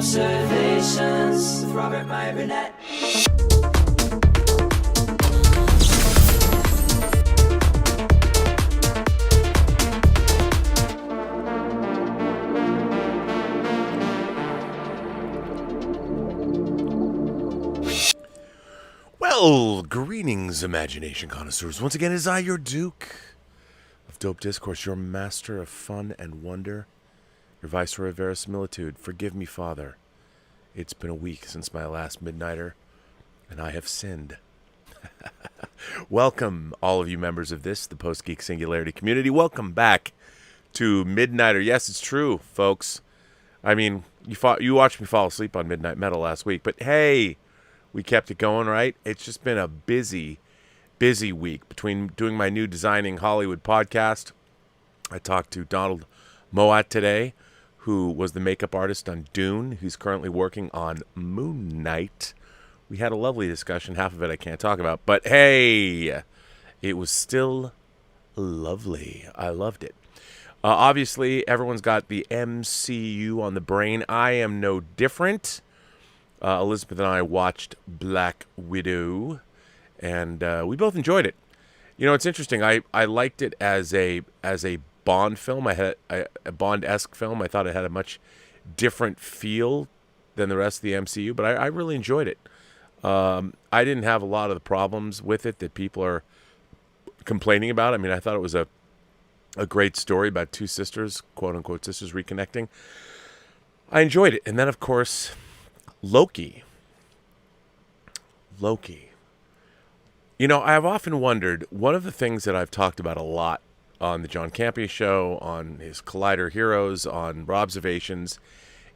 Robservations with Robert, Meyer, Burnett. Well, greetings, imagination connoisseurs. Once again, it is I, your Duke of Dope Discourse, your master of fun and wonder, your viceroy of verisimilitude. Forgive me, Father. It's been a week since my last Midnighter, and I have sinned. Welcome, all of you members of this, the Post-Geek Singularity community. Welcome back to Midnighter. Yes, it's true, folks. I mean, you watched me fall asleep on Midnight Metal last week, but hey, we kept it going, right? It's just been a busy week between doing my new Designing Hollywood podcast. I talked to Donald Moat today, who was the makeup artist on Dune, who's currently working on Moon Knight. We had a lovely discussion. Half of it I can't talk about, but hey, it was still lovely. I loved it. Obviously, everyone's got the MCU on the brain. I am no different. Elizabeth and I watched Black Widow, and we both enjoyed it. You know, it's interesting. I liked it as a Bond film. I had a Bond-esque film. I thought it had a much different feel than the rest of the MCU, but I really enjoyed it. I didn't have a lot of the problems with it that people are complaining about. I mean, I thought it was a great story about two sisters, quote-unquote sisters, reconnecting. I enjoyed it. And then, of course, Loki. You know, I've often wondered, one of the things that I've talked about a lot on the John Campea show, on his Collider Heroes, on Robservations,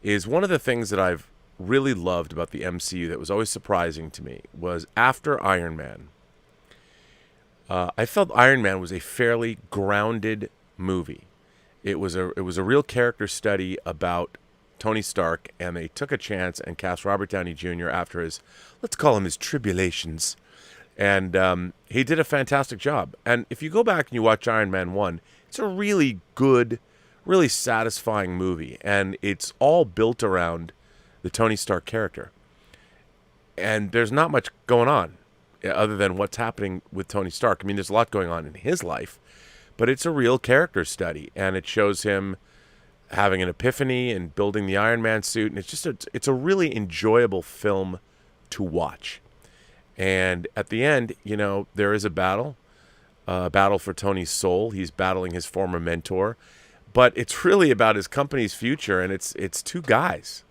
is one of the things that I've really loved about the MCU that was always surprising to me was after Iron Man. I felt Iron Man was a fairly grounded movie. It was a real character study about Tony Stark, and they took a chance and cast Robert Downey Jr. after his, let's call him his tribulations. And he did a fantastic job. And if you go back and you watch Iron Man 1, it's a really good, really satisfying movie. And it's all built around the Tony Stark character. And there's not much going on other than what's happening with Tony Stark. I mean, there's a lot going on in his life, but it's a real character study. And it shows him having an epiphany and building the Iron Man suit. And it's a really enjoyable film to watch. And at the end, you know, there is a battle for Tony's soul. He's battling his former mentor, but it's really about his company's future. And it's two guys,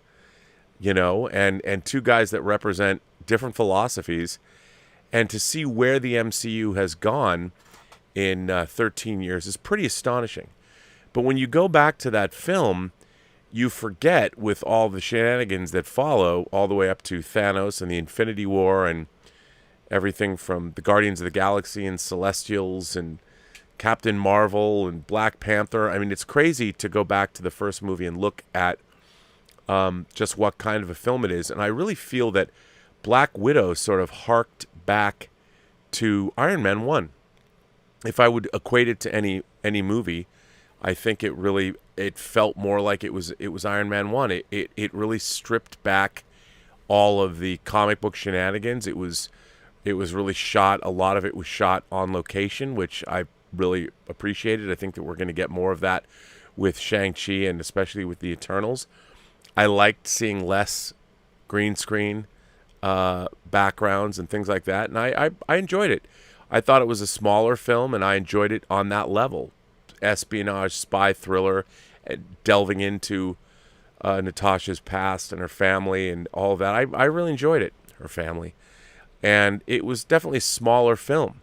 you know, and two guys that represent different philosophies. And to see where the MCU has gone in 13 years is pretty astonishing. But when you go back to that film, you forget, with all the shenanigans that follow, all the way up to Thanos and the Infinity War and everything from the Guardians of the Galaxy and Celestials and Captain Marvel and Black Panther. I mean, it's crazy to go back to the first movie and look at just what kind of a film it is. And I really feel that Black Widow sort of harked back to Iron Man 1. If I would equate it to any movie, I think it felt more like it was Iron Man 1. It really stripped back all of the comic book shenanigans. It was really shot, a lot of it was shot on location, which I really appreciated. I think that we're going to get more of that with Shang-Chi and especially with the Eternals. I liked seeing less green screen backgrounds and things like that, and I enjoyed it. I thought it was a smaller film, and I enjoyed it on that level. Espionage, spy thriller, delving into Natasha's past and her family and all of that. I really enjoyed it, her family. And it was definitely a smaller film.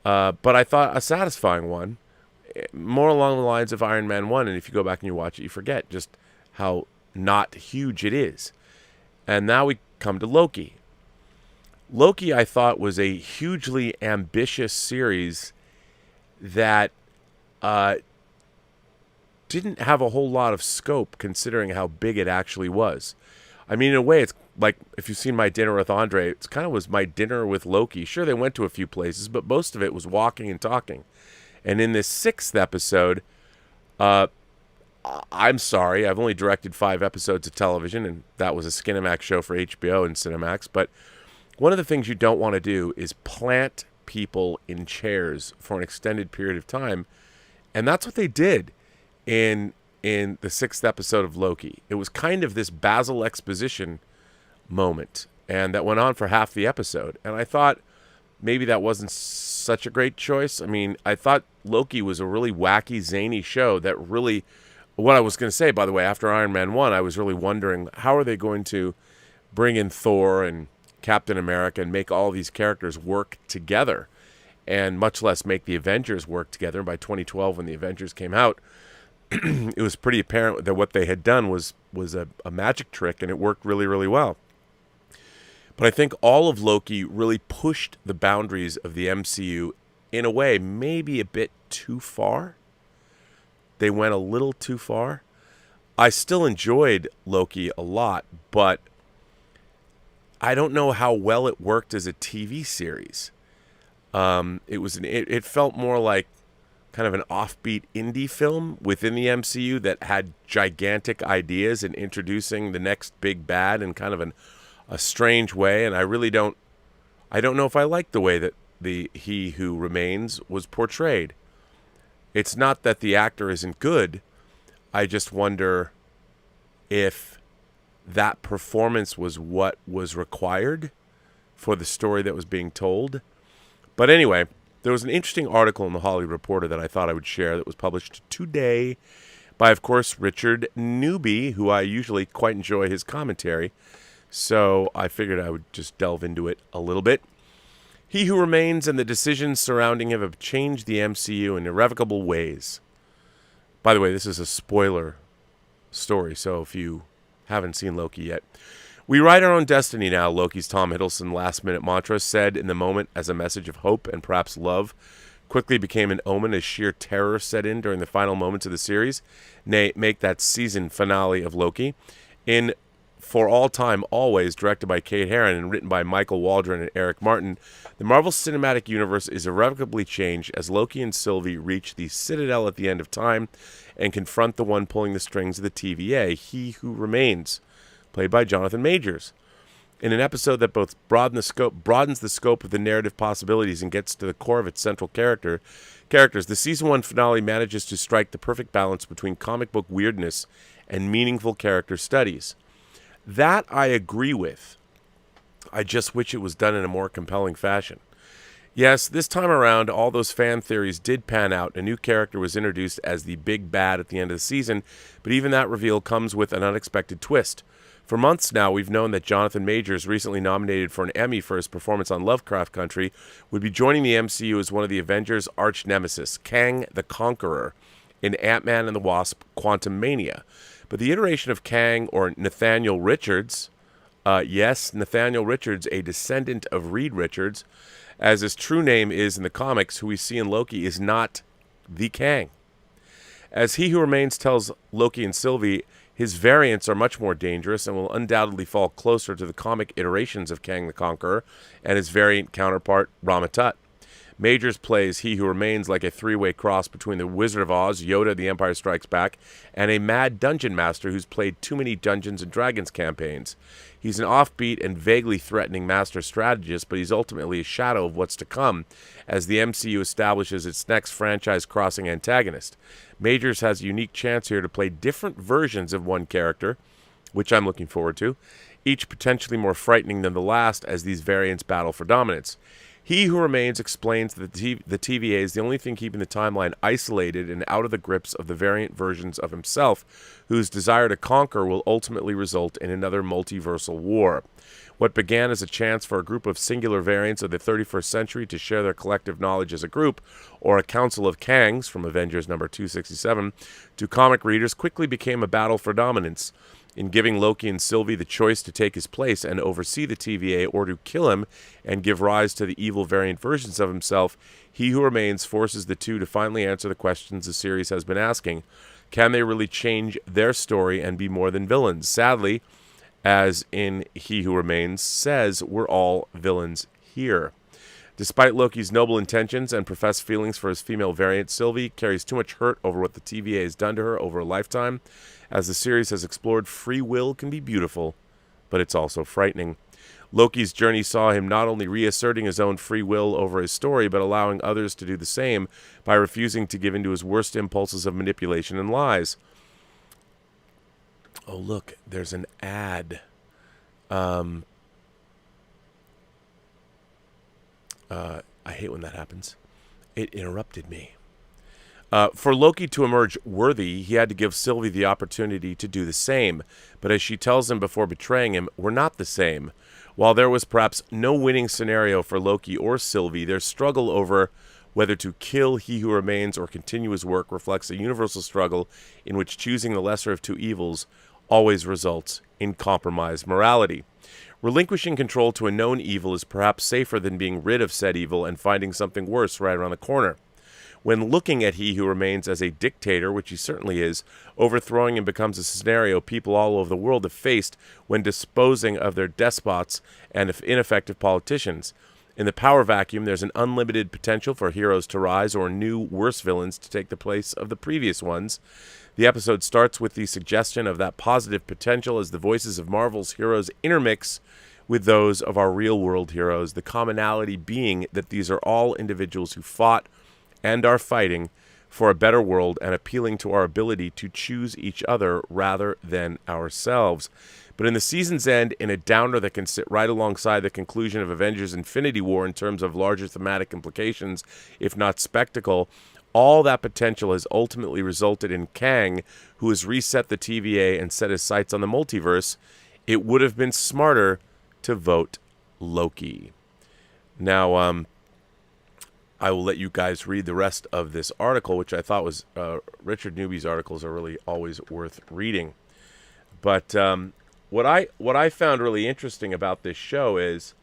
But I thought a satisfying one, more along the lines of Iron Man 1. And if you go back and you watch it, you forget just how not huge it is. And now we come to Loki. Loki, I thought, was a hugely ambitious series that didn't have a whole lot of scope considering how big it actually was. I mean, in a way, it's like, if you've seen My Dinner with Andre, it's kind of was my dinner with Loki. Sure, they went to a few places, but most of it was walking and talking. And in this 6th episode, I'm sorry, I've only directed 5 episodes of television, and that was a Skinamax show for HBO and Cinemax. But one of the things you don't want to do is plant people in chairs for an extended period of time, and that's what they did in the 6th episode of Loki. It was kind of this Basil exposition moment, and that went on for half the episode. And I thought maybe that wasn't such a great choice. I mean, I thought Loki was a really wacky, zany show that really, what I was going to say, by the way, after Iron Man 1, I was really wondering, how are they going to bring in Thor and Captain America and make all these characters work together, and much less make the Avengers work together. And by 2012, when the Avengers came out, it was pretty apparent that what they had done was a magic trick, and it worked really, really well. But I think all of Loki really pushed the boundaries of the MCU in a way maybe a bit too far. They went a little too far. I still enjoyed Loki a lot, but I don't know how well it worked as a TV series. It felt more like kind of an offbeat indie film within the MCU that had gigantic ideas and introducing the next big bad in kind of a strange way. And I don't know if I like the way that the He Who Remains was portrayed. It's not that the actor isn't good. I just wonder if that performance was what was required for the story that was being told. But anyway, there was an interesting article in the Hollywood Reporter that I thought I would share that was published today by, of course, Richard Newby, who I usually quite enjoy his commentary. So I figured I would just delve into it a little bit. He Who Remains and the decisions surrounding him have changed the MCU in irrevocable ways. By the way, this is a spoiler story, so if you haven't seen Loki yet. We write our own destiny now, Loki's Tom Hiddleston last-minute mantra, said in the moment as a message of hope and perhaps love, quickly became an omen as sheer terror set in during the final moments of the series, nay, make that season finale of Loki. In For All Time Always, directed by Kate Herron and written by Michael Waldron and Eric Martin, the Marvel Cinematic Universe is irrevocably changed as Loki and Sylvie reach the Citadel at the end of time and confront the one pulling the strings of the TVA, He Who Remains, played by Jonathan Majors. In an episode that both broadens the scope of the narrative possibilities and gets to the core of its central characters, the Season 1 finale manages to strike the perfect balance between comic book weirdness and meaningful character studies. That I agree with. I just wish it was done in a more compelling fashion. Yes, this time around, all those fan theories did pan out. A new character was introduced as the big bad at the end of the season, but even that reveal comes with an unexpected twist. For months now, we've known that Jonathan Majors, recently nominated for an Emmy for his performance on Lovecraft Country, would be joining the MCU as one of the Avengers' arch nemesis, Kang the Conqueror, in Ant-Man and the Wasp: Quantumania. But the iteration of Kang, or Nathaniel Richards, yes, Nathaniel Richards, a descendant of Reed Richards, as his true name is in the comics, who we see in Loki, is not the Kang. As He Who Remains tells Loki and Sylvie, his variants are much more dangerous and will undoubtedly fall closer to the comic iterations of Kang the Conqueror and his variant counterpart, Rama-Tut. Majors plays He Who Remains like a three-way cross between the Wizard of Oz, Yoda, The Empire Strikes Back, and a mad dungeon master who's played too many Dungeons & Dragons campaigns. He's an offbeat and vaguely threatening master strategist, but he's ultimately a shadow of what's to come as the MCU establishes its next franchise-crossing antagonist. Majors has a unique chance here to play different versions of one character, which I'm looking forward to, each potentially more frightening than the last as these variants battle for dominance. He Who Remains explains that the TVA is the only thing keeping the timeline isolated and out of the grips of the variant versions of himself, whose desire to conquer will ultimately result in another multiversal war. What began as a chance for a group of singular variants of the 31st century to share their collective knowledge as a group, or a council of Kangs from Avengers number 267, to comic readers quickly became a battle for dominance. In giving Loki and Sylvie the choice to take his place and oversee the TVA or to kill him and give rise to the evil variant versions of himself, He Who Remains forces the two to finally answer the questions the series has been asking. Can they really change their story and be more than villains? Sadly, as in He Who Remains says, we're all villains here. Despite Loki's noble intentions and professed feelings for his female variant, Sylvie carries too much hurt over what the TVA has done to her over a lifetime. As the series has explored, free will can be beautiful, but it's also frightening. Loki's journey saw him not only reasserting his own free will over his story, but allowing others to do the same by refusing to give in to his worst impulses of manipulation and lies. Oh, look, there's an ad. I hate when that happens. It interrupted me. For Loki to emerge worthy, he had to give Sylvie the opportunity to do the same. But as she tells him before betraying him, we're not the same. While there was perhaps no winning scenario for Loki or Sylvie, their struggle over whether to kill he who remains or continue his work reflects a universal struggle in which choosing the lesser of two evils always results in compromised morality. Relinquishing control to a known evil is perhaps safer than being rid of said evil and finding something worse right around the corner. When looking at he who remains as a dictator, which he certainly is, overthrowing him becomes a scenario people all over the world have faced when disposing of their despots and ineffective politicians. In the power vacuum, there's an unlimited potential for heroes to rise or new, worse villains to take the place of the previous ones. The episode starts with the suggestion of that positive potential as the voices of Marvel's heroes intermix with those of our real-world heroes, the commonality being that these are all individuals who fought and are fighting for a better world and appealing to our ability to choose each other rather than ourselves. But in the season's end, in a downer that can sit right alongside the conclusion of Avengers Infinity War in terms of larger thematic implications, if not spectacle, all that potential has ultimately resulted in Kang, who has reset the TVA and set his sights on the multiverse. It would have been smarter to vote Loki. Now, I will let you guys read the rest of this article, which I thought was Richard Newby's articles are really always worth reading. But what I found really interesting about this show is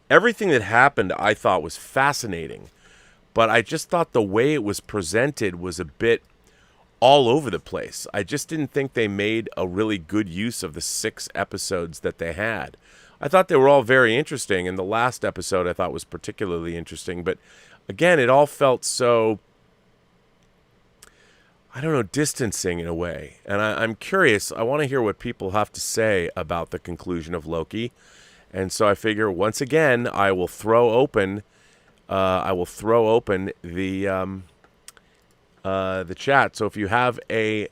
everything that happened I thought was fascinating. But I just thought the way it was presented was a bit all over the place. I just didn't think they made a really good use of the 6 episodes that they had. I thought they were all very interesting, and the last episode I thought was particularly interesting. But again, it all felt so, I don't know, distancing in a way. And I'm curious. I want to hear what people have to say about the conclusion of Loki. And so I figure, once again, I will throw open the chat. So if you have a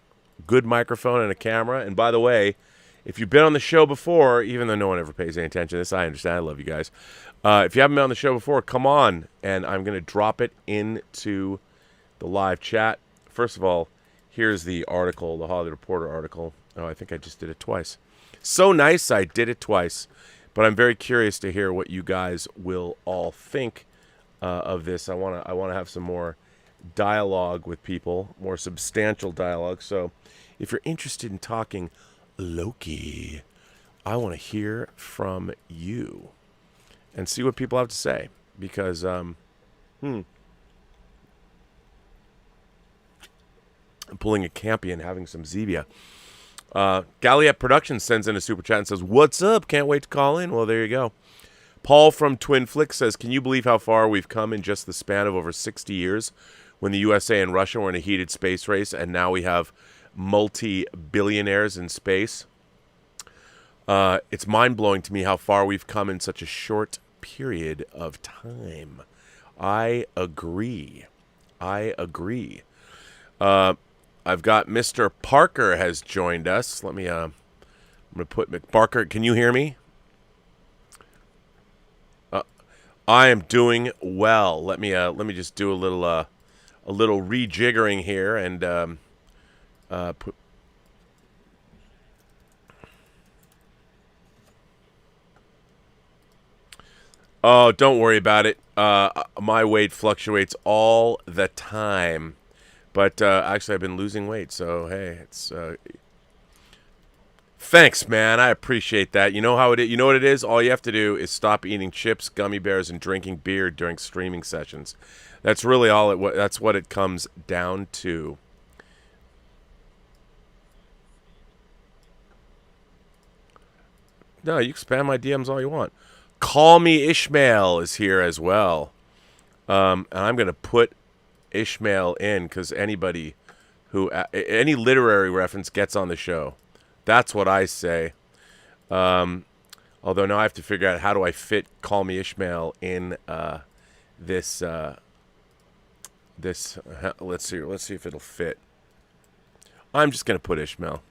good microphone and a camera, and by the way, if you've been on the show before, even though no one ever pays any attention to this, I understand. I love you guys. If you haven't been on the show before, come on, and I'm going to drop it into the live chat. First of all, here's the article, the Hollywood Reporter article. Oh, I think I just did it twice. So nice, I did it twice. But I'm very curious to hear what you guys will all think of this. I want to have some more dialogue with people, more substantial dialogue. So if you're interested in talking Loki, I want to hear from you and see what people have to say, because I'm pulling a campy and having some Zevia. Galliet Productions sends in a super chat and says, "What's up? Can't wait to call in." Well, there you go. Paul from Twin Flick says, "Can you believe how far we've come in just the span of over 60 years when the USA and Russia were in a heated space race, and now we have multi-billionaires in space? It's mind-blowing to me how far we've come in such a short period of time." I agree. I've got Mr. Parker has joined us. Let me, I'm going to put Parker. Can you hear me? I am doing well. Let me just do a little rejiggering here and put. Oh, don't worry about it. My weight fluctuates all the time. But actually, I've been losing weight, so hey, it's. Thanks, man. I appreciate that. You know how it is. You know what it is. All you have to do is stop eating chips, gummy bears, and drinking beer during streaming sessions. That's really all it. That's what it comes down to. No, you can spam my DMs all you want. Call Me Ishmael is here as well. And I'm going to put Ishmael in because anybody who any literary reference gets on the show. That's what I say. Although now I have to figure out how do I fit Call Me Ishmael in this. Let's see if it'll fit. I'm just going to put Ishmael.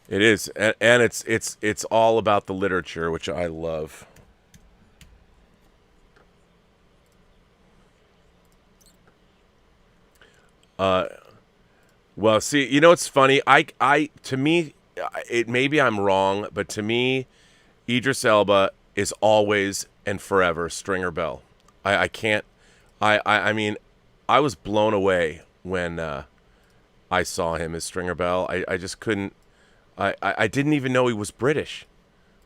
It is, and it's all about the literature, which I love. Well, see, you know, it's funny. To me, maybe I'm wrong, but to me, Idris Elba is always and forever Stringer Bell. I can't. I mean, I was blown away when I saw him as Stringer Bell. I just couldn't. I didn't even know he was British.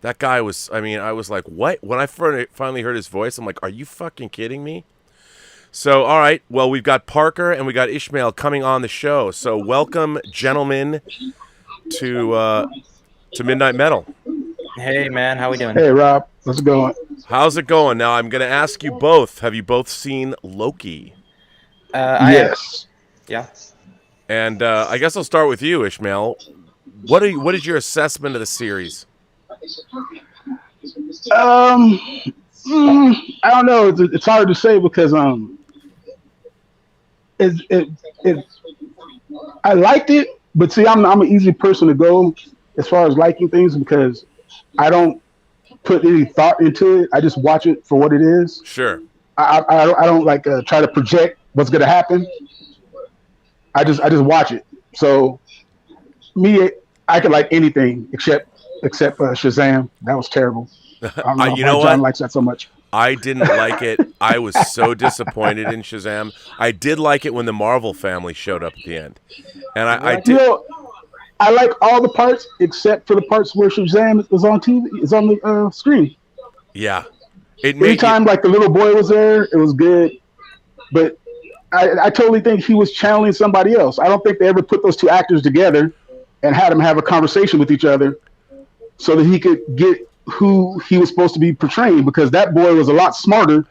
That guy was. I mean, I was like, what? When I finally heard his voice, I'm like, are you fucking kidding me? So, all right. Well, we've got Parker and we got Ishmael coming on the show. So, welcome, gentlemen, to Midnight Metal. Hey, man. How we doing? Hey, Rob. How's it going? How's it going? Now, I'm going to ask you both. Have you both seen Loki? Yes. Yeah. And I guess I'll start with you, Ishmael. What is your assessment of the series? I don't know. It's hard to say because I liked it, but see, I'm an easy person to go as far as liking things because I don't put any thought into it. I just watch it for what it is. Sure. I don't like try to project what's gonna happen. I just watch it. So me, I could like anything except Shazam. That was terrible. I don't know you why know John what? likes that so much. I didn't like it. I was so disappointed in Shazam. I did like it when the Marvel family showed up at the end, and I did. You know, I like all the parts except for the parts where Shazam is on TV, is on the screen. Yeah, it made Anytime like the little boy was there, it was good. But I totally think he was channeling somebody else. I don't think they ever put those two actors together and had them have a conversation with each other so that he could get who he was supposed to be portraying, because that boy was a lot smarter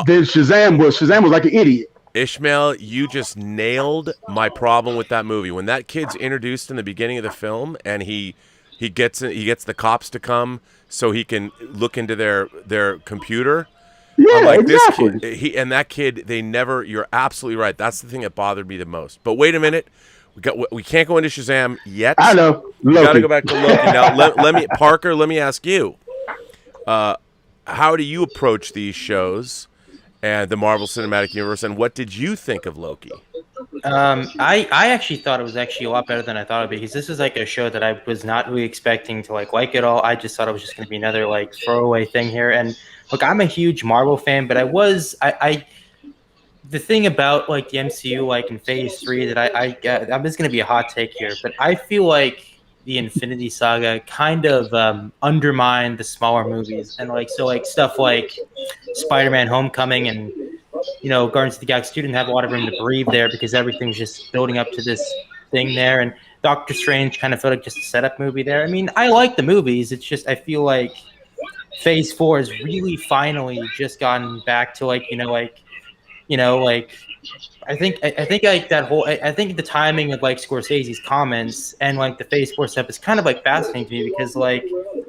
than Shazam was. Shazam was like an idiot. Ishmael, you just nailed my problem with that movie. When that kid's introduced in the beginning of the film, and he gets the cops to come so he can look into their computer. Yeah, I'm like, exactly. This kid, that kid, they never. You're absolutely right. That's the thing that bothered me the most. But wait a minute, we can't go into Shazam yet. I know. We got to go back to Loki now. Let me, Parker. Let me ask you. How do you approach these shows and the Marvel Cinematic Universe, and what did you think of Loki? I actually thought it was actually a lot better than I thought it would be, because this is like a show that I was not really expecting to like at all. I just thought it was just going to be another like throwaway thing here. And look, I'm a huge Marvel fan, but the thing about like the MCU, like in Phase 3, that I'm just going to be a hot take here, but I feel like the Infinity Saga kind of undermined the smaller movies, and like stuff like Spider-Man: Homecoming and Guardians of the Galaxy didn't have a lot of room to breathe there because everything's just building up to this thing there, and Doctor Strange kind of felt like just a setup movie there. I mean, I like the movies. It's just I feel like Phase 4 has really finally just gotten back to I think like that whole I think the timing of like Scorsese's comments and like the Phase 4 stuff is kind of like fascinating to me, because like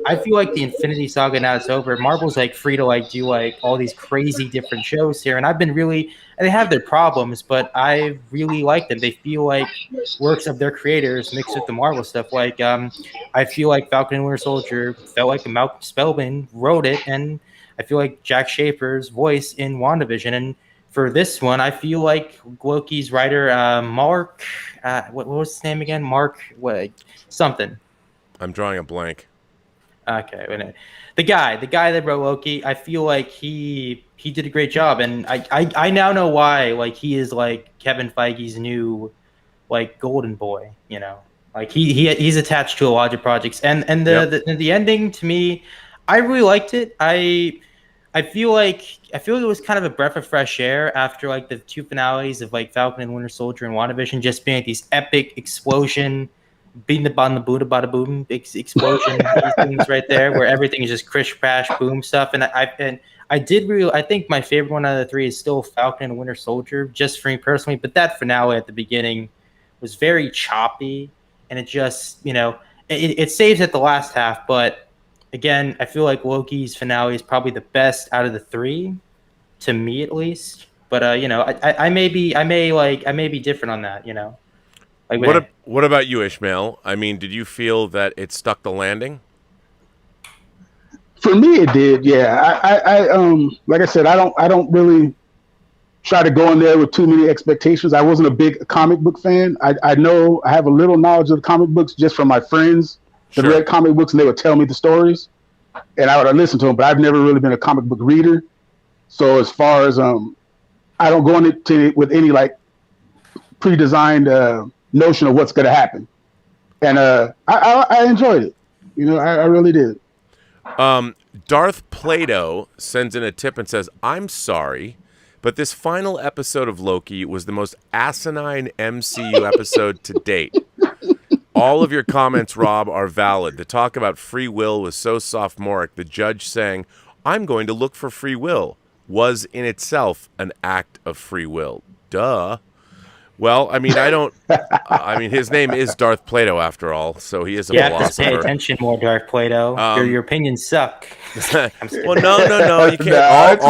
I feel like the Infinity Saga now is over. Marvel's like free to like do like all these crazy different shows here, and they have their problems, but I really like them. They feel like works of their creators mixed with the Marvel stuff. Like I feel like Falcon and Winter Soldier felt like Malcolm Spellman wrote it, and I feel like Jack Schaefer's voice in WandaVision. And for this one, I feel like Loki's writer, Mark, what was his name again? Mark, something. I'm drawing a blank. Okay, the guy that wrote Loki, I feel like he did a great job, and I now know why like he is like Kevin Feige's new like golden boy. Like he's attached to a lot of projects, and the ending to me, I really liked it. I feel like it was kind of a breath of fresh air after like the two finales of like Falcon and Winter Soldier and WandaVision just being like these epic explosion beating the bottom, the Buddha bada boom explosion these things right there, where everything is just crish crash boom stuff. And I think my favorite one out of the three is still Falcon and Winter Soldier, just for me personally. But that finale at the beginning was very choppy, and it just it saves at the last half. But again, I feel like Loki's finale is probably the best out of the three, to me at least. But I may be different on that. Like what about you, Ishmael? I mean, did you feel that it stuck the landing? For me, it did. Yeah, I like I said, I don't really try to go in there with too many expectations. I wasn't a big comic book fan. I know I have a little knowledge of the comic books just from my friends that read comic books, and they would tell me the stories, and I would listen to them. But I've never really been a comic book reader. So as far as I don't go into it with any like pre-designed notion of what's going to happen, and I enjoyed it. I really did. Darth Plato sends in a tip and says, "I'm sorry, but this final episode of Loki was the most asinine MCU episode to date. All of your comments, Rob, are valid. The talk about free will was so sophomoric. The judge saying, 'I'm going to look for free will,' was in itself an act of free will. Duh." Well, I mean, his name is Darth Plato after all, so he is a philosopher. Pay attention more, Darth Plato. Your opinions suck. Well, no, you can't.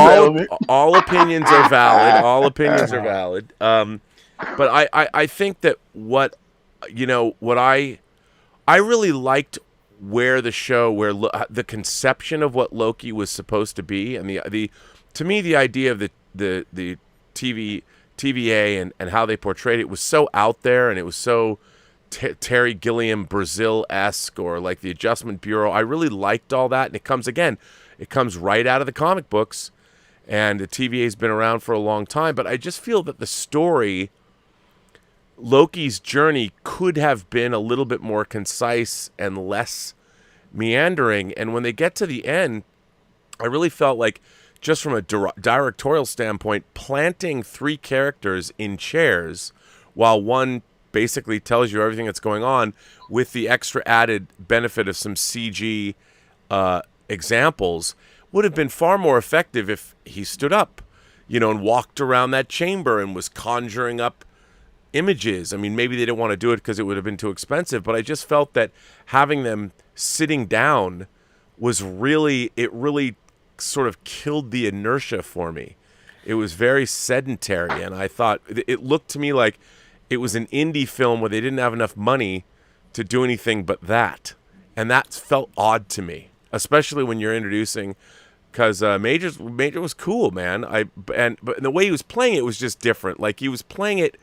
All opinions are valid. All opinions are valid. But I think that what I really liked where the show, the conception of what Loki was supposed to be, and to me the idea of the TVA and how they portrayed it was so out there, and it was so Terry Gilliam Brazil-esque, or like the Adjustment Bureau. I really liked all that, and it comes right out of the comic books, and the TVA's been around for a long time. But I just feel that the story, Loki's journey, could have been a little bit more concise and less meandering. And when they get to the end, I really felt like, just from a directorial standpoint, planting three characters in chairs while one basically tells you everything that's going on, with the extra added benefit of some CG examples, would have been far more effective if he stood up, and walked around that chamber and was conjuring up images. I mean, maybe they didn't want to do it because it would have been too expensive, but I just felt that having them sitting down was really sort of killed the inertia for me. It was very sedentary, and I thought it looked to me like it was an indie film where they didn't have enough money to do anything but that, and that felt odd to me, especially when you're introducing, because Major was cool, man. But the way he was playing it was just different. Like, he was playing it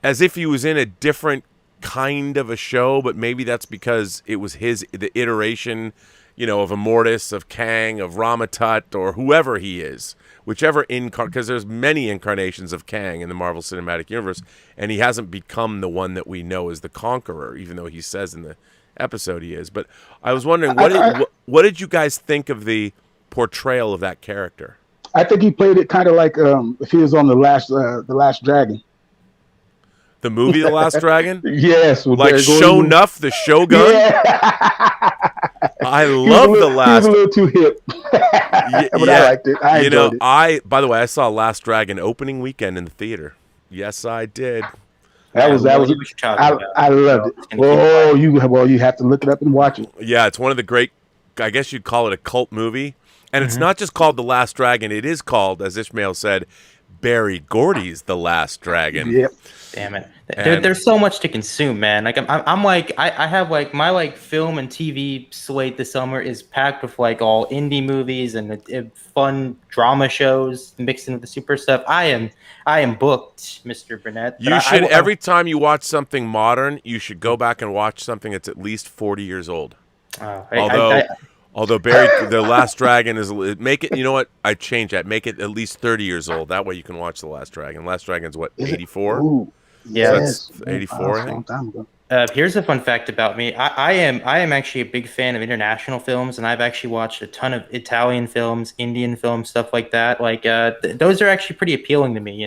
as if he was in a different kind of a show, but maybe that's because it was the iteration, of Immortus, of Kang, of Ramatut, or whoever he is, whichever because there's many incarnations of Kang in the Marvel Cinematic Universe, and he hasn't become the one that we know as the Conqueror, even though he says in the episode he is. But I was wondering, what did you guys think of the portrayal of that character? I think he played it kind of like if he was on the Last Dragon. The movie The Last Dragon? Yes. Like Sho'nuff, the Shogun? Yeah. I love The Last. He was a little too hip. But I liked it. I enjoyed it. By the way, I saw Last Dragon opening weekend in the theater. Yes, I did. That was I loved it. You have to look it up and watch it. Yeah, it's one of the great, I guess you'd call it a cult movie. And it's not just called The Last Dragon. It is called, as Ishmael said, Barry Gordy's The Last Dragon. Yep. Damn it. There's so much to consume, man. Like I'm like I have like my like film and TV slate this summer is packed with like all indie movies and fun drama shows mixed in with the super stuff. I am booked, Mr. Burnett. You should every time you watch something modern, you should go back and watch something that's at least 40 years old. Although Barry, The Last Dragon make it. You know what? I change that. Make it at least 30 years old. That way you can watch The Last Dragon. Last Dragon's what, 84? Yeah, so that's 84. I think. Here's a fun fact about me. I am actually a big fan of international films, and I've actually watched a ton of Italian films, Indian films, stuff like that. Like those are actually pretty appealing to me.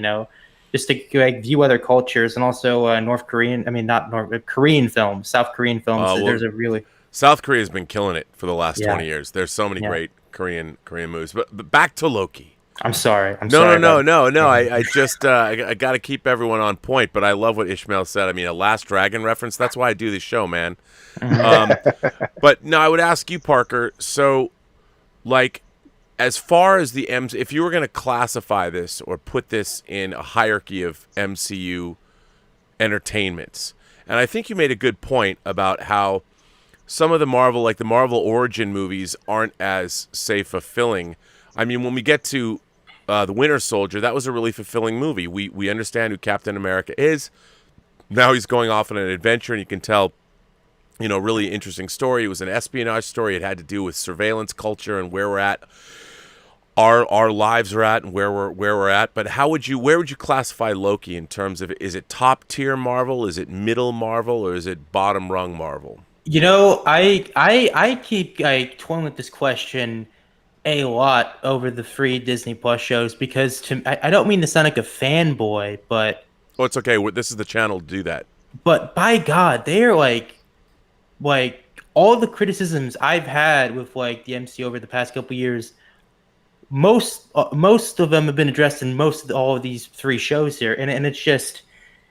just to like view other cultures, and also North Korean. I mean, not North Korean films, South Korean films. Well, There's a really South Korea has been killing it for the last Yeah. 20 years. There's so many great Korean movies. But back to Loki. I'm sorry. No. I just I got to keep everyone on point. But I love what Ishmael said. I mean, a Last Dragon reference. That's why I do this show, man. But no, I would ask you, Parker. So, like, as far as the if you were going to classify this or put this in a hierarchy of MCU entertainments, and I think you made a good point about how some of the Marvel, like the Marvel origin movies, aren't as, say, fulfilling. I mean, when we get to the Winter Soldier, that was a really fulfilling movie. We understand who Captain America is. Now he's going off on an adventure, and you can tell, you know, really interesting story. It was an espionage story. It had to do with surveillance culture and where we're at, our lives are at, and where we're at. But where would you classify Loki in terms of, is it top tier Marvel, is it middle Marvel, or is it bottom rung Marvel? You know, I keep toying with this question a lot over the free Disney Plus shows because I don't mean to sound like a fanboy, but It's okay. This is the channel to do that. But by God, they're like all the criticisms I've had with like the MCU over the past couple years. Most of them have been addressed in all of these three shows here, and it's just,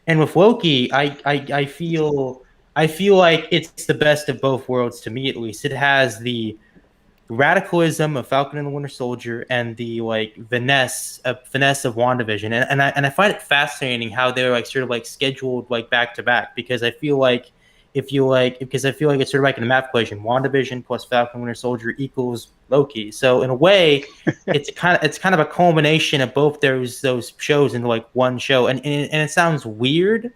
and with Loki, I feel like it's the best of both worlds to me, at least. It has the radicalism of Falcon and the Winter Soldier and the like finesse of WandaVision, and I find it fascinating how they're like sort of like scheduled like back to back, because I feel like it's sort of like in a math equation, WandaVision plus Falcon and Winter Soldier equals Loki. So in a way, it's kind of a culmination of both those shows into like one show, and it sounds weird,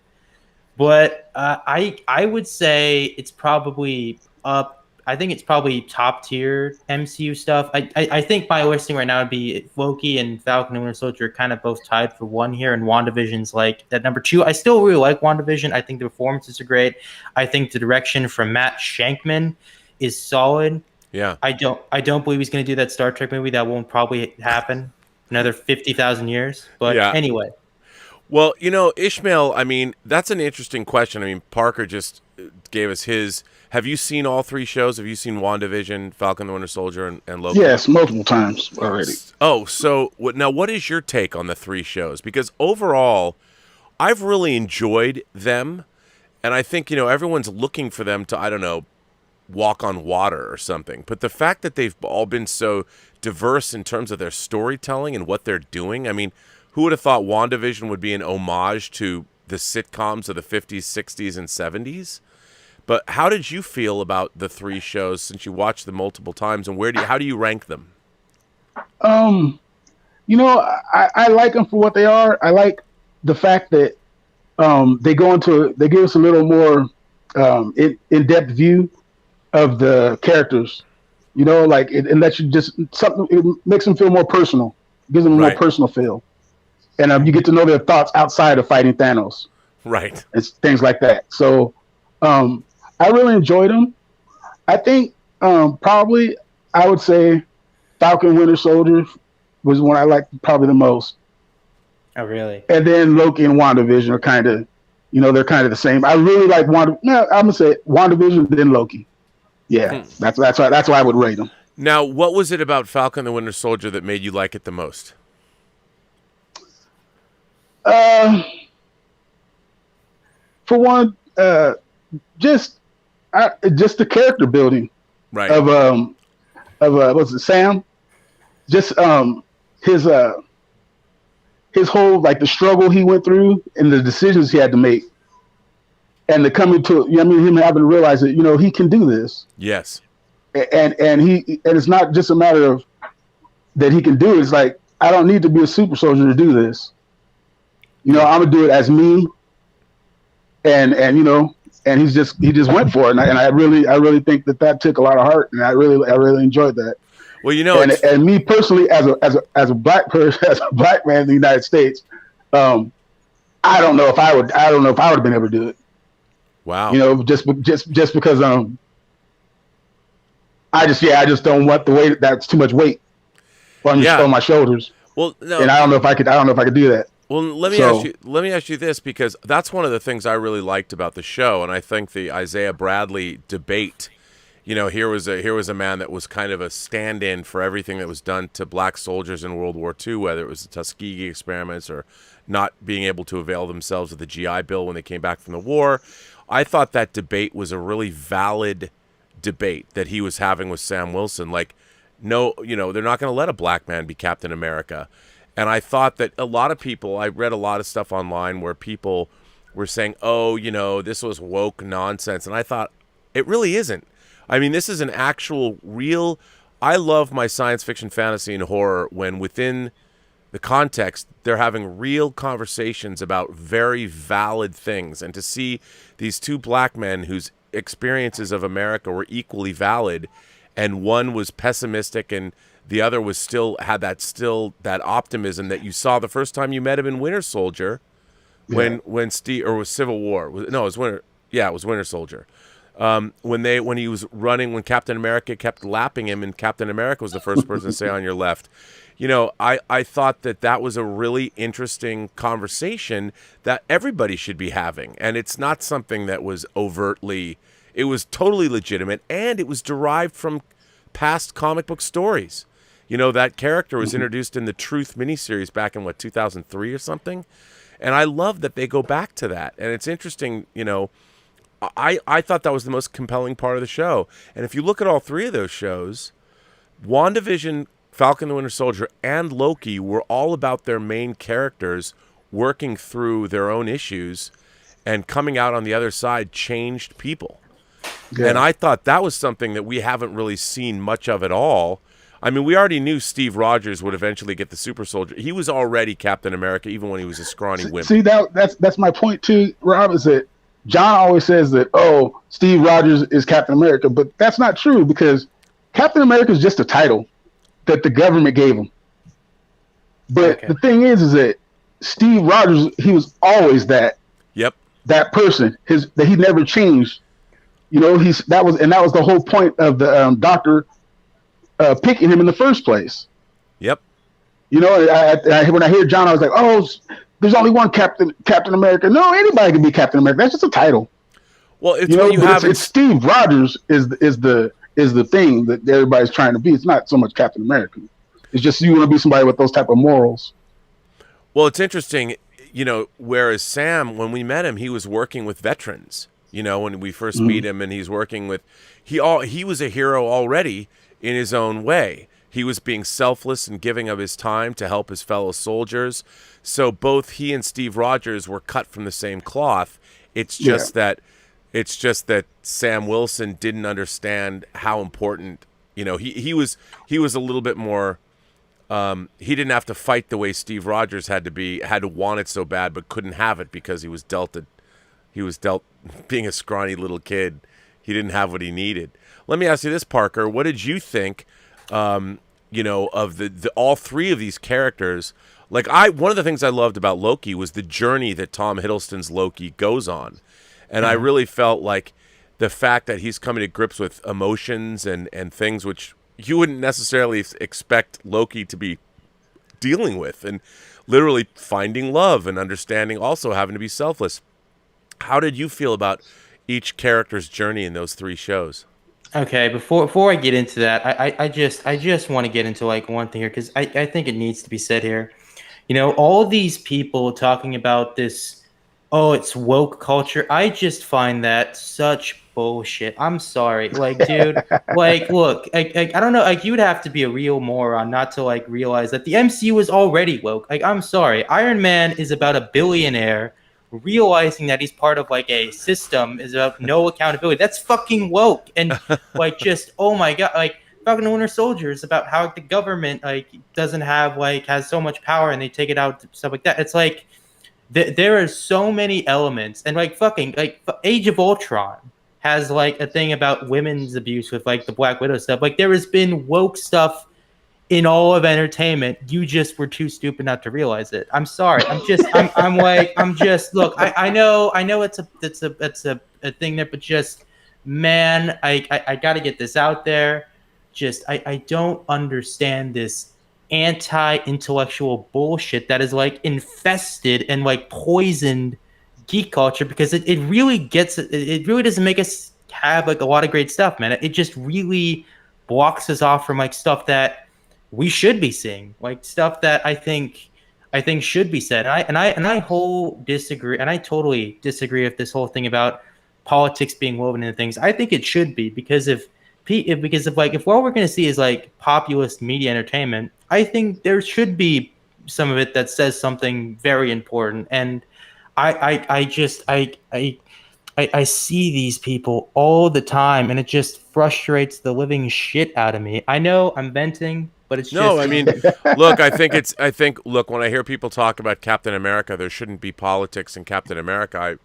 but I would say it's probably up. I think it's probably top tier MCU stuff. I think my listing right now would be Loki and Falcon and Winter Soldier are kind of both tied for one here, and WandaVision's like at number 2. I still really like WandaVision. I think the performances are great. I think the direction from Matt Shankman is solid. Yeah. I don't believe he's going to do that Star Trek movie. That won't probably happen another 50,000 years. But anyway. Well, you know, Ishmael, I mean, that's an interesting question. I mean, Parker just gave us his. Have you seen all 3 shows? Have you seen WandaVision, Falcon the Winter Soldier, and Loki? Yes, multiple times already. Oh, so now what is your take on the 3 shows? Because overall, I've really enjoyed them, and I think, you know, everyone's looking for them to, I don't know, walk on water or something. But the fact that they've all been so diverse in terms of their storytelling and what they're doing, I mean, who would have thought WandaVision would be an homage to the sitcoms of the 50s, 60s, and 70s? But how did you feel about the 3 shows since you watched them multiple times, and how do you rank them? You know, I like them for what they are. I like the fact that they give us a little more in-depth view of the characters. You know, like it lets you it makes them feel more personal. It gives them a more personal feel, and you get to know their thoughts outside of fighting Thanos. Right. It's things like that. So. I really enjoyed them. I think probably I would say Falcon Winter Soldier was one I liked probably the most. Oh, really? And then Loki and WandaVision are kind of, you know, they're kind of the same. I really like I'm gonna say WandaVision, then Loki. Yeah, that's why I would rate them. Now, what was it about Falcon the Winter Soldier that made you like it the most? For one, just the character building, right? Of what's it, Sam? Just his whole, like, the struggle he went through and the decisions he had to make, and the coming to, you know, I mean, him having to realize that, you know, he can do this. Yes. And it's not just a matter of that he can do it. It's like, I don't need to be a super soldier to do this. You know, I'm gonna do it as me. And you know. And he just went for it, and I really think that took a lot of heart, and I really enjoyed that. Well, you know, and me personally, as a black person, as a black man in the United States, I don't know if I would have been able to do it. Wow. You know, just because I just don't want the weight. That's too much weight on my shoulders. Well, no, and I don't know if I could do that. Well, let me ask you this, because that's one of the things I really liked about the show, and I think the Isaiah Bradley debate. Here was a man that was kind of a stand-in for everything that was done to black soldiers in World War II, whether it was the Tuskegee experiments or not being able to avail themselves of the GI Bill when they came back from the war. I thought that debate was a really valid debate that he was having with Sam Wilson. Like, no, they're not going to let a black man be Captain America. And I thought that a lot of people, I read a lot of stuff online where people were saying, oh, this was woke nonsense. And I thought, it really isn't. I mean, this is an actual real, I love my science fiction, fantasy, and horror when within the context, they're having real conversations about very valid things. And to see these two black men whose experiences of America were equally valid, and one was pessimistic and the other was had that optimism that you saw the first time you met him in Winter Soldier, when Steve, or was Civil War? It was Winter. Yeah, it was Winter Soldier. When he was running, when Captain America kept lapping him, and Captain America was the first person to say on your left. I thought that was a really interesting conversation that everybody should be having, and it's not something that was overtly. It was totally legitimate, and it was derived from past comic book stories. That character was introduced in the Truth miniseries back in 2003 or something, and I love that they go back to that. And it's interesting, I thought that was the most compelling part of the show. And if you look at all three of those shows, WandaVision, Falcon the Winter Soldier, and Loki were all about their main characters working through their own issues and coming out on the other side changed people. Yeah. And I thought that was something that we haven't really seen much of at all. I mean, we already knew Steve Rogers would eventually get the super soldier. He was already Captain America, even when he was a scrawny wimp. See, that's my point too, Rob, is that John always says that, Steve Rogers is Captain America, but that's not true, because Captain America is just a title that the government gave him. But the thing is that Steve Rogers, he was always that. Yep. That person, that he never changed. That was the whole point of the doctor picking him in the first place. Yep. When I hear John, I was like, there's only one Captain America. No, anybody can be Captain America. That's just a title. Well, it's Steve Rogers is the thing that everybody's trying to be. It's not so much Captain America. It's just you want to be somebody with those type of morals. Well, it's interesting, whereas Sam, when we met him, he was working with veterans. When we first meet him, and he's working with, he was a hero already in his own way. He was being selfless and giving of his time to help his fellow soldiers. So both he and Steve Rogers were cut from the same cloth. It's just that Sam Wilson didn't understand how important, he was a little bit more. He didn't have to fight the way Steve Rogers had to want it so bad, but couldn't have it because he was dealt being a scrawny little kid. He didn't have what he needed. Let me ask you this, Parker. What did you think, of the all three of these characters? Like, one of the things I loved about Loki was the journey that Tom Hiddleston's Loki goes on. And I really felt like the fact that he's coming to grips with emotions and things which you wouldn't necessarily expect Loki to be dealing with, and literally finding love and understanding, also having to be selfless. How did you feel about each character's journey in those three shows? Okay, before I get into that, I just want to get into one thing here, because I think it needs to be said here. All these people talking about this, it's woke culture. I just find that such bullshit. I'm sorry. Dude, look, I don't know. You'd have to be a real moron not to realize that the MCU is already woke. I'm sorry. Iron Man is about a billionaire realizing that he's part of a system is about no accountability. That's fucking woke. And oh my God, Falcon and Winter Soldier is about how the government doesn't have has so much power and they take it out, stuff like that. It's there are so many elements, and Age of Ultron has a thing about women's abuse with the Black Widow stuff. There has been woke stuff in all of entertainment. You just were too stupid not to realize it. I'm sorry. I'm just look, I know it's a thing there, but just, man, I got to get this out there. I don't understand this anti-intellectual bullshit that is like infested and like poisoned geek culture, because it really it really doesn't make us have like a lot of great stuff, man. It just really blocks us off from like stuff that we should be seeing, like stuff that I think should be said. And I totally disagree with this whole thing about politics being woven into things. I think it should be, because if what we're going to see is like populist media entertainment, I think there should be some of it that says something very important. And I see these people all the time, and it just frustrates the living shit out of me. I know I'm venting, but it's No, just... I mean, look, when I hear people talk about Captain America, there shouldn't be politics in Captain America.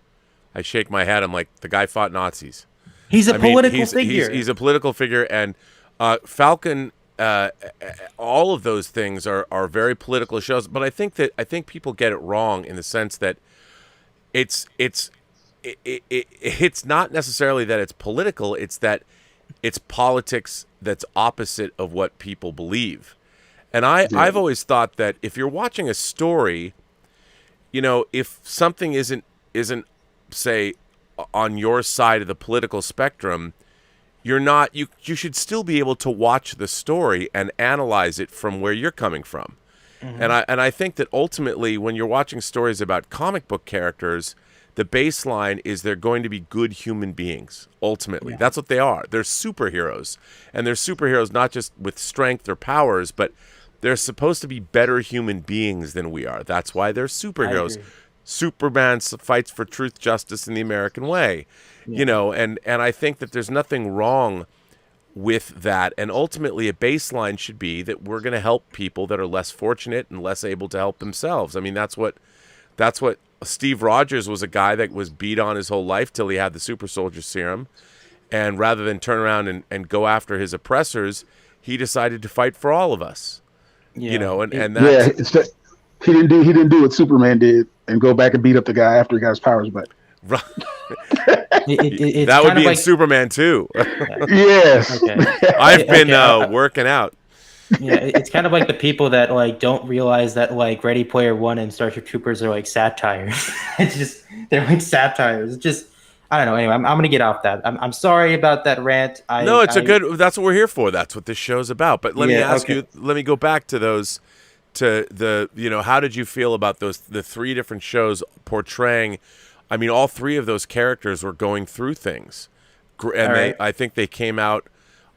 I shake my head. I'm like, the guy fought Nazis. He's a political figure. He's a political figure, and Falcon. All of those things are very political shows. But I think people get it wrong in the sense that it's not necessarily that it's political. It's that it's politics that's opposite of what people believe. And I've always thought that if you're watching a story, you know, if something isn't say on your side of the political spectrum, you should still be able to watch the story and analyze it from where you're coming from. Mm-hmm. And I think that ultimately, when you're watching stories about comic book characters, the baseline is they're going to be good human beings. Ultimately, that's what they are. They're superheroes, and they're superheroes not just with strength or powers, but they're supposed to be better human beings than we are. That's why they're superheroes. Superman fights for truth, justice, and the American way, you know, and I think that there's nothing wrong with that. And ultimately, a baseline should be that we're going to help people that are less fortunate and less able to help themselves. I mean, that's what Steve Rogers was, a guy that was beat on his whole life till he had the super soldier serum. And rather than turn around and go after his oppressors, he decided to fight for all of us, you know, and that's... He didn't do what Superman did and go back and beat up the guy after he got his powers back. Right. That would be like... in Superman too. Yes. Okay. I've been working out. Yeah, it's kind of like the people that like don't realize that like Ready Player One and Starship Troopers are like satires. They're like satires. It's just, I don't know. Anyway, I'm gonna get off that. I'm sorry about that rant. That's what we're here for. That's what this show's about. But let me ask you. Let me go back to those. How did you feel about the three different shows portraying? I mean, all three of those characters were going through things, and I think they came out.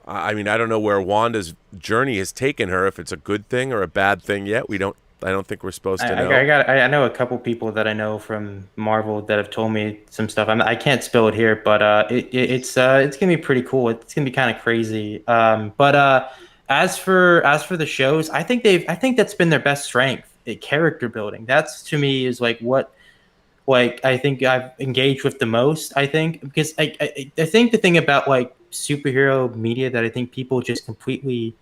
I mean, I don't know where Wanda's journey has taken her. If it's a good thing or a bad thing yet, I don't think we're supposed to know. I know a couple people that I know from Marvel that have told me some stuff. I can't spill it here, but it's gonna be pretty cool. It's gonna be kind of crazy. As for the shows, I think that's been their best strength, character building. That's, to me, is like what, like, I think I've engaged with the most. I think because I think the thing about like superhero media that I think people just completely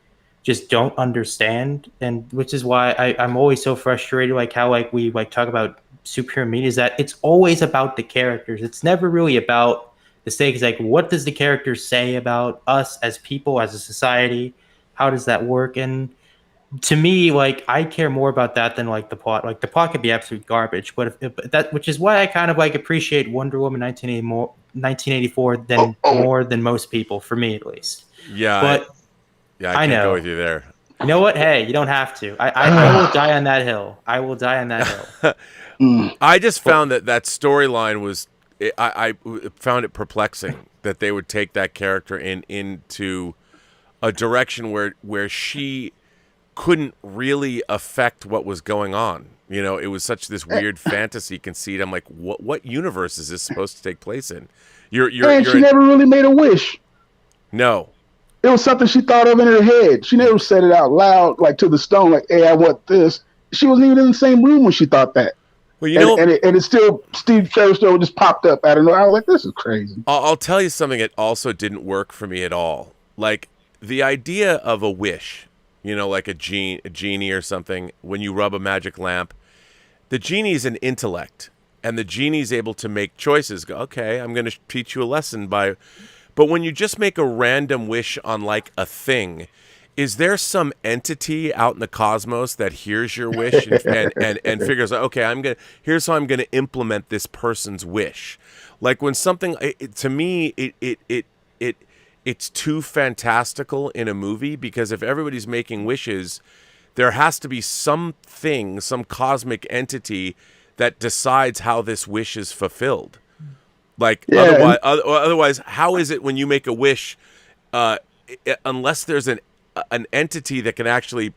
just don't understand, and which is why I'm always so frustrated, like how like we like talk about superhero media, is that it's always about the characters. It's never really about the stakes. Like, what does the character say about us as people, as a society? How does that work? And to me, like, I care more about that than like the plot. Like, the plot could be absolute garbage, but which is why I kind of like appreciate Wonder Woman 1984 more than most people, for me at least. Yeah, but I can't go with you there. You know what? Hey, you don't have to. I will die on that hill. I will die on that hill. I just found that storyline was, I found it perplexing that they would take that character into a direction where she couldn't really affect what was going on. You know, it was such this weird fantasy conceit. I'm like, what universe is this supposed to take place in? She never really made a wish. No. It was something she thought of in her head. She never said it out loud, like to the stone, like, hey, I want this. She wasn't even in the same room when she thought that. Well, and it's still, Steve Trevor just popped up out of nowhere. I was like, this is crazy. I'll tell you something that also didn't work for me at all. Like, the idea of a wish, you know, like a genie or something, when you rub a magic lamp, the genie's an intellect, and the genie's able to make choices. Go, okay, I'm going to teach you a lesson by... But when you just make a random wish on, like, a thing, is there some entity out in the cosmos that hears your wish and figures out, okay, here's how I'm gonna implement this person's wish? Like when something, to me, it's too fantastical in a movie, because if everybody's making wishes, there has to be something, some cosmic entity that decides how this wish is fulfilled. Like otherwise, how is it when you make a wish, unless there's an entity that can actually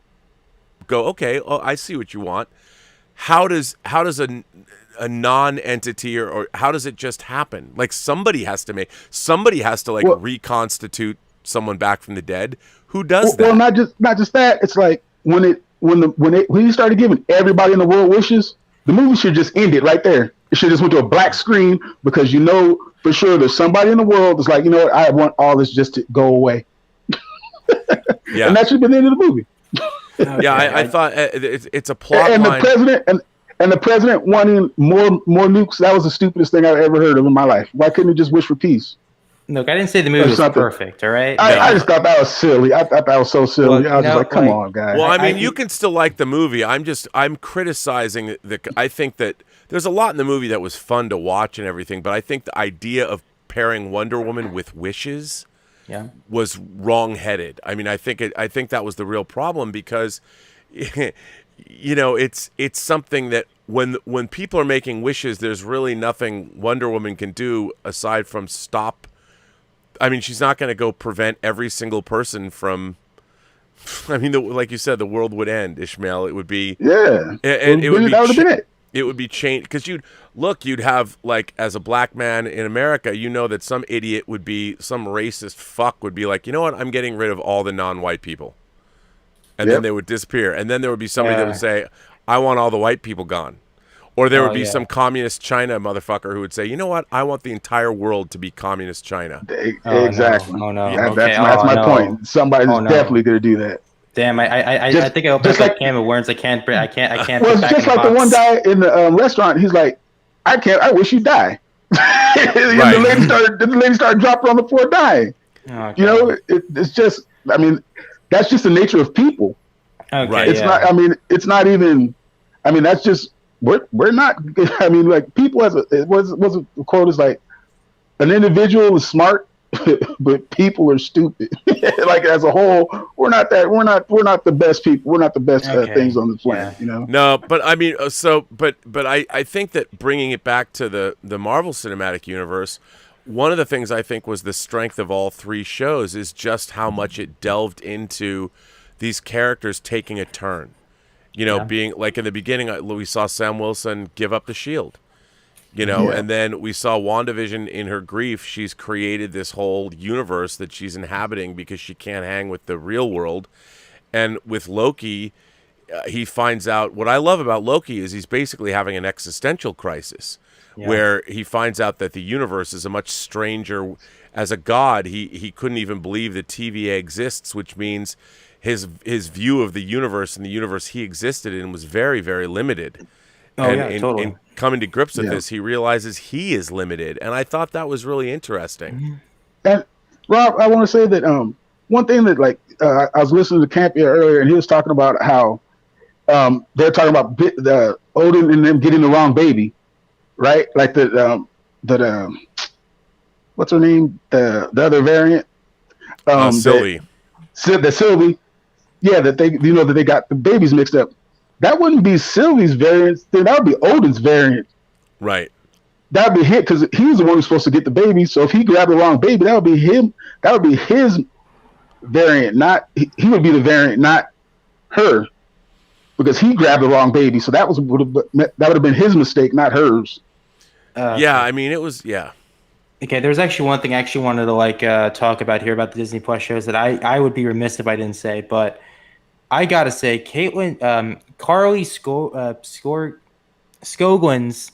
go, okay, oh, I see what you want. How does a non-entity or how does it just happen? Like somebody has to like reconstitute someone back from the dead. Who does that? Well, not just that. It's like when you started giving everybody in the world wishes, the movie should just end it right there. It should just went to a black screen, because for sure there's somebody in the world that's like, you know what, I want all this just to go away. Yeah, and that should be the end of the movie. Okay. Yeah, I thought it's a plot and line. The president wanting more nukes. That was the stupidest thing I've ever heard of in my life. Why couldn't he just wish for peace? Look, I didn't say the movie was perfect. All right, I just thought that was silly. I thought that was so silly. I was just like, come on, guys. Well, I mean, you can still like the movie. I'm criticizing I think that there's a lot in the movie that was fun to watch and everything, but I think the idea of pairing Wonder Woman with wishes was wrong-headed. I mean, I think that was the real problem, because you know, it's something that when people are making wishes, there's really nothing Wonder Woman can do aside from stop. I mean, she's not going to go prevent every single person from. I mean, like you said, the world would end. Ishmael, it would be. Yeah, and it would be. That would have been it. It would be changed, because you'd have, like, as a black man in America, you know that some idiot would be, some racist fuck would be like, you know what, I'm getting rid of all the non-white people. And then they would disappear. And then there would be somebody that would say, I want all the white people gone. Or there would be some communist China motherfucker who would say, you know what, I want the entire world to be communist China. Exactly. Oh, no. That's my point. Somebody's definitely going to do that. Damn, I think I opened up a can of worms. I can't. Well, it's just like the one guy in the restaurant. He's like, I wish you die. The lady started dropping on the floor dying. Okay. You know, it's just. I mean, that's just the nature of people. Okay, right. It's not. I mean, it's not even. I mean, that's just. We're not. I mean, like people it was a quote is like, an individual is smart, but people are stupid. Like as a whole, we're not the best people. We're not the best things on the planet. You know. No, but I mean, but I think that bringing it back to the Marvel Cinematic Universe, one of the things I think was the strength of all three shows is just how much it delved into these characters taking a turn. You know, being like in the beginning, we saw Sam Wilson give up the shield. You know, and then we saw WandaVision in her grief. She's created this whole universe that she's inhabiting because she can't hang with the real world. And with Loki, he finds out, what I love about Loki is he's basically having an existential crisis where he finds out that the universe is a much stranger. As a god, he couldn't even believe that TVA exists, which means his view of the universe and the universe he existed in was very, very limited. Totally. In coming to grips with this, he realizes he is limited, and I thought that was really interesting. And Rob, I want to say that one thing that I was listening to Campia earlier, and he was talking about how they're talking about the Odin and them getting the wrong baby, right? Like the what's her name? The other variant, Sylvie. The Sylvie, that they got the babies mixed up. That wouldn't be Sylvie's variant. Then that would be Odin's variant. Right. That would be hit because he's the one who's supposed to get the baby. So if he grabbed the wrong baby, that would be him. That would be his variant. Not he would be the variant, not her, because he grabbed the wrong baby. So that would have been his mistake, not hers. I mean, it was Okay, there's actually one thing I actually wanted to talk about here about the Disney Plus shows that I would be remiss if I didn't say, but I gotta say, Carly Skogland's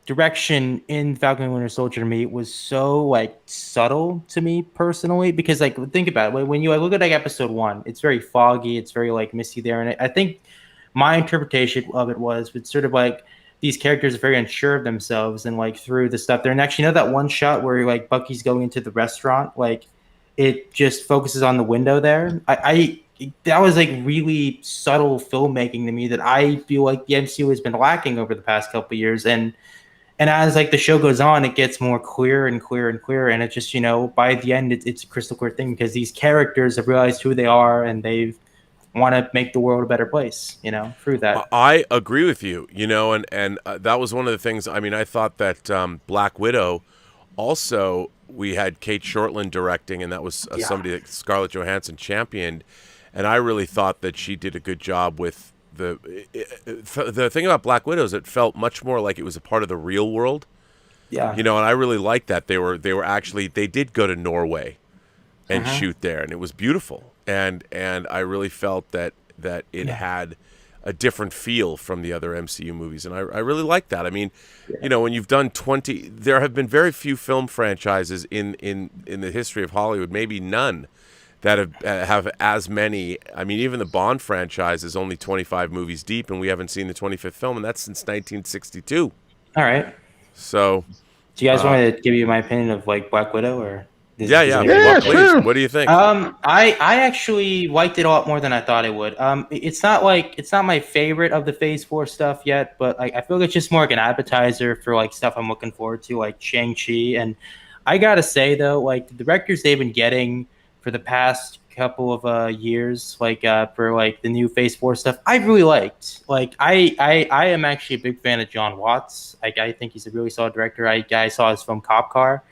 direction in Falcon and Winter Soldier to me was so subtle to me personally, because think about it, when you look at episode 1, it's very foggy, it's very misty there, and I think my interpretation of it was it's sort of these characters are very unsure of themselves and through the stuff there. And actually, that one shot where Bucky's going into the restaurant, it just focuses on the window there. that was like really subtle filmmaking to me that I feel like the MCU has been lacking over the past couple of years. And as like the show goes on, it gets more clear and clearer and clearer. And it's just, by the end, it's a crystal clear thing because these characters have realized who they are and they want to make the world a better place, through that. I agree with you, and that was one of the things. I mean, I thought that Black Widow also, we had Kate Shortland directing, and that was somebody that Scarlett Johansson championed. And I really thought that she did a good job with the thing about Black Widow is it felt much more like it was a part of the real world. Yeah. And I really liked that they were actually, they did go to Norway and shoot there, and it was beautiful. And I really felt that it had a different feel from the other MCU movies, and I really like that. I mean, when you've done 20, there have been very few film franchises in the history of Hollywood, maybe none, that have as many. I mean, even the Bond franchise is only 25 movies deep, and we haven't seen the 25th film, and that's since 1962. All right. So, do you guys want me to give you my opinion of like Black Widow or? Yeah, please. Sure. What do you think? I actually liked it a lot more than I thought it would. It's not my favorite of the Phase 4 stuff yet, but I feel like it's just more like an appetizer for like stuff I'm looking forward to, like Shang-Chi. And I gotta say though, like the directors they've been getting for the past couple of years, like for like the new Phase 4 stuff, I really liked. Like I am actually a big fan of John Watts. Like I think he's a really solid director. I saw his film Cop Car.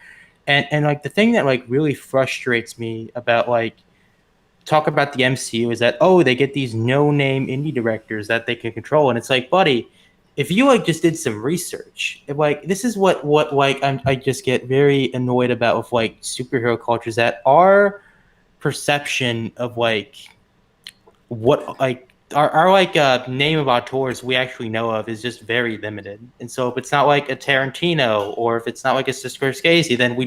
And like the thing that like really frustrates me about like talk about the MCU is that they get these no-name indie directors that they can control, and it's like, buddy, if you like just did some research, if, like this is what like I just get very annoyed about with like superhero cultures, that our perception of like what like our like name of auteurs we actually know of is just very limited. And so if it's not like a Tarantino or if it's not like a Scorsese, then we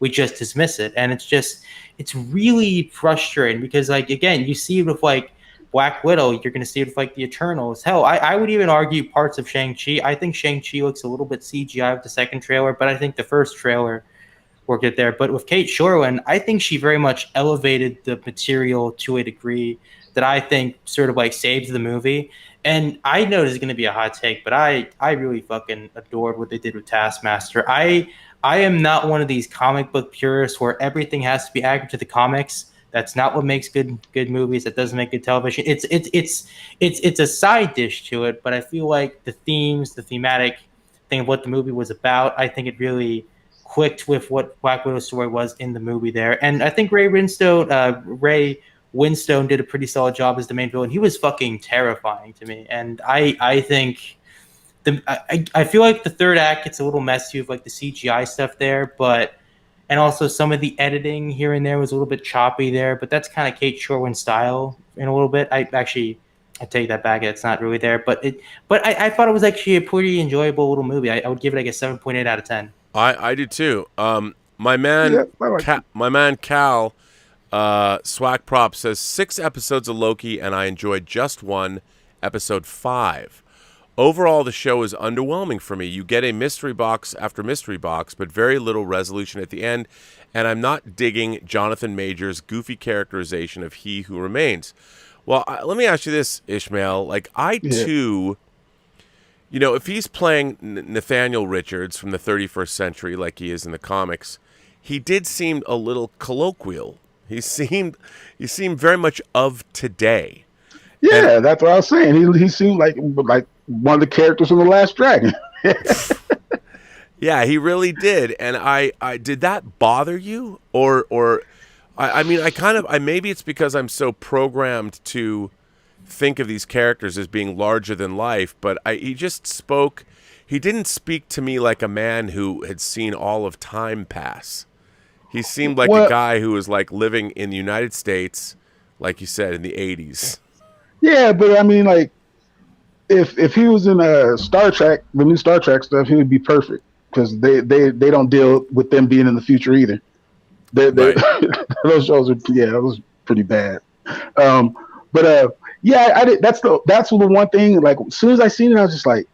just dismiss it. And it's really frustrating because like, again, you see it with like Black Widow, you're going to see it with like the Eternals. Hell, I would even argue parts of Shang-Chi. I think Shang-Chi looks a little bit CGI with the second trailer, but I think the first trailer worked it there. But with Kate Shortland, I think she very much elevated the material to a degree that I think sort of like saves the movie. And I know this is going to be a hot take, but I really fucking adored what they did with Taskmaster. I am not one of these comic book purists where everything has to be accurate to the comics. That's not what makes good movies. That doesn't make good television. It's a side dish to it, but I feel like the themes, the thematic thing of what the movie was about, I think it really clicked with what Black Widow's story was in the movie there. And I think Ray Winstone did a pretty solid job as the main villain. He was fucking terrifying to me. And I think I feel like the third act gets a little messy with like the CGI stuff there, and also some of the editing here and there was a little bit choppy there, but that's kind of Kate Shortland's style in a little bit. I take that back. It's not really there, but I thought it was actually a pretty enjoyable little movie. I would give it like a 7.8 out of 10. I do too. My man Cal Swag Prop says 6 episodes of Loki and I enjoyed just one, episode 5. Overall, the show is underwhelming for me. You get a mystery box after mystery box, but very little resolution at the end, and I'm not digging Jonathan Majors' goofy characterization of He Who Remains. Well, let me ask you this, Ishmael. Like, too, if he's playing Nathaniel Richards from the 31st century like he is in the comics, he did seem a little colloquial. He seemed very much of today. Yeah, that's what I was saying. He seemed like one of the characters from The Last Dragon. Yeah, he really did. And I did that bother you? Or I mean, maybe it's because I'm so programmed to think of these characters as being larger than life, but he didn't speak to me like a man who had seen all of time pass. He seemed like a guy who was like living in the United States, like you said, in the 80s. Yeah, but I mean, like, if he was in Star Trek, the new Star Trek stuff, he would be perfect because they don't deal with them being in the future either. Right. Those shows are that was pretty bad. I did. That's the one thing. Like, as soon as I seen it, I was just like,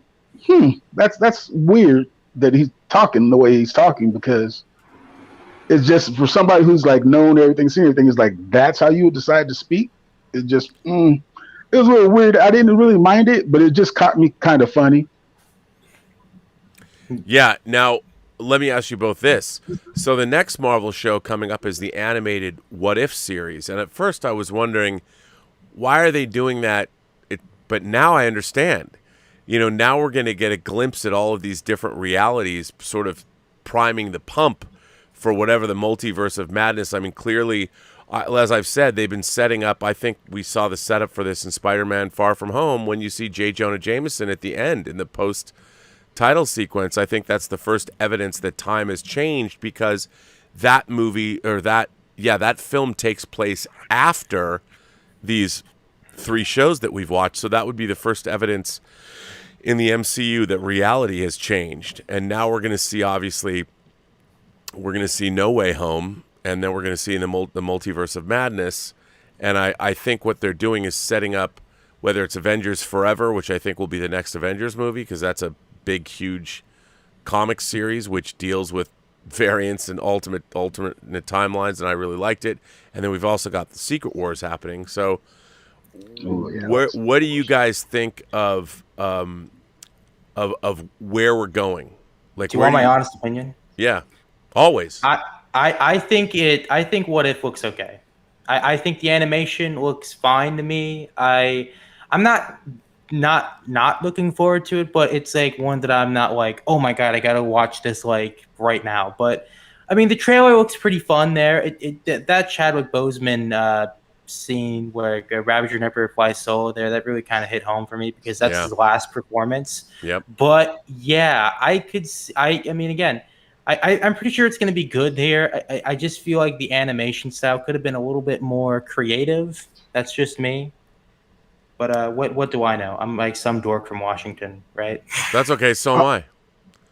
that's weird that he's talking the way he's talking, because it's just for somebody who's like known everything, seen everything, is like that's how you would decide to speak. it just it was a little weird. I didn't really mind it, but it just caught me kind of funny. Yeah. Now, let me ask you both this. So the next Marvel show coming up is the animated What If series. And at first I was wondering, why are they doing that? But now I understand. Now we're going to get a glimpse at all of these different realities, sort of priming the pump for whatever the multiverse of madness. I mean, clearly, as I've said, they've been setting up. I think we saw the setup for this in Spider-Man Far From Home when you see J. Jonah Jameson at the end in the post-title sequence. I think that's the first evidence that time has changed, because that movie, or that film takes place after these 3 shows that we've watched. So that would be the first evidence in the MCU that reality has changed. And now we're going to see, obviously, No Way Home, and then we're going to see the Multiverse of Madness. And I think what they're doing is setting up, whether it's Avengers Forever, which I think will be the next Avengers movie, because that's a big, huge comic series which deals with variants and alternate timelines, and I really liked it. And then we've also got the Secret Wars happening. So what do you guys think of where we're going? Like, do you want my honest opinion? Yeah, always. I think What If looks okay. I think the animation looks fine to me. I'm not looking forward to it, but it's like one that I'm not like, oh my god, I gotta watch this like right now. But I mean, the trailer looks pretty fun there. That Chadwick Boseman scene where Ravager never flies solo there, that really kind of hit home for me, because that's his last performance. Yep. But yeah, I mean, again, I'm pretty sure it's going to be good here. I just feel like the animation style could have been a little bit more creative. That's just me. But what do I know? I'm like some dork from Washington, right? That's okay. So am I.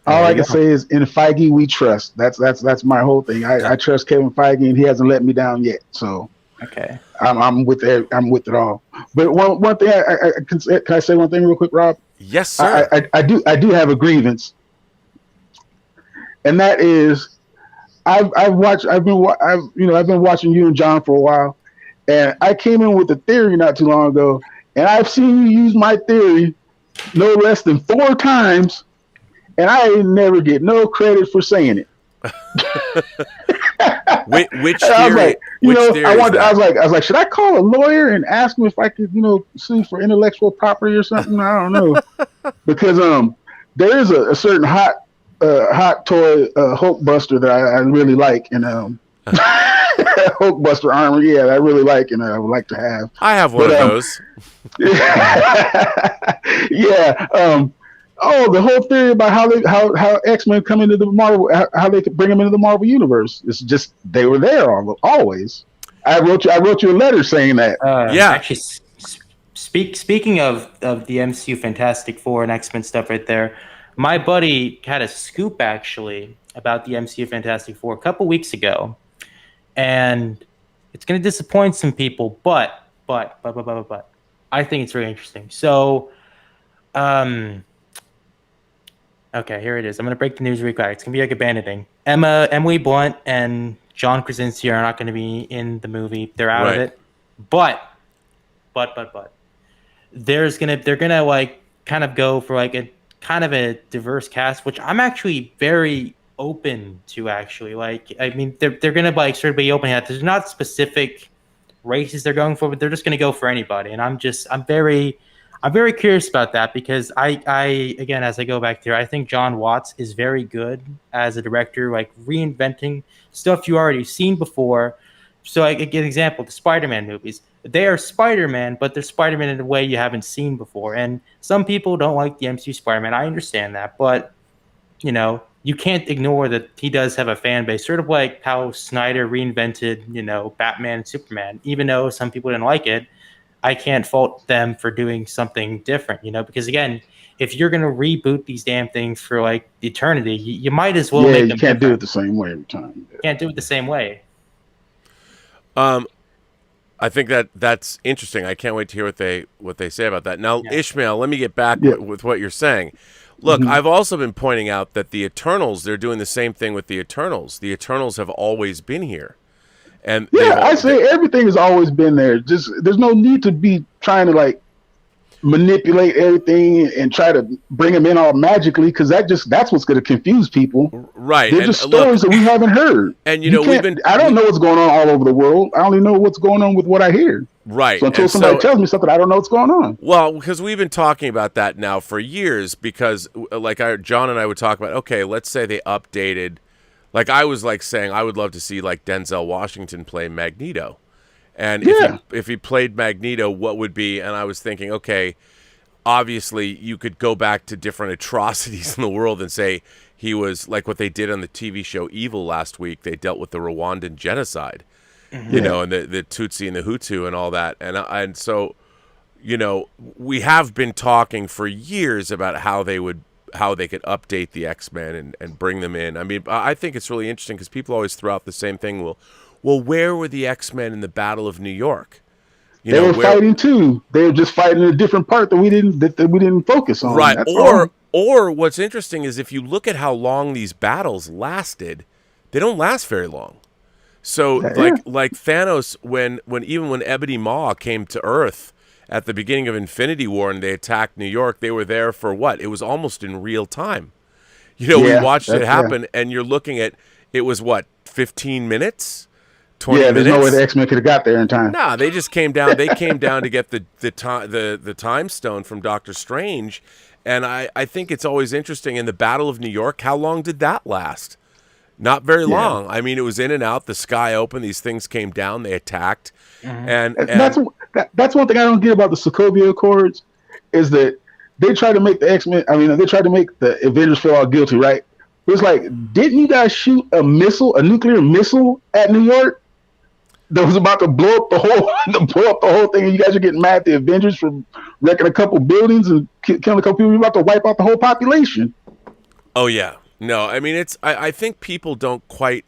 All I can say is, in Feige we trust. That's my whole thing. I trust Kevin Feige, and he hasn't let me down yet. So okay, I'm with it. I'm with it all. But one thing, can I say one thing real quick, Rob? Yes, sir. I do have a grievance, and that is, I've been watching you and John for a while, and I came in with a theory not too long ago, and I've seen you use my theory no less than 4 times, and I never get no credit for saying it. Which theory? I was like, should I call a lawyer and ask him if I could, sue for intellectual property or something? I don't know, because there is a certain hot toy Hulkbuster that I really like, and Hulkbuster armor, I really like, and I would like to have. I have one of those. The whole theory about how X-Men come into the Marvel, how they could bring them into the Marvel universe. It's just they were there always. I wrote you a letter saying that. Actually, speaking of the MCU Fantastic Four and X-Men stuff right there, my buddy had a scoop actually about the MCU Fantastic Four a couple weeks ago, and it's going to disappoint some people, but I think it's very interesting. So, okay, here it is. I'm going to break the news real quick. It's going to be like a bandit. Emily Blunt and John Krasinski are not going to be in the movie. They're out of it. But they're gonna like kind of go for like a kind of a diverse cast, which I'm actually very open to. Actually, like, I mean, they're gonna like sort of be open at. There's not specific races they're going for, but they're just gonna go for anybody. And I'm very curious about that, because I again, as I go back there, I think John Watts is very good as a director, like reinventing stuff you already seen before. So I give an example, the Spider-Man movies. They are Spider-Man, but they're Spider-Man in a way you haven't seen before. And some people don't like the MCU Spider-Man. I understand that, but you can't ignore that he does have a fan base, sort of like how Snyder reinvented, Batman and Superman. Even though some people didn't like it, I can't fault them for doing something different, because again, if you're going to reboot these damn things for like eternity, you might as well make them you can't different. do it the same way every time. You can't do it the same way. I think that's interesting. I can't wait to hear what they say about that. Now, Ishmael, let me get back with what you're saying. Look, I've also been pointing out that the Eternals, they're doing the same thing with the Eternals. The Eternals have always been here. And yeah, I say everything has always been there. Just there's no need to be trying to like manipulate everything and try to bring them in all magically, because that's what's going to confuse people. Right. They're just stories that we haven't heard. And I don't know what's going on all over the world. I only know what's going on with what I hear. Right. So until somebody tells me something, I don't know what's going on. Well, because we've been talking about that now for years, because like John and I would talk about, okay, let's say they updated, like I was like saying I would love to see like Denzel Washington play Magneto. And if he played Magneto, what would be, and I was thinking, okay, obviously you could go back to different atrocities in the world and say he was like what they did on the TV show Evil last week. They dealt with the Rwandan genocide. You know, and the Tutsi and the Hutu and all that. And so, you know, we have been talking for years about how they could update the X-Men and bring them in. I mean, I think it's really interesting because people always throw out the same thing. Well, where were the X-Men in the Battle of New York? They were fighting too. They were just fighting a different part that we didn't focus on. Right. That's or what's interesting is if you look at how long these battles lasted, they don't last very long. So like Thanos, when Ebony Maw came to Earth at the beginning of Infinity War and they attacked New York, they were there for what? It was almost in real time. You know, we watched it happen, and you're looking at it was what, 15 minutes, 20 minutes. There's no way the X-Men could have got there in time. Nah, they just came down. They came down to get the time stone from Doctor Strange, and I think it's always interesting in the Battle of New York. How long did that last? Not very long. I mean, it was in and out. The sky opened. These things came down. They attacked, and that's one thing I don't get about the Sokovia Accords is that they try to make the X-Men. I mean, they tried to make the Avengers feel all guilty, right? It was like, didn't you guys shoot a nuclear missile at New York that was about to blow up the whole thing? And you guys are getting mad at the Avengers for wrecking a couple buildings and killing a couple people. You're about to wipe out the whole population. Oh yeah. No, I mean, I think people don't quite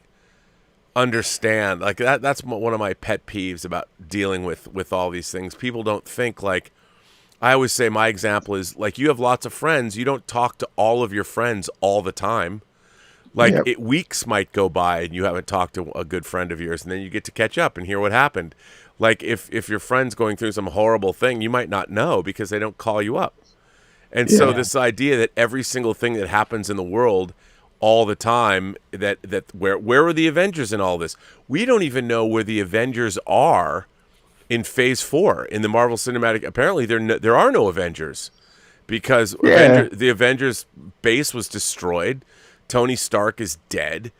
understand. Like that's one of my pet peeves about dealing with all these things. People don't think, like, I always say my example is, like, you have lots of friends. You don't talk to all of your friends all the time. Like, weeks might go by and you haven't talked to a good friend of yours, and then you get to catch up and hear what happened. Like, if your friend's going through some horrible thing, you might not know because they don't call you up. And so this idea that every single thing that happens in the world all the time, that where are the Avengers in all this? We don't even know where the Avengers are in Phase 4 in the Marvel Cinematic. Apparently, there are no Avengers because the Avengers base was destroyed. Tony Stark is dead.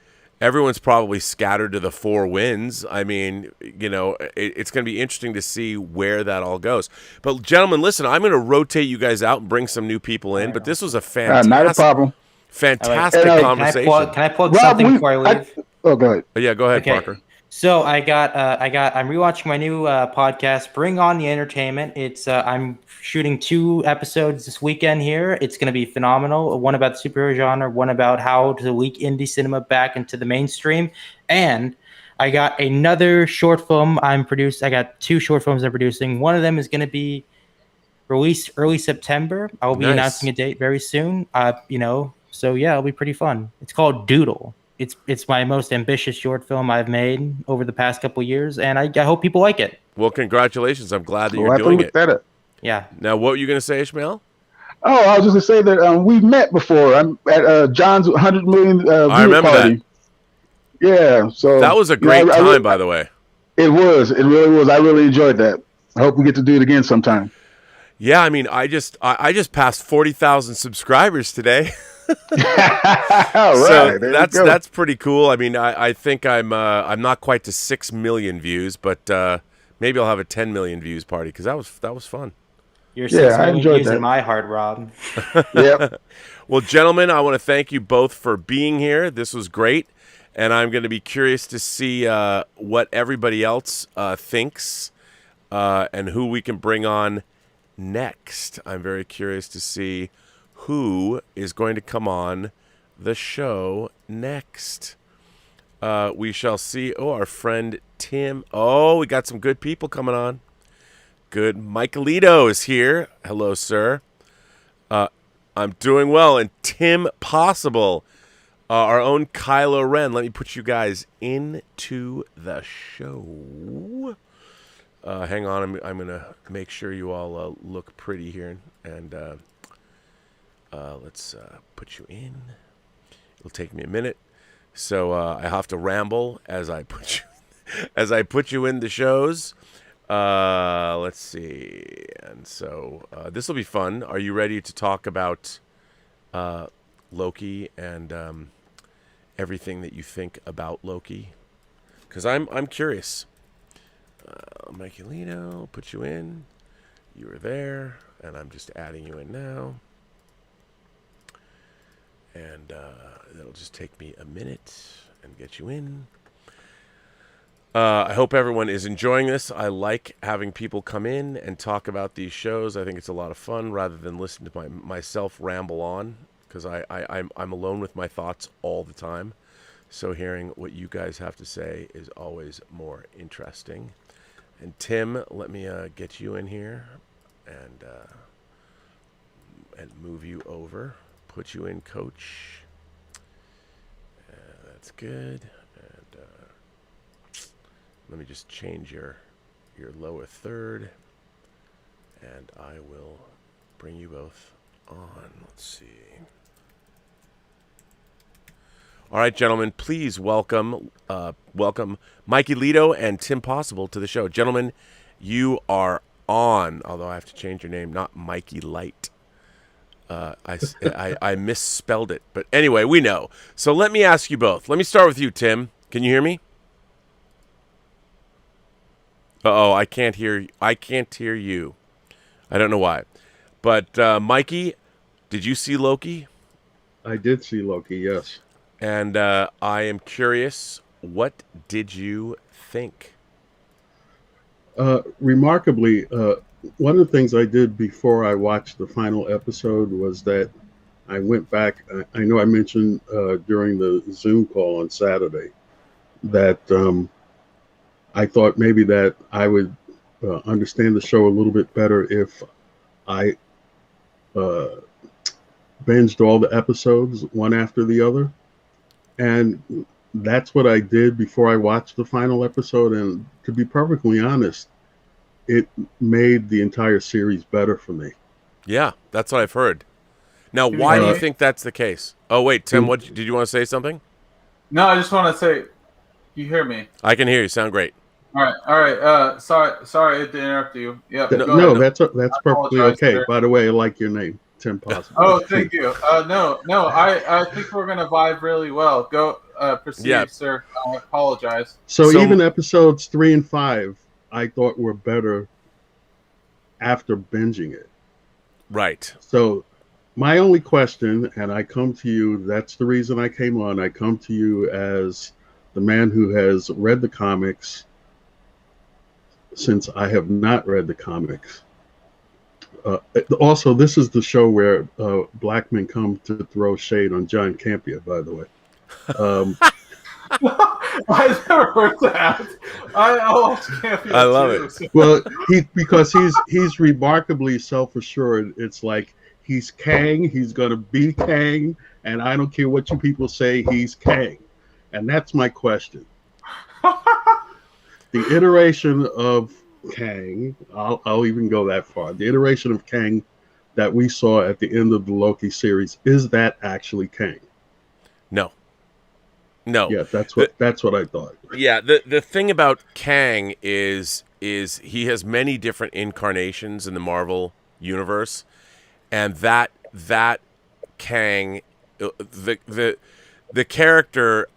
Everyone's probably scattered to the four winds. I mean, you know, it's going to be interesting to see where that all goes. But, gentlemen, listen, I'm going to rotate you guys out and bring some new people in. But this was a fantastic, not a problem. Fantastic conversation. Can I plug something before I leave? Go ahead. Yeah, go ahead, Okay. Parker. So I'm rewatching my new podcast, Bring On the Entertainment. It's I'm shooting 2 episodes this weekend here. It's going to be phenomenal. One about the superhero genre, one about how to leak indie cinema back into the mainstream. And I got another short film I got 2 short films I'm producing. One of them is going to be released early September. I'll be announcing a date very soon. So yeah, it'll be pretty fun. It's called Doodle. It's my most ambitious short film I've made over the past couple of years, and I hope people like it. Well, congratulations. I'm glad that you're doing it. Yeah. Now, what were you going to say, Ishmael? Oh, I was just going to say that we've met before. I'm at John's 100 million I remember party. That. Yeah. So that was a great time, by the way. It was. It really was. I really enjoyed that. I hope we get to do it again sometime. Yeah, I mean, I just passed 40,000 subscribers today. Right, so that's pretty cool. I mean, I think I'm not quite to 6 million views, but maybe I'll have a 10 million views party because that was fun. You're 6 million views in my heart, Rob. Yep. Well, gentlemen, I want to thank you both for being here. This was great, and I'm going to be curious to see what everybody else thinks and who we can bring on next. I'm very curious to see who is going to come on the show next. We shall see. Oh, our friend Tim. Oh, we got some good people coming on. Good. Michaelito is here. Hello, sir. I'm doing well. And Tim Possible. our own Kylo Ren. Let me put you guys into the show. Hang on, I'm gonna make sure you all look pretty here, and let's put you in. It'll take me a minute, so I have to ramble as I put you in the shows. Let's see, and so this will be fun. Are you ready to talk about Loki and everything that you think about Loki? Because I'm curious. Mikey Lino, put you in. You were there, and I'm just adding you in now. And that'll just take me a minute and get you in. I hope everyone is enjoying this. I like having people come in and talk about these shows. I think it's a lot of fun rather than listen to myself ramble on, because I'm alone with my thoughts all the time. So hearing what you guys have to say is always more interesting. And Tim, let me get you in here and move you over. Put you in, Coach. That's good. And let me just change your lower third, and I will bring you both on. Let's see. All right, gentlemen, please welcome Mikey Lito and Tim Possible to the show. Gentlemen, you are on, although I have to change your name, not Mikey Light. I misspelled it, but anyway, we know. So let me ask you both. Let me start with you, Tim. Can you hear me? Uh-oh, I can't hear you. I don't know why. But Mikey, did you see Loki? I did see Loki, yes. And I am curious, what did you think? Remarkably, one of the things I did before I watched the final episode was that I went back. I know I mentioned during the Zoom call on Saturday that I thought maybe that I would understand the show a little bit better if I binged all the episodes one after the other. And that's what I did before I watched the final episode. And to be perfectly honest, it made the entire series better for me. Yeah, that's what I've heard. Now, why do you think that's the case? Oh, wait, Tim, what did you want to say something? No, I just want to say, you hear me? I can hear you. Sound great. All right. Sorry to interrupt you. Yeah. No, that's perfectly okay. Sir. By the way, I like your name, Tim Possible. Oh, thank you. No, I think we're gonna vibe really well. Go, proceed, sir. I apologize. So even episodes 3 and 5, I thought were better after binging it. Right. So my only question, and I come to you, that's the reason I came on. I come to you as the man who has read the comics, since I have not read the comics. Also, this is the show where black men come to throw shade on John Campea, by the way. I never heard that. I love it. Well, because he's remarkably self-assured. It's like he's Kang, he's gonna be Kang, and I don't care what you people say, he's Kang. And that's my question. The iteration of Kang, I'll even go that far. The iteration of Kang that we saw at the end of the Loki series, is that actually Kang? No. Yeah, that's what I thought. Yeah, the thing about Kang is he has many different incarnations in the Marvel universe, and that Kang, the character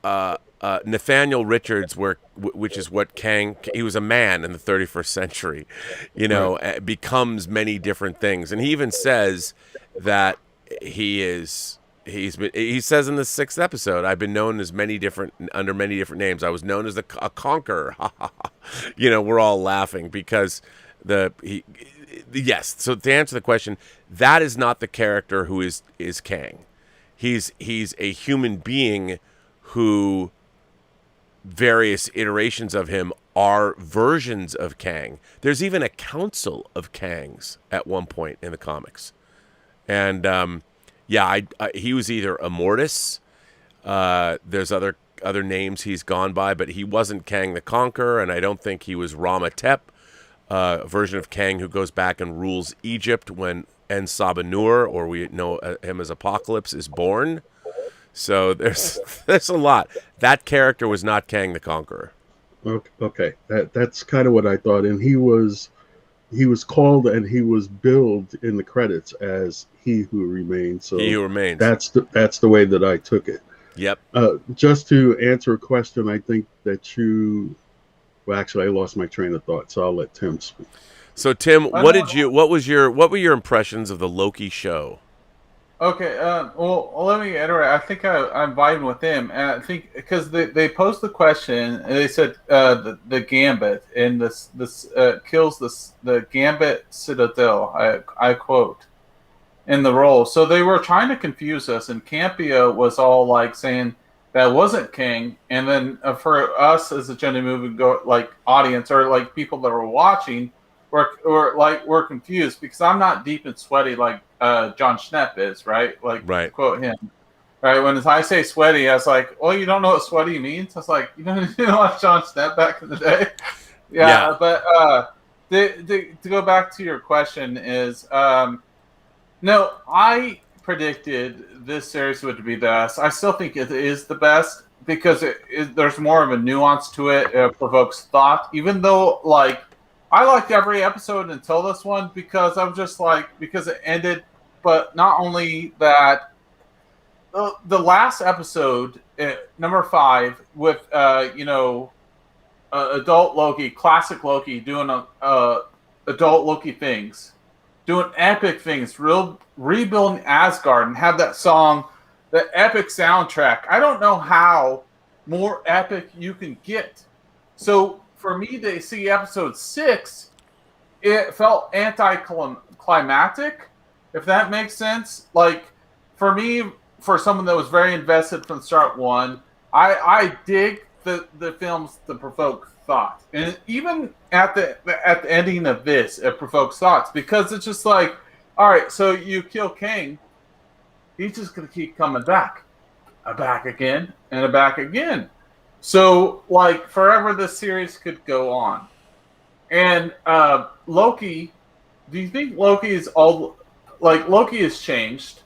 Nathaniel Richards, which is what Kang, he was a man in the 31st century, right. Becomes many different things, and he even says that he says in the 6th episode, I've been known as under many different names. I was known as a conqueror. We're all laughing because yes. So to answer the question, that is not the character who is Kang. He's a human being who various iterations of him are versions of Kang. There's even a council of Kangs at one point in the comics. And, he was either Immortus, There's other names he's gone by, but he wasn't Kang the Conqueror, and I don't think he was Rama-Tep, a version of Kang who goes back and rules Egypt when En-Sabah-Nur, or we know him as Apocalypse, is born. So there's a lot. That character was not Kang the Conqueror. Okay, that's kind of what I thought, and he was called and he was billed in the credits as He Who Remains. So He Who Remains. That's the way that I took it. Yep. Just to answer a question, I think that you. Well, actually, I lost my train of thought, so I'll let Tim speak. So Tim, what were your impressions of the Loki show? Okay, well, let me iterate. I think I'm vibing with them, and I think because they posed the question, and they said the Gambit, and this kills the Gambit Citadel. I quote in the role. So they were trying to confuse us, and Campia was all like saying that wasn't King, and then for us as a Jenny movie audience or like people that were watching, we're confused because I'm not deep and sweaty like John Schnepp is, right? Like, right. Quote him. Right, when I say sweaty, I was like, "Oh, you don't know what sweaty means?" I was like, "You know what John Schnepp back in the day?" Yeah. But to go back to your question is, no, I predicted this series would be the best. I still think it is the best because there's more of a nuance to it. It provokes thought, even though like I liked every episode until this one because I was just like because it ended. But not only that. The last episode, number 5, with adult Loki, classic Loki, doing adult Loki things, doing epic things, rebuilding Asgard, and have that song, the epic soundtrack. I don't know how more epic you can get. So for me to see episode 6, it felt anticlimactic, if that makes sense. Like for me. For someone that was very invested from start one, I dig the films that provoke thought, and even at the ending of this, it provokes thoughts because it's just like, all right, so you kill Kang, he's just gonna keep coming back again, and back again. So like forever, this series could go on. And Loki, do you think Loki is all like Loki has changed?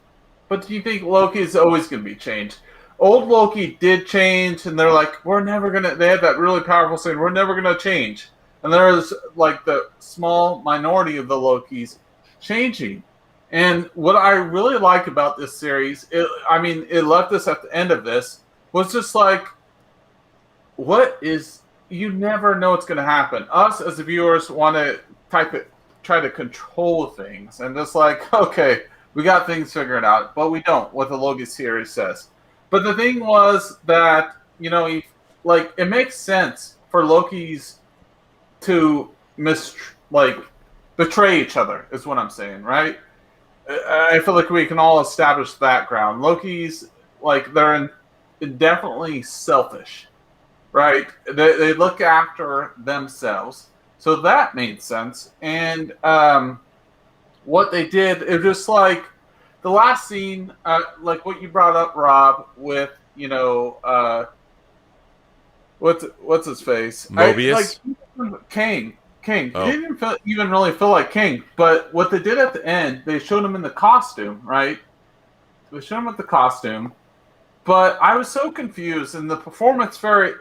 But do you think Loki is always going to be changed? Old Loki did change, and they're like, we're never going to... They had that really powerful saying, we're never going to change. And there's, like, the small minority of the Lokis changing. And what I really like about this series, it left us at the end of this, was just like, what is... You never know what's going to happen. Us, as the viewers, want to try to control things. And just like, okay... We got things figured out, but we don't, what the Loki series says. But the thing was that, it makes sense for Lokis to betray each other, is what I'm saying, right? I feel like we can all establish that ground. Loki's, they're definitely selfish, right? They look after themselves. So that made sense. And, what they did, it was just like the last scene, like what you brought up, Rob, with what's his face, Mobius, Kang. He didn't even really feel like Kang, but what they did at the end, they showed him in the costume, right? They showed him with the costume, but I was so confused, and the performance very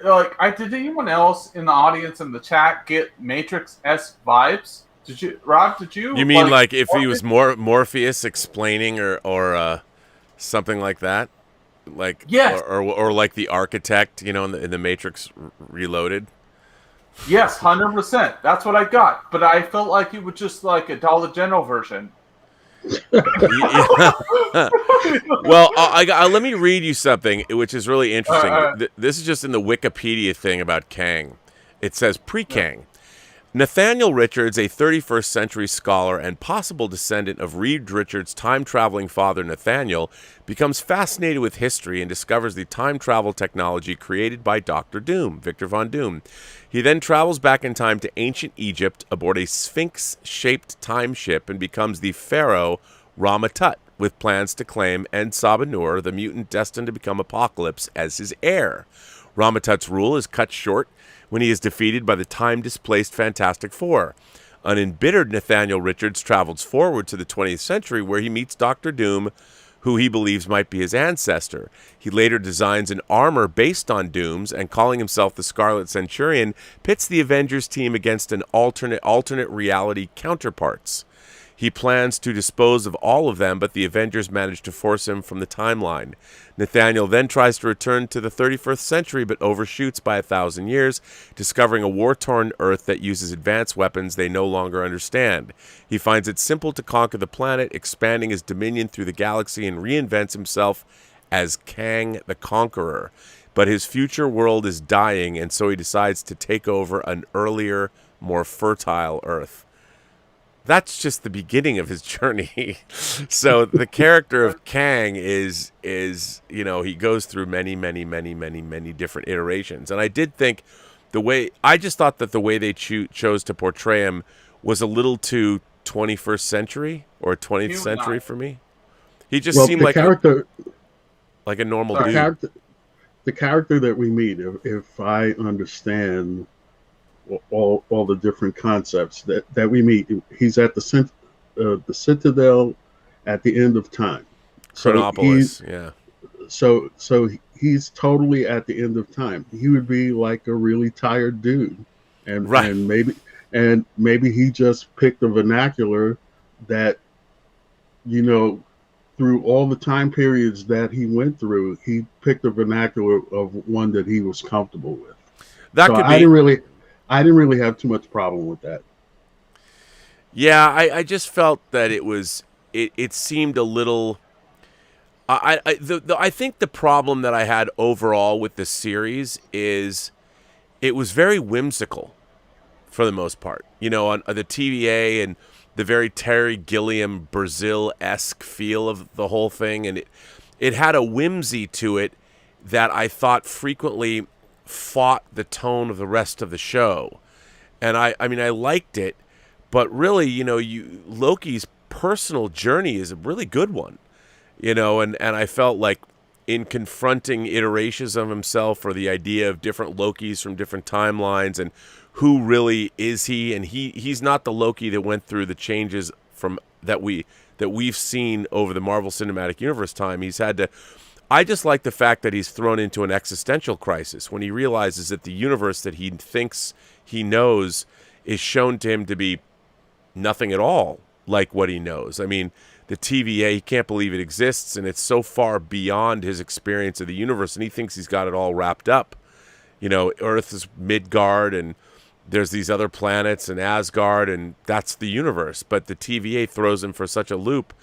did anyone else in the audience in the chat get Matrix-esque vibes? Did you, Rob? Did you? You mean like if he was Morpheus explaining or something like that, like yes, or like the architect, in the Matrix Reloaded? Yes, 100%. That's what I got, but I felt like it was just like a Dollar General version. Well, let me read you something which is really interesting. This is just in the Wikipedia thing about Kang. It says pre-Kang. Nathaniel Richards, a 31st century scholar and possible descendant of Reed Richards' time-traveling father Nathaniel, becomes fascinated with history and discovers the time travel technology created by Dr. Doom, Victor Von Doom. He then travels back in time to ancient Egypt aboard a sphinx-shaped time ship and becomes the pharaoh Rama-Tut, with plans to claim En Sabah Nur, the mutant destined to become Apocalypse, as his heir. Ramatut's rule is cut short when he is defeated by the time-displaced Fantastic Four. An embittered Nathaniel Richards travels forward to the 20th century where he meets Doctor Doom, who he believes might be his ancestor. He later designs an armor based on Doom's, and calling himself the Scarlet Centurion, pits the Avengers team against an alternate reality counterparts. He plans to dispose of all of them, but the Avengers manage to force him from the timeline. Nathaniel then tries to return to the 31st century, but overshoots by 1,000 years, discovering a war-torn Earth that uses advanced weapons they no longer understand. He finds it simple to conquer the planet, expanding his dominion through the galaxy, and reinvents himself as Kang the Conqueror. But his future world is dying, and so he decides to take over an earlier, more fertile Earth. That's just the beginning of his journey. So the character of Kang is he goes through many different iterations. And I did think I just thought that the way they chose to portray him was a little too 21st century or 20th century for me. He just seemed like a normal dude. The character that we meet, if I understand all the different concepts that we meet, he's at the Citadel at the end of time. So he's totally at the end of time. He would be like a really tired dude, and maybe he just picked a vernacular that, through all the time periods that he went through, he picked a vernacular of one that he was comfortable with. I didn't really have too much problem with that. Yeah, I just felt that it seemed a little. I think the problem that I had overall with the series is it was very whimsical for the most part. On the TVA and the very Terry Gilliam Brazil-esque feel of the whole thing, and it had a whimsy to it that I thought frequently fought the tone of the rest of the show. And I liked it, but really, Loki's personal journey is a really good one, and I felt like in confronting iterations of himself, or the idea of different Lokis from different timelines, and who really is he, and he's not the Loki that went through the changes from that we've seen over the Marvel Cinematic Universe time. He's had to. I just like the fact that he's thrown into an existential crisis when he realizes that the universe that he thinks he knows is shown to him to be nothing at all like what he knows. I mean, the TVA, he can't believe it exists, and it's so far beyond his experience of the universe, and he thinks he's got it all wrapped up. Earth is Midgard, and there's these other planets, and Asgard, and that's the universe. But the TVA throws him for such a loop.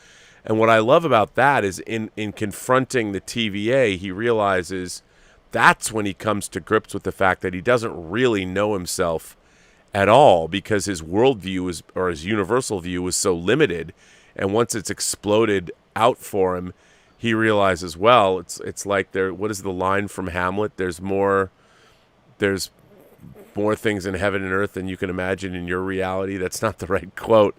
And what I love about that is in confronting the TVA, he realizes that's when he comes to grips with the fact that he doesn't really know himself at all, because his worldview or his universal view was so limited. And once it's exploded out for him, he realizes, well, it's like what is the line from Hamlet? There's more things in heaven and earth than you can imagine in your reality. That's not the right quote,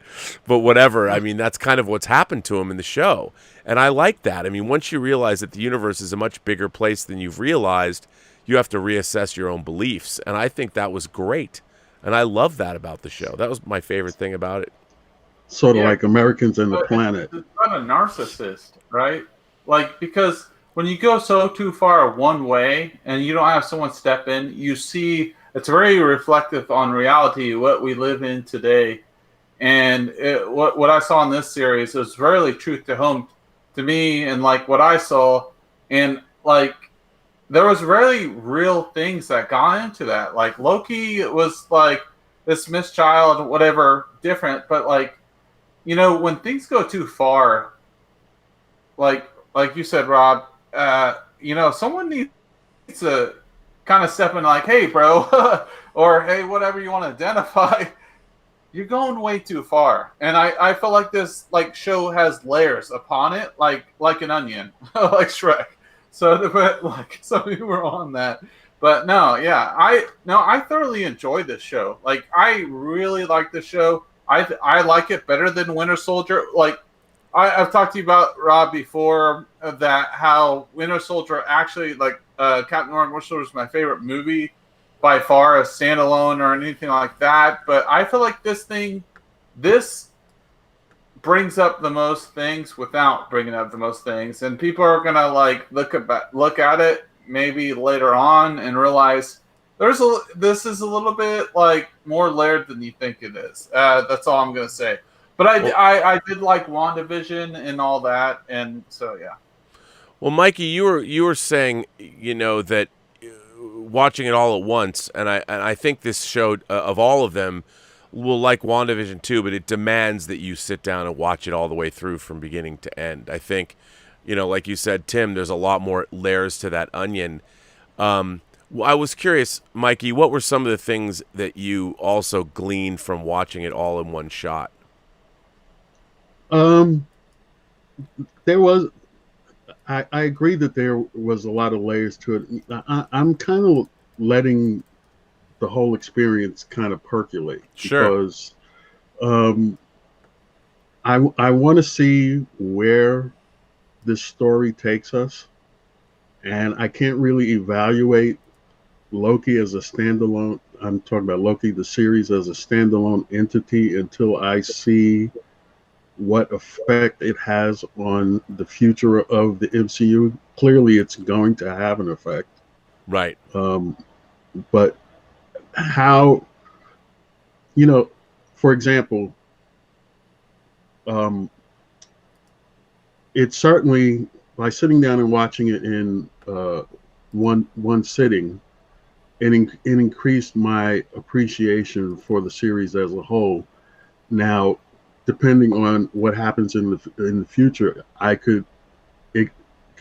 but whatever. I mean, that's kind of what's happened to him in the show. And I like that. I mean, once you realize that the universe is a much bigger place than you've realized, you have to reassess your own beliefs. And I think that was great. And I love that about the show. That was my favorite thing about it. Sort of like Americans and the Planet. It's not a narcissist, right? Like, because when you go so too far one way and you don't have someone step in, you see it's very reflective on reality, what we live in today. And what I saw in this series is really truth to home to me, and like what I saw. And like, there was really real things that got into that. Like, Loki was like this mischild, whatever, different. But like, when things go too far, like you said, Rob, someone needs to kind of step in, like, hey, bro, or hey, whatever you want to identify. You're going way too far. And I feel like this show has layers upon it, like an onion, like Shrek. So, but like some people were on that. But no, yeah, I thoroughly enjoyed this show. Like, I really like this show. I like it better than Winter Soldier. Like, I've talked to you about, Rob, before, that how Winter Soldier actually, like, Captain America Winter Soldier is my favorite movie by far, a standalone or anything like that. But I feel like this brings up the most things without bringing up the most things, and people are gonna like look at it maybe later on and realize this is a little bit like more layered than you think it is. That's all I'm gonna say. But I did like WandaVision and all that, and so yeah. Well, Mikey, you were saying, you know, that watching it all at once, and I think this show of all of them will like WandaVision too, but it demands that you sit down and watch it all the way through from beginning to end. I think, you know, like you said, Tim, there's a lot more layers to that onion. I was curious, Mikey, what were some of the things that you also gleaned from watching it all in one shot? There was, I agree that there was a lot of layers to it. I'm kind of letting the whole experience kind of percolate. Sure. Because I want to see where this story takes us, and I can't really evaluate Loki as a standalone. I'm talking about Loki, the series, as a standalone entity until I see what effect it has on the future of the MCU. Clearly, it's going to have an effect. Right. But how, you know, for example, it's certainly, by sitting down and watching it in one sitting, it increased my appreciation for the series as a whole. Now, depending on what happens in the future, it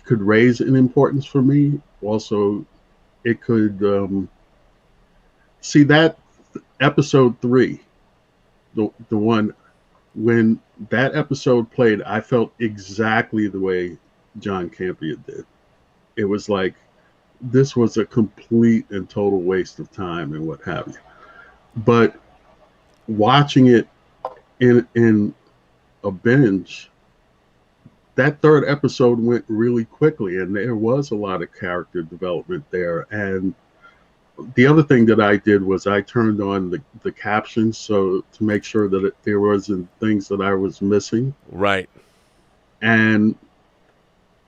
could raise an importance for me. Also, it could see that episode 3, the one when that episode played, I felt exactly the way John Campea did. It was like this was a complete and total waste of time and what have you. But watching it in a binge, that third episode went really quickly, and there was a lot of character development there. And the other thing that I did was I turned on the captions, so to make sure that there wasn't things that I was missing. Right. And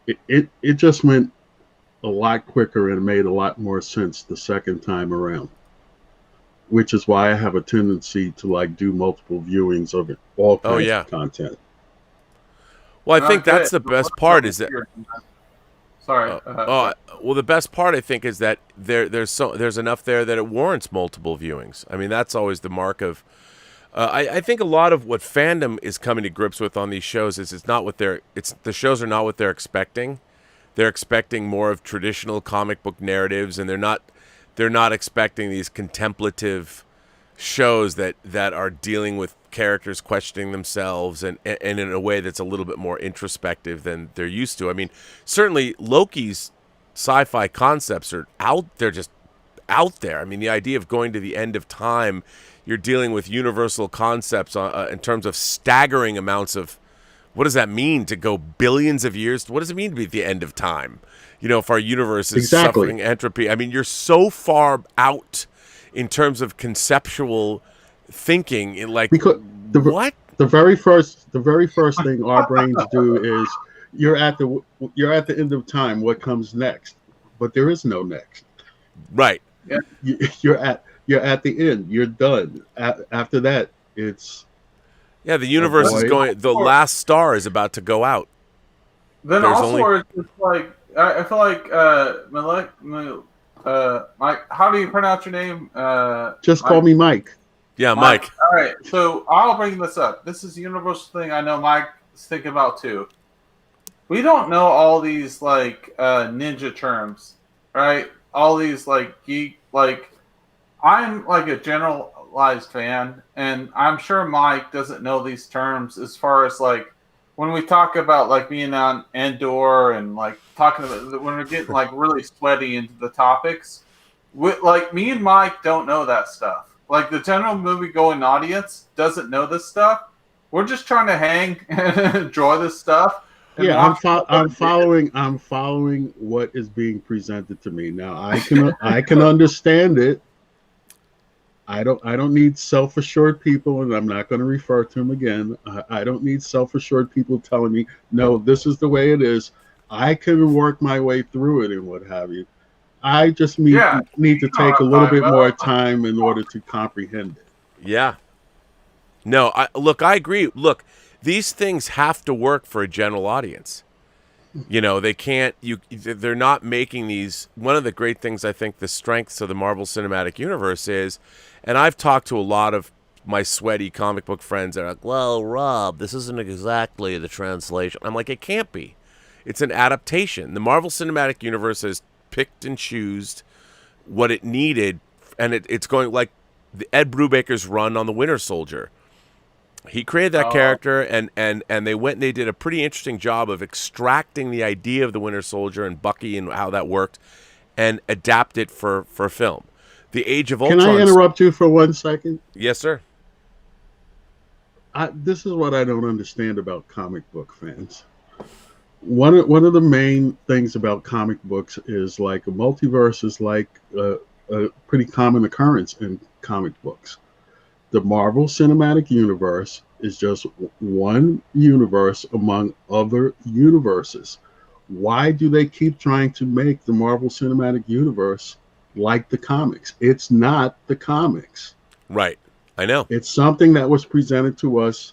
it just went a lot quicker and made a lot more sense the second time around, which is why I have a tendency to like do multiple viewings of it, all kinds of content. Well, I think that's the best part is that. Sorry. Well, the best part I think is that there's enough there that it warrants multiple viewings. I mean, that's always the mark of. I think a lot of what fandom is coming to grips with on these shows is the shows are not what they're expecting. They're expecting more of traditional comic book narratives, and they're not expecting these contemplative shows that are dealing with characters questioning themselves and in a way that's a little bit more introspective than they're used to. I mean, certainly Loki's sci-fi concepts are just out there. I mean, the idea of going to the end of time, you're dealing with universal concepts in terms of staggering amounts of, what does that mean to go billions of years? What does it mean to be at the end of time? You know, if our universe is suffering entropy. I mean, you're so far out in terms of conceptual thinking. Because what? The very first thing our brains do is you're at the end of time. What comes next? But there is no next. Right. Yeah. You're at the end. You're done. After that, it's. Yeah, the universe is going. The last star is about to go out. Then it's like I feel like Mike. How do you pronounce your name? Just call me Mike. Yeah, Mike. All right, so I'll bring this up. This is a universal thing I know Mike is thinking about too. We don't know all these like ninja terms, right? All these like geek, like I'm like a generalized fan, and I'm sure Mike doesn't know these terms as far as like when we talk about like being on Endor and like talking about when we're getting like really sweaty into the topics. Like me and Mike don't know that stuff. Like the general movie-going audience doesn't know this stuff. we're just trying to hang and enjoy this stuff. Yeah, I'm following what is being presented to me. Now I can understand it. I don't need self-assured people, and I'm not going to refer to them again. I don't need self-assured people telling me, no, this is the way it is. I can work my way through it and what have you. I just need to take a little bit more time in order to comprehend it. Yeah. No, I agree. Look, these things have to work for a general audience. You know, they can't. They're not making these. One of the great things I think the strengths of the Marvel Cinematic Universe is, and I've talked to a lot of my sweaty comic book friends that are like, "Well, Rob, this isn't exactly the translation." I'm like, it can't be. It's an adaptation. The Marvel Cinematic Universe has picked and choosed what it needed, and it's going like the Ed Brubaker's run on the Winter Soldier. He created that character, and they went and they did a pretty interesting job of extracting the idea of the Winter Soldier and Bucky and how that worked, and adapt it for film. The Age of Ultron. Can I interrupt you for 1 second? Yes, sir. This is what I don't understand about comic book fans. One of the main things about comic books is like a multiverse is like a pretty common occurrence in comic books. The Marvel Cinematic Universe is just one universe among other universes. Why do they keep trying to make the Marvel Cinematic Universe like the comics? It's not the comics. Right. I know. It's something that was presented to us,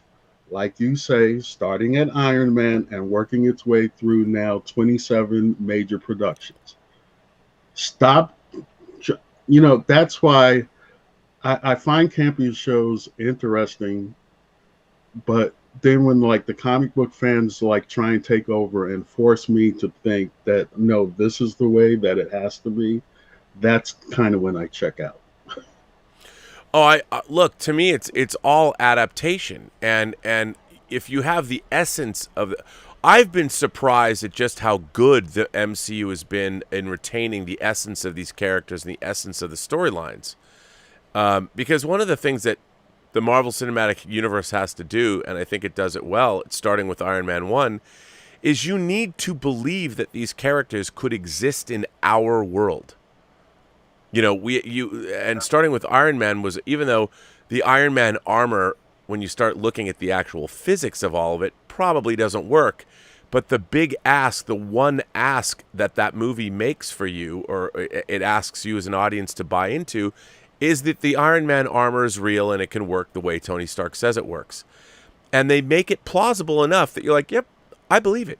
like you say, starting at Iron Man and working its way through now 27 major productions. Stop. You know, that's why I find campy shows interesting, but then when like the comic book fans like try and take over and force me to think that no, this is the way that it has to be, that's kind of when I check out. Oh, I look, to me it's all adaptation, and if you have the essence of the, I've been surprised at just how good the MCU has been in retaining the essence of these characters and the essence of the storylines. Because one of the things that the Marvel Cinematic Universe has to do, and I think it does it well, starting with Iron Man 1, is you need to believe that these characters could exist in our world. You know, and starting with Iron Man was, even though the Iron Man armor, when you start looking at the actual physics of all of it, probably doesn't work. But the big ask, the one ask that movie makes for you, or it asks you as an audience to buy into, is that the Iron Man armor is real and it can work the way Tony Stark says it works. And they make it plausible enough that you're like, yep, I believe it.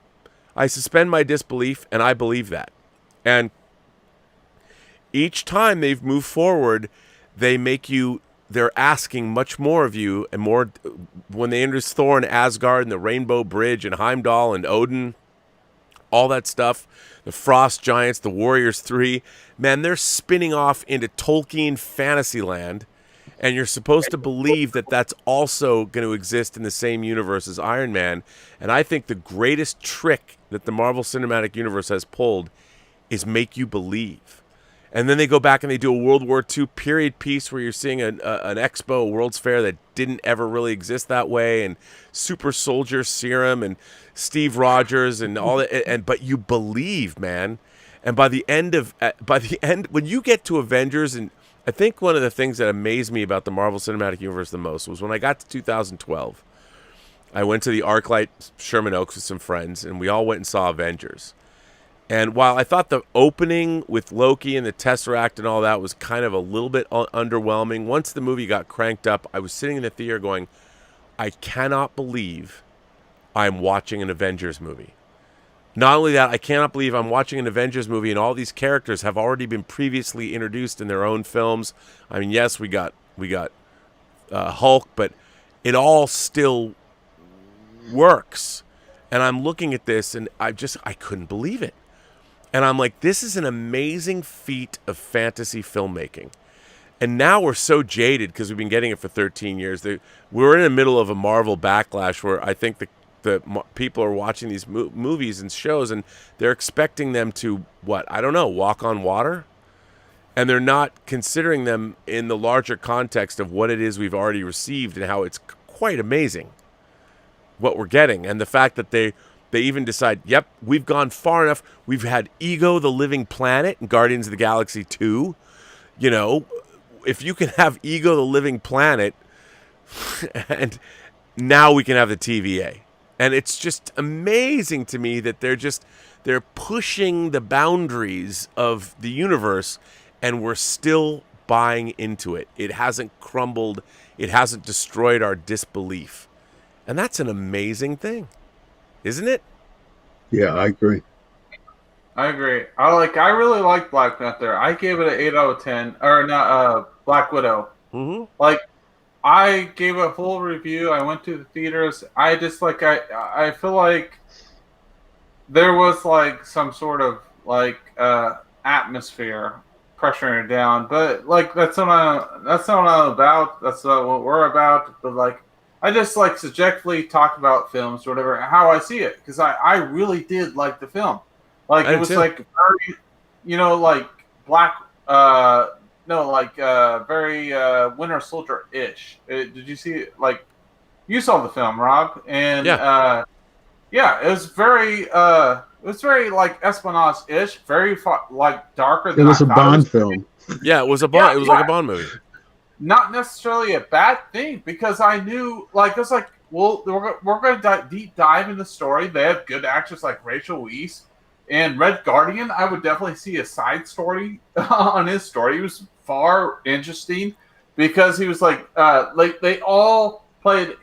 I suspend my disbelief and I believe that. And each time they've moved forward, they're asking much more of you, and more when they introduce Thor and Asgard and the Rainbow Bridge and Heimdall and Odin, all that stuff, the Frost Giants, the Warriors 3, man, they're spinning off into Tolkien Fantasyland, and you're supposed to believe that that's also going to exist in the same universe as Iron Man. And I think the greatest trick that the Marvel Cinematic Universe has pulled is make you believe. And then they go back and they do a World War II period piece where you're seeing an expo, a World's Fair that didn't ever really exist that way, and Super Soldier Serum and Steve Rogers and all that. But you believe, man. And by the end, when you get to Avengers, and I think one of the things that amazed me about the Marvel Cinematic Universe the most was when I got to 2012, I went to the ArcLight Sherman Oaks with some friends, and we all went and saw Avengers. And while I thought the opening with Loki and the Tesseract and all that was kind of a little bit underwhelming, once the movie got cranked up, I was sitting in the theater going, I cannot believe I'm watching an Avengers movie. Not only that, I cannot believe I'm watching an Avengers movie and all these characters have already been previously introduced in their own films. I mean, yes, we got Hulk, but it all still works. And I'm looking at this and I couldn't believe it. And I'm like, this is an amazing feat of fantasy filmmaking. And now we're so jaded because we've been getting it for 13 years. We're in the middle of a Marvel backlash where I think the people are watching these movies and shows and they're expecting them to, walk on water? And they're not considering them in the larger context of what it is we've already received and how it's quite amazing. what we're getting, and the fact that they even decide, yep, we've gone far enough. We've had Ego the Living Planet in Guardians of the Galaxy 2. You know, if you can have Ego the Living Planet, and now we can have the TVA. And it's just amazing to me that they're pushing the boundaries of the universe, and we're still buying into it. It hasn't crumbled. It hasn't destroyed our disbelief. And that's an amazing thing, isn't it? Yeah, I agree. I agree. I really like Black Panther. I gave it an 8 out of 10. Or not, Black Widow. Mm-hmm. Like, I gave a full review. I went to the theaters. I just I feel like there was like some sort of like atmosphere pressuring it down. But like that's not what I'm about. That's not what we're about. But like I just like subjectively talk about films or whatever, how I see it, because I really did like the film. Like it was like very, you know, like very Winter Soldier-ish. Did you see it? Like, you saw the film, Rob, and it was very like espionage-ish, very like darker than it was a Bond film. Yeah, it was a Bond. It was like a Bond movie. Not necessarily a bad thing, because I knew, like, it's like, well, we're going to deep dive in the story. They have good actors like Rachel Weisz. And Red Guardian, I would definitely see a side story on his story. He was far interesting because he was like they all played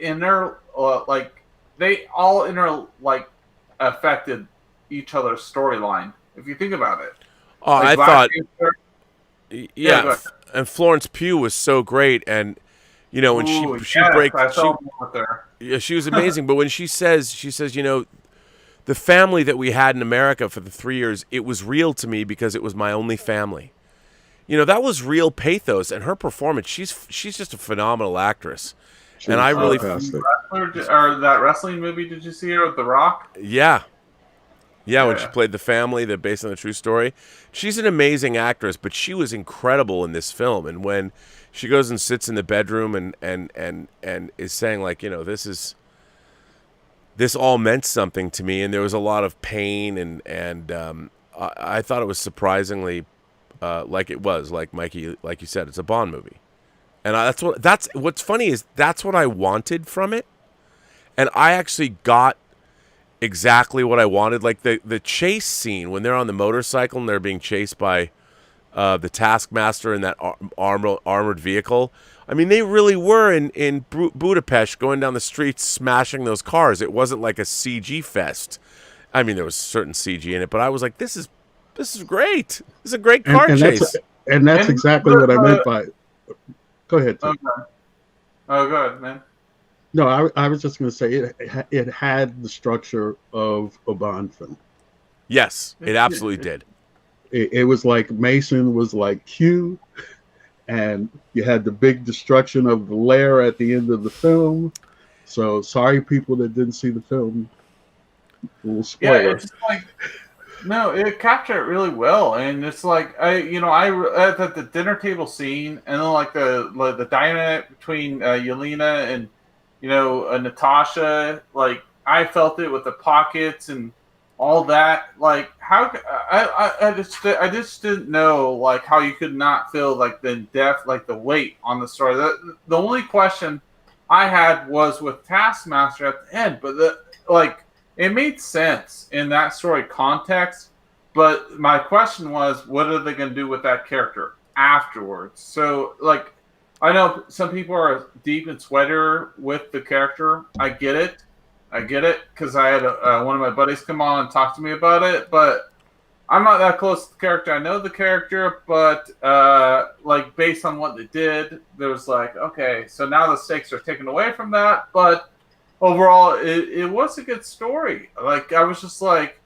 affected each other's storyline. If you think about it. Oh, like I thought, yeah, and Florence Pugh was so great, and you know when she was amazing. But when she says, you know, the family that we had in America for the 3 years, it was real to me because it was my only family. You know, that was real pathos, and her performance, she's just a phenomenal actress. And I really... Or that wrestling movie, did you see her with The Rock? Yeah. Yeah, when she played the family, that based on the true story. She's an amazing actress, but she was incredible in this film. And when she goes and sits in the bedroom and is saying, like, you know, this all meant something to me, and there was a lot of pain, and I thought it was surprisingly like it was, like Mikey, like you said, it's a Bond movie, and that's what's funny is that's what I wanted from it, and I actually got exactly what I wanted. Like the chase scene when they're on the motorcycle and they're being chased by the Taskmaster in that armored vehicle. I mean, they really were in Budapest going down the streets smashing those cars. It wasn't like a CG fest. I mean, there was certain CG in it, but I was like, this is great. This is a great car chase. That's exactly what I meant by... Go ahead, Tim. Okay. Oh, go ahead, man. No, I was just going to say it had the structure of a Bond film. Yes, it absolutely did. It was like Mason was like Q, and you had the big destruction of the lair at the end of the film. So sorry, people that didn't see the film. Little spoiler. Yeah, it's just like, no, it captured it really well, and it's like I at the dinner table scene, and then like the dynamic between Yelena and Natasha, like I felt it with the pockets and all that. Like how I just didn't know like how you could not feel like the depth, like the weight on the story. The only question I had was with Taskmaster at the end, but it made sense in that story context. But my question was, what are they going to do with that character afterwards? So like, I know some people are deep and sweater with the character. I get it, because I had one of my buddies come on and talk to me about it. But I'm not that close to the character. I know the character, but like based on what they did, there was like, okay, so now the stakes are taken away from that. But overall, it was a good story. Like I was just like,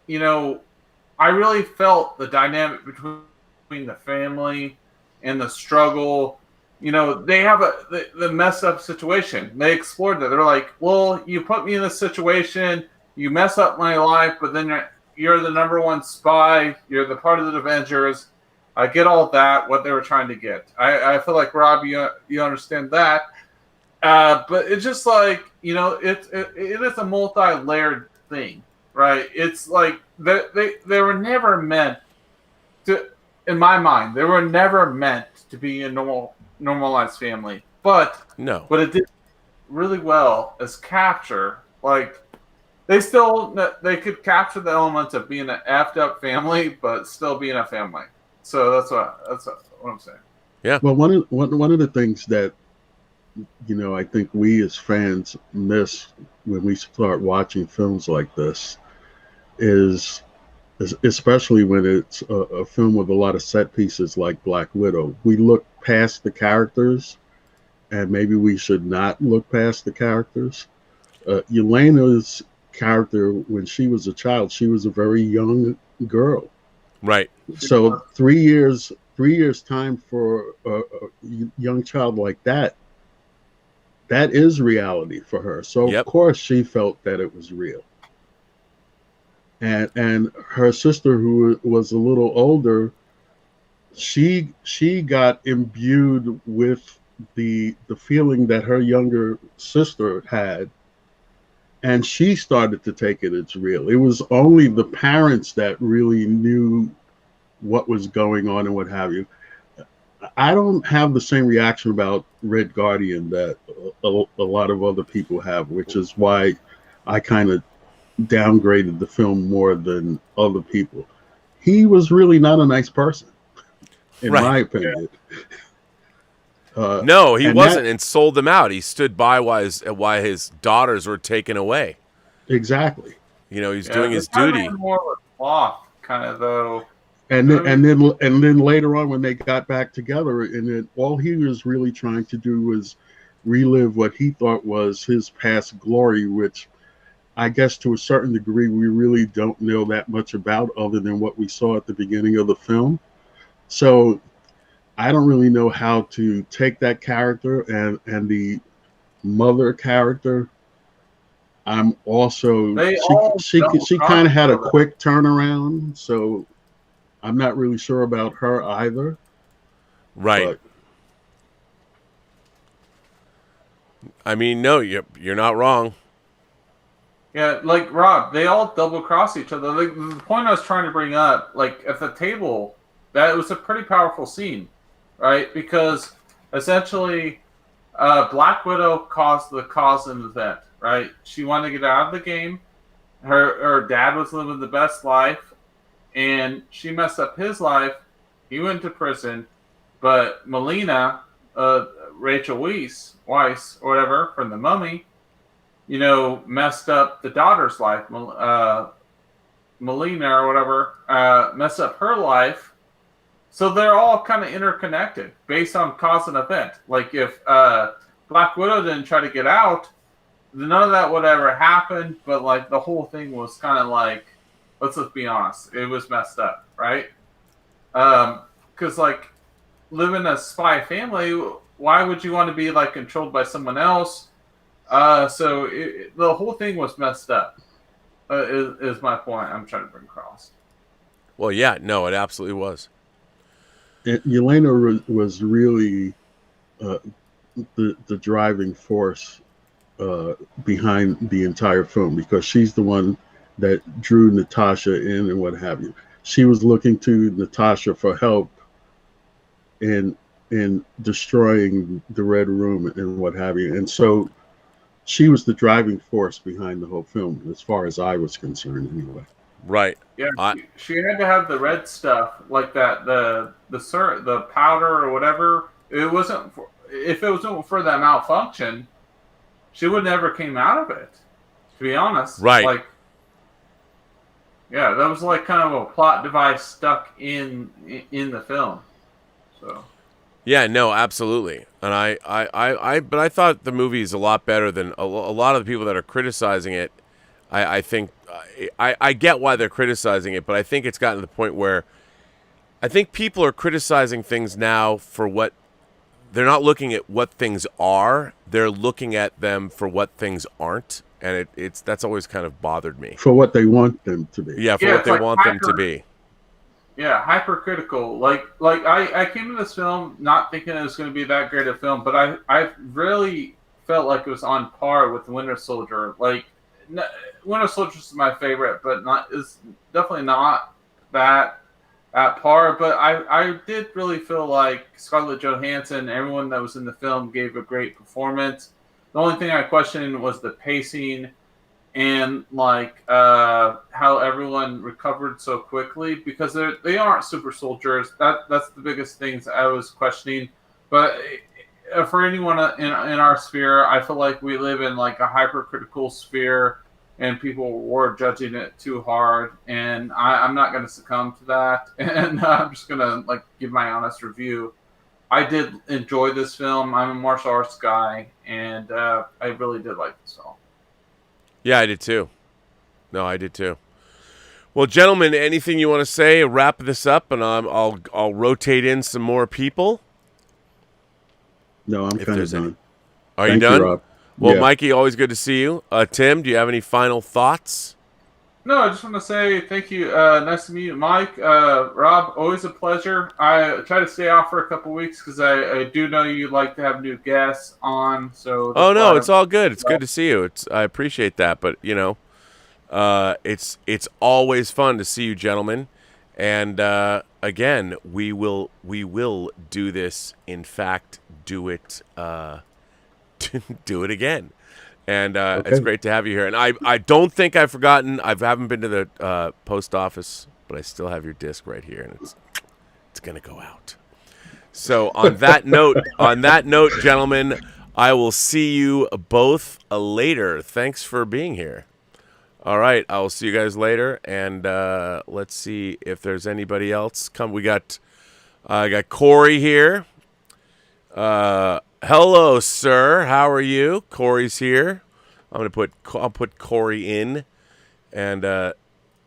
I really felt the dynamic between the family and the struggle. They have the messed up situation. They explored that. They're like, well, you put me in this situation, you mess up my life, but then you're the number one spy. You're the part of the Avengers. I get all that, what they were trying to get. I feel like, Rob, you understand that. But it's just like, it is a multi-layered thing, right? It's like they were never meant to, in my mind, they were never meant to be a normalized family. But No. what it did really well is capture, like, they could capture the elements of being an effed up family, but still being a family. So that's what I'm saying. Yeah. Well, one of the things that I think we as fans miss when we start watching films like this is especially when it's a film with a lot of set pieces like Black Widow. We look past the characters, and maybe we should not look past the characters. Yelena's character, when she was a child, she was a very young girl. Right. So 3 years time for a young child like that is reality for her. So Yep. Of course she felt that it was real. And her sister, who was a little older, she got imbued with the feeling that her younger sister had, and she started to take it as real. It was only the parents that really knew what was going on and what have you. I don't have the same reaction about Red Guardian that a lot of other people have, which is why I kind of downgraded the film more than other people. He was really not a nice person, in my opinion. No, he wasn't, and sold them out. He stood by why his daughters were taken away. Exactly. He's doing his duty. More of a cloth, kind of, though. And then later on, when they got back together, and then all he was really trying to do was relive what he thought was his past glory, which I guess to a certain degree we really don't know that much about, other than what we saw at the beginning of the film. So I don't really know how to take that character and the mother character. I'm also she kind of had a quick turnaround, so I'm not really sure about her either. Right. But, I mean, no, you're not wrong. Yeah, like Rob, they all double cross each other. Like, the point I was trying to bring up, like at the table, that was a pretty powerful scene, right? Because essentially, Black Widow caused the cause and event, right? She wanted to get out of the game. Her dad was living the best life, and she messed up his life. He went to prison, but Melina, Rachel Weisz, or whatever, from The Mummy, messed up the daughter's life. Melina or whatever, messed up her life. So they're all kind of interconnected based on cause and event. Like, if Black Widow didn't try to get out, none of that would ever happen. But like, the whole thing was kind of like, let's just be honest, it was messed up, right? Because like, living a spy family, why would you want to be like controlled by someone else? So the whole thing was messed up. Is my point I'm trying to bring across. Well, yeah, no, it absolutely was. Yelena was really the driving force behind the entire film, because she's the one that drew Natasha in and what have you. She was looking to Natasha for help in destroying the Red Room and what have you. And so she was the driving force behind the whole film, as far as I was concerned, anyway. Right. Yeah, she had to have the red stuff like that, the powder or whatever. It wasn't if it wasn't for that malfunction, she would never came out of it. To be honest, right? Like, yeah, that was like kind of a plot device stuck in the film. So. Yeah, no, absolutely. And but I thought the movie is a lot better than a lot of the people that are criticizing it. I think I get why they're criticizing it, but I think it's gotten to the point where I think people are criticizing things now for what they're not looking at what things are. They're looking at them for what things aren't, and that's always kind of bothered me. For what they want them to be. Yeah, for what they want them to be. Yeah, hypercritical. Like I came to this film not thinking it was going to be that great a film, but I really felt like it was on par with Winter Soldier. Like, Winter Soldier is my favorite, but is definitely not that at par. But I did really feel like Scarlett Johansson, everyone that was in the film, gave a great performance. The only thing I questioned was the pacing and like how everyone recovered so quickly, because they aren't super soldiers. That's the biggest things I was questioning. But for anyone in our sphere, I feel like we live in like a hypercritical sphere, and people were judging it too hard. And I'm not going to succumb to that, and I'm just going to like give my honest review. I did enjoy this film. I'm a martial arts guy, and I really did like this film. Yeah, I did too. No, I did too. Well, gentlemen, anything you want to say? Wrap this up, and I'll rotate in some more people. No, I'm kind of done. Are you done? Rob. Well, Yeah. Mikey, always good to see you. Tim, do you have any final thoughts? No, I just want to say thank you. Nice to meet you, Mike. Rob, always a pleasure. I try to stay off for a couple weeks because I do know you like to have new guests on. So Oh no, it's all good. It's good to see you. I appreciate that, but you know, it's always fun to see you, gentlemen. And again, we will do this. In fact, do it do it again. And it's great to have you here. And I don't think I've forgotten. I haven't been to the post office, but I still have your disc right here, and it's gonna go out. So on that note, gentlemen, I will see you both later. Thanks for being here. All right, I will see you guys later, and let's see if there's anybody else. I got Corey here. Hello, sir. How are you? Corey's here. I'll put Corey in, and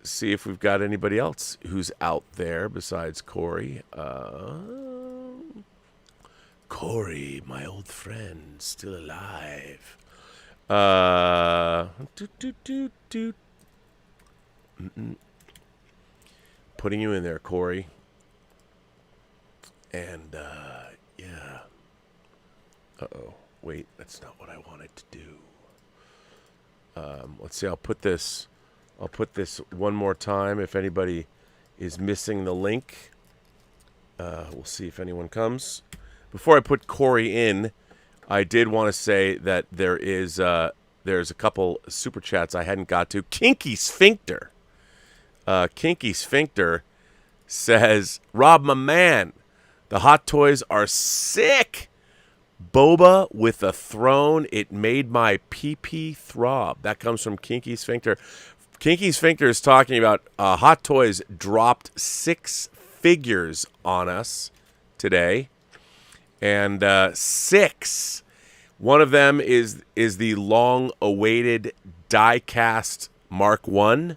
see if we've got anybody else who's out there besides Corey. Corey, my old friend, still alive. Putting you in there, Corey. And yeah. Uh-oh. Wait, that's not what I wanted to do. Let's see. I'll put this one more time. If anybody is missing the link, we'll see if anyone comes. Before I put Corey in, I did want to say that there's a couple super chats I hadn't got to. Kinky Sphincter says, Rob, my man, the hot toys are sick. Boba with a throne, it made my pee-pee throb. That comes from Kinky Sphincter. Kinky Sphincter is talking about Hot Toys dropped 6 figures on us today. And 6. One of them is the long-awaited die-cast Mark I,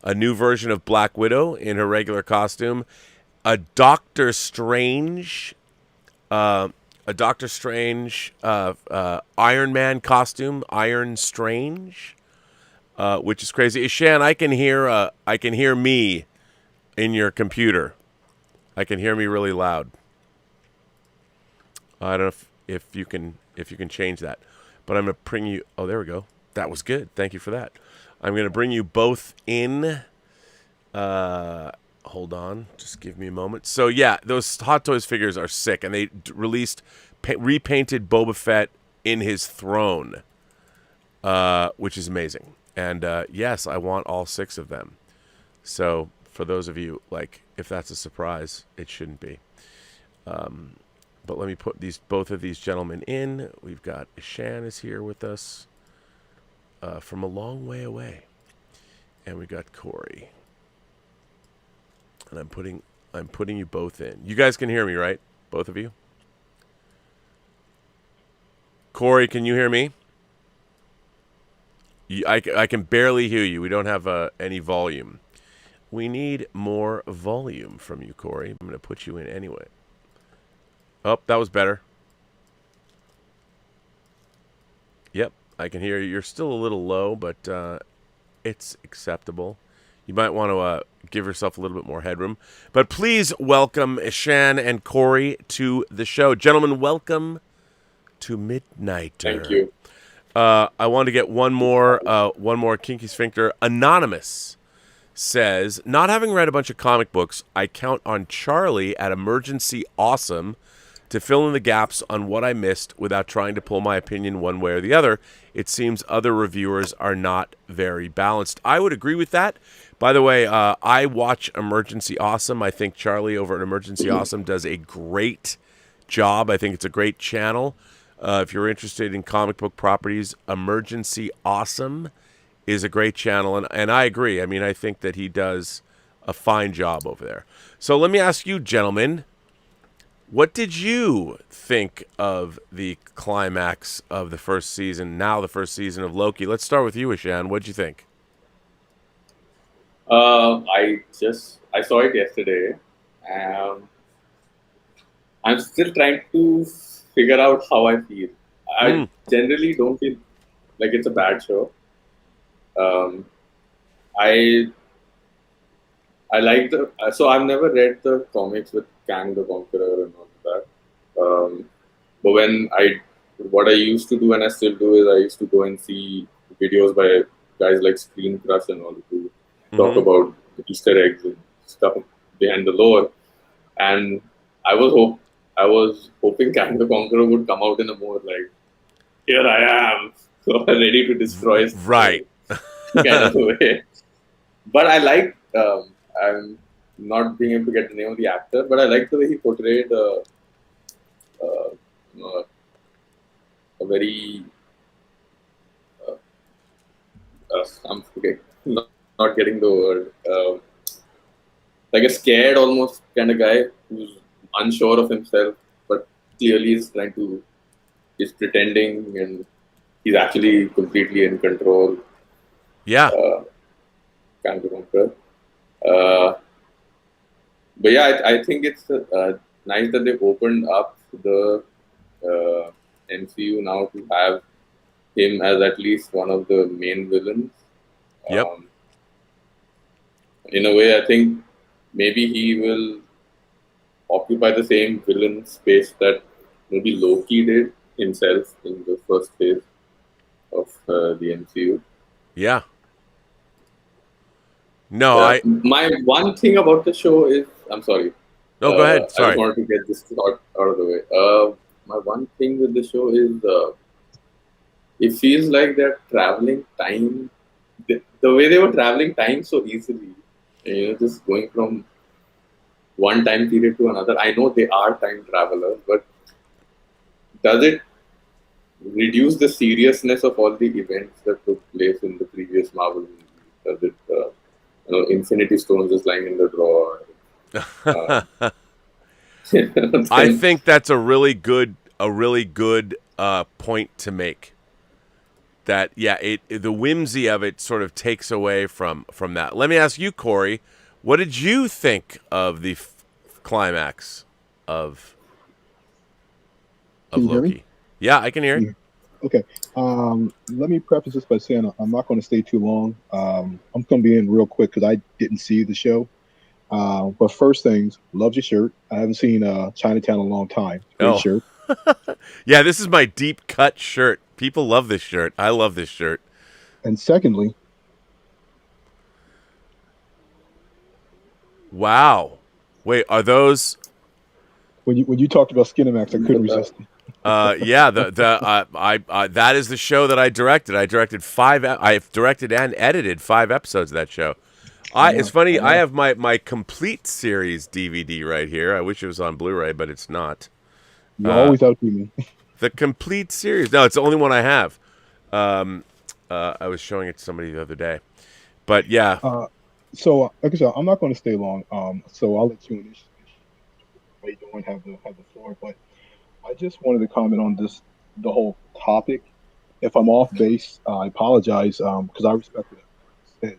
a new version of Black Widow in her regular costume. A Doctor Strange... Iron Man costume, Iron Strange, which is crazy. Shan, I can hear me in your computer. I can hear me really loud. I don't know if you can change that, but I'm gonna bring you. Oh, there we go. That was good. Thank you for that. I'm gonna bring you both in. Hold on, just give me a moment. So yeah, those Hot Toys figures are sick, and they released repainted Boba Fett in his throne, which is amazing. And yes, I want all 6 of them. So for those of you, like, if that's a surprise, it shouldn't be. But let me put both of these gentlemen in. We've got Shan is here with us from a long way away, and we got Corey. And I'm putting you both in. You guys can hear me, right? Both of you? Corey, can you hear me? I can barely hear you. We don't have any volume. We need more volume from you, Corey. I'm going to put you in anyway. Oh, that was better. Yep, I can hear you. You're still a little low, but it's acceptable. You might want to give yourself a little bit more headroom. But please welcome Shan and Corey to the show. Gentlemen, welcome to Midnighter. Thank you. I want to get one more kinky sphincter. Anonymous says, not having read a bunch of comic books, I count on Charlie at Emergency Awesome to fill in the gaps on what I missed without trying to pull my opinion one way or the other. It seems other reviewers are not very balanced. I would agree with that. By the way, I watch Emergency Awesome. I think Charlie over at Emergency Awesome does a great job. I think it's a great channel. If you're interested in comic book properties, Emergency Awesome is a great channel. And I agree. I mean, I think that he does a fine job over there. So let me ask you, gentlemen, what did you think of the climax of the first season, now the first season of Loki? Let's start with you, Ishan. What did you think? I saw it yesterday. I'm still trying to figure out how I feel. I generally don't feel like it's a bad show. I like so I've never read the comics with Kang the Conqueror and all that. But what I used to do, and I still do, is I used to go and see videos by guys like Screen Crush and all to talk about the Easter eggs and stuff behind the lore. And I was hoping Kang the Conqueror would come out in a more like, here I am, so ready to destroy right kind of a way. But I like I'm not being able to get the name of the actor, but I like the way he portrayed a very I'm not getting the word, like a scared almost kind of guy who's unsure of himself, but clearly is pretending, and he's actually completely in control. Yeah. Can't remember. But yeah, I think it's nice that they opened up the MCU now to have him as at least one of the main villains. Yep. In a way, I think maybe he will occupy the same villain space that maybe Loki did himself in the first phase of the MCU. Yeah. No, my one thing about the show is, I'm sorry. No, go ahead. Sorry. I just wanted to get this out of the way. My one thing with the show is it feels like they're traveling time. The way they were traveling time so easily, just going from one time period to another. I know they are time travelers, but does it reduce the seriousness of all the events that took place in the previous Marvel movie? Does it, Infinity Stones just lying in the drawer? I think that's a really good point to make. That the whimsy of it sort of takes away from that. Let me ask you, Corey, what did you think of the climax of Loki? Yeah, I can hear it. Okay. Let me preface this by saying I'm not going to stay too long. I'm going to be in real quick because I didn't see the show. But first things, love your shirt. I haven't seen Chinatown in a long time. Great shirt. Yeah, this is my deep cut shirt. People love this shirt. I love this shirt. And secondly, wow. Wait, are those? When you talked about Skinamax, I couldn't resist. Yeah, that is the show that I directed. I directed I've directed and edited 5 episodes of that show. It's funny. I have my complete series DVD right here. I wish it was on Blu-ray, but it's not. You always outdo me. The complete series. No, it's the only one I have. I was showing it to somebody the other day, but yeah. So, like I said, I'm not going to stay long. So I'll let you initially have the floor. But I just wanted to comment on the whole topic. If I'm off base, I apologize because I respect it.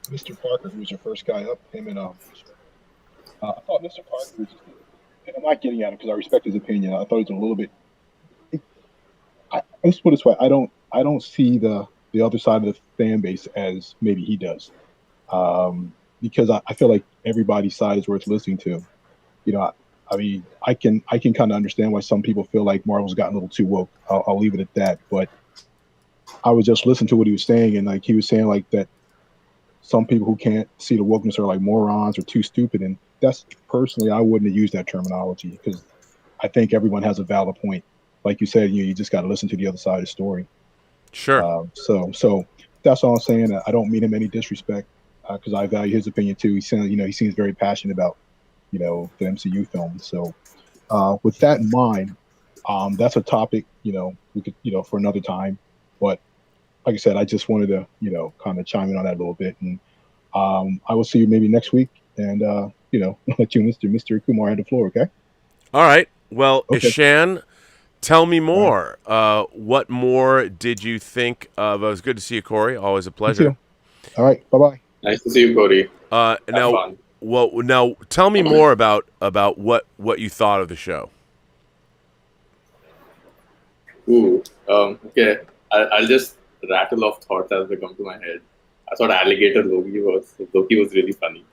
Mr. Parker, who was your first guy up, him and I thought Mr. Parker was just. I'm not getting at him because I respect his opinion. I thought it was a little bit. Let's put it this way: I don't see the other side of the fan base as maybe he does, because I feel like everybody's side is worth listening to. I mean, I can kind of understand why some people feel like Marvel's gotten a little too woke. I'll leave it at that. But I was just listening to what he was saying, and like he was saying like that some people who can't see the wokeness are like morons or too stupid. And that's personally, I wouldn't have used that terminology because I think everyone has a valid point. Like you said, you just got to listen to the other side of the story. Sure. So that's all I'm saying. I don't mean him any disrespect because I value his opinion too. He seems very passionate about, the MCU film. So with that in mind, that's a topic, we could, for another time. But like I said, I just wanted to, kind of chime in on that a little bit. And I will see you maybe next week. And, let you, Mr. Kumar, have the floor, okay? All right. Well, Okay. Ishan, tell me more. What more did you think of? It was good to see you, Corey. Always a pleasure. You too. All right. Bye-bye. Nice to see you, Cody. Now, now tell me more about what you thought of the show. Ooh. Okay. I'll just rattle off thoughts as they come to my head. I thought alligator Loki was really funny.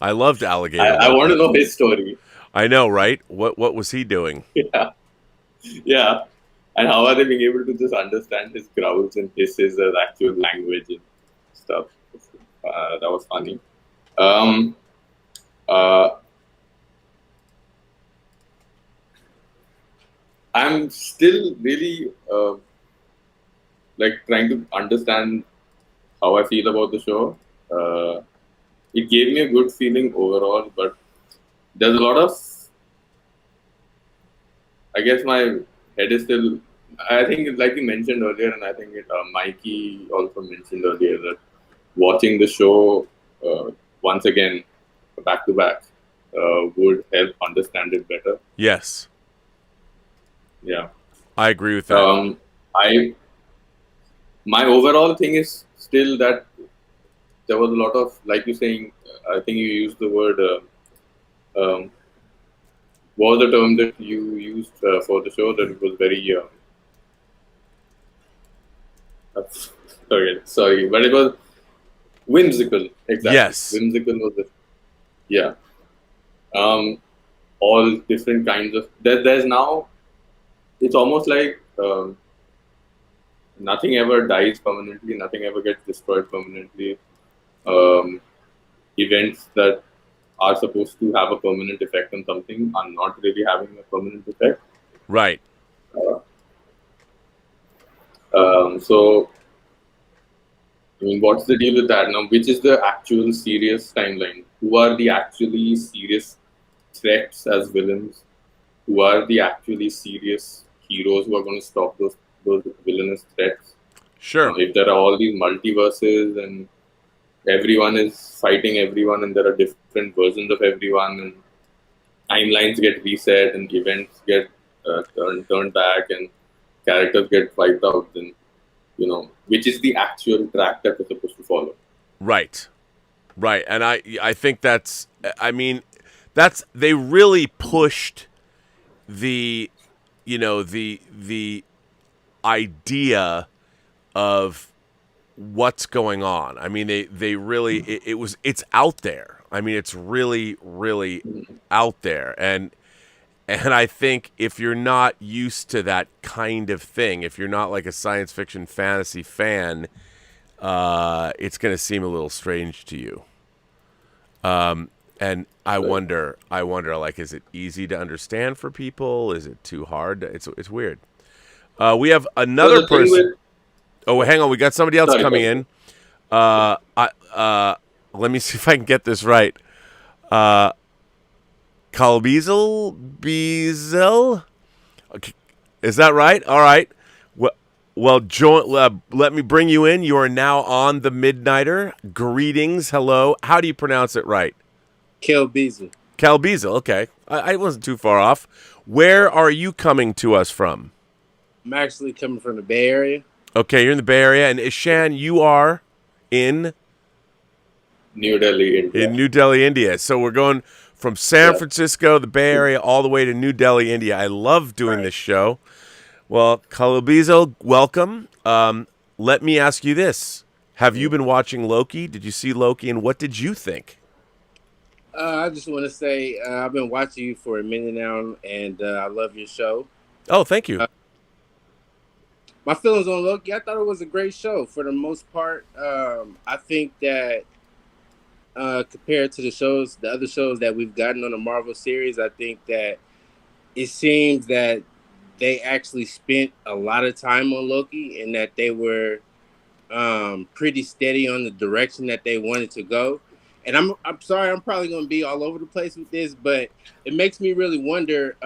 I loved Alligator. I want to know his story. I know, right? What was he doing? Yeah. And how are they being able to just understand his growls and hisses as actual language and stuff? That was funny. I'm still really trying to understand how I feel about the show. It gave me a good feeling overall, but there's a lot of, I guess my head is still, I think like you mentioned earlier, and I think Mikey also mentioned earlier that watching the show once again, back to back, would help understand it better. Yes. Yeah. I agree with that. My overall thing is still that there was a lot of, like you're saying, I think you used the word, what was the term that you used for the show, that it was very, sorry, but it was whimsical. Exactly. Yes. Whimsical was it. Yeah. All different kinds of, there's now, it's almost like nothing ever dies permanently, nothing ever gets destroyed permanently. Events that are supposed to have a permanent effect on something are not really having a permanent effect. Right. So, I mean, what's the deal with that now? Which is the actual serious timeline? Who are the actually serious threats as villains? Who are the actually serious heroes who are going to stop those villainous threats? Sure. If there are all these multiverses and everyone is fighting everyone and there are different versions of everyone and timelines get reset and events get turned back and characters get wiped out, then, which is the actual track that we're supposed to follow. Right. And I think they really pushed the idea of what's going on. I mean, they really, it's out there. I mean, it's really, really out there. And I think if you're not used to that kind of thing, if you're not like a science fiction fantasy fan, it's going to seem a little strange to you. And I wonder, like, is it easy to understand for people? Is it too hard? It's weird. We have another person. Oh, hang on. We got somebody else coming in. Let me see if I can get this right. Bezel? Okay. Is that right? All right. Well, let me bring you in. You are now on the Midnighter. Greetings. Hello. How do you pronounce it right? Calbezel. Okay. I wasn't too far off. Where are you coming to us from? I'm actually coming from the Bay Area. Okay, you're in the Bay Area. And Ishan, you are in? New Delhi, India. In New Delhi, India. So we're going from San Francisco, the Bay Area, all the way to New Delhi, India. I love doing this show. Well, Kalabizo, welcome. Let me ask you this. Have you been watching Loki? Did you see Loki, and what did you think? I just want to say I've been watching you for a minute now, and I love your show. Oh, thank you. My feelings on Loki, I thought it was a great show for the most part. I think that compared to the other shows that we've gotten on the Marvel series, I think that it seems that they actually spent a lot of time on Loki and that they were pretty steady on the direction that they wanted to go. And I'm sorry, I'm probably going to be all over the place with this, but it makes me really wonder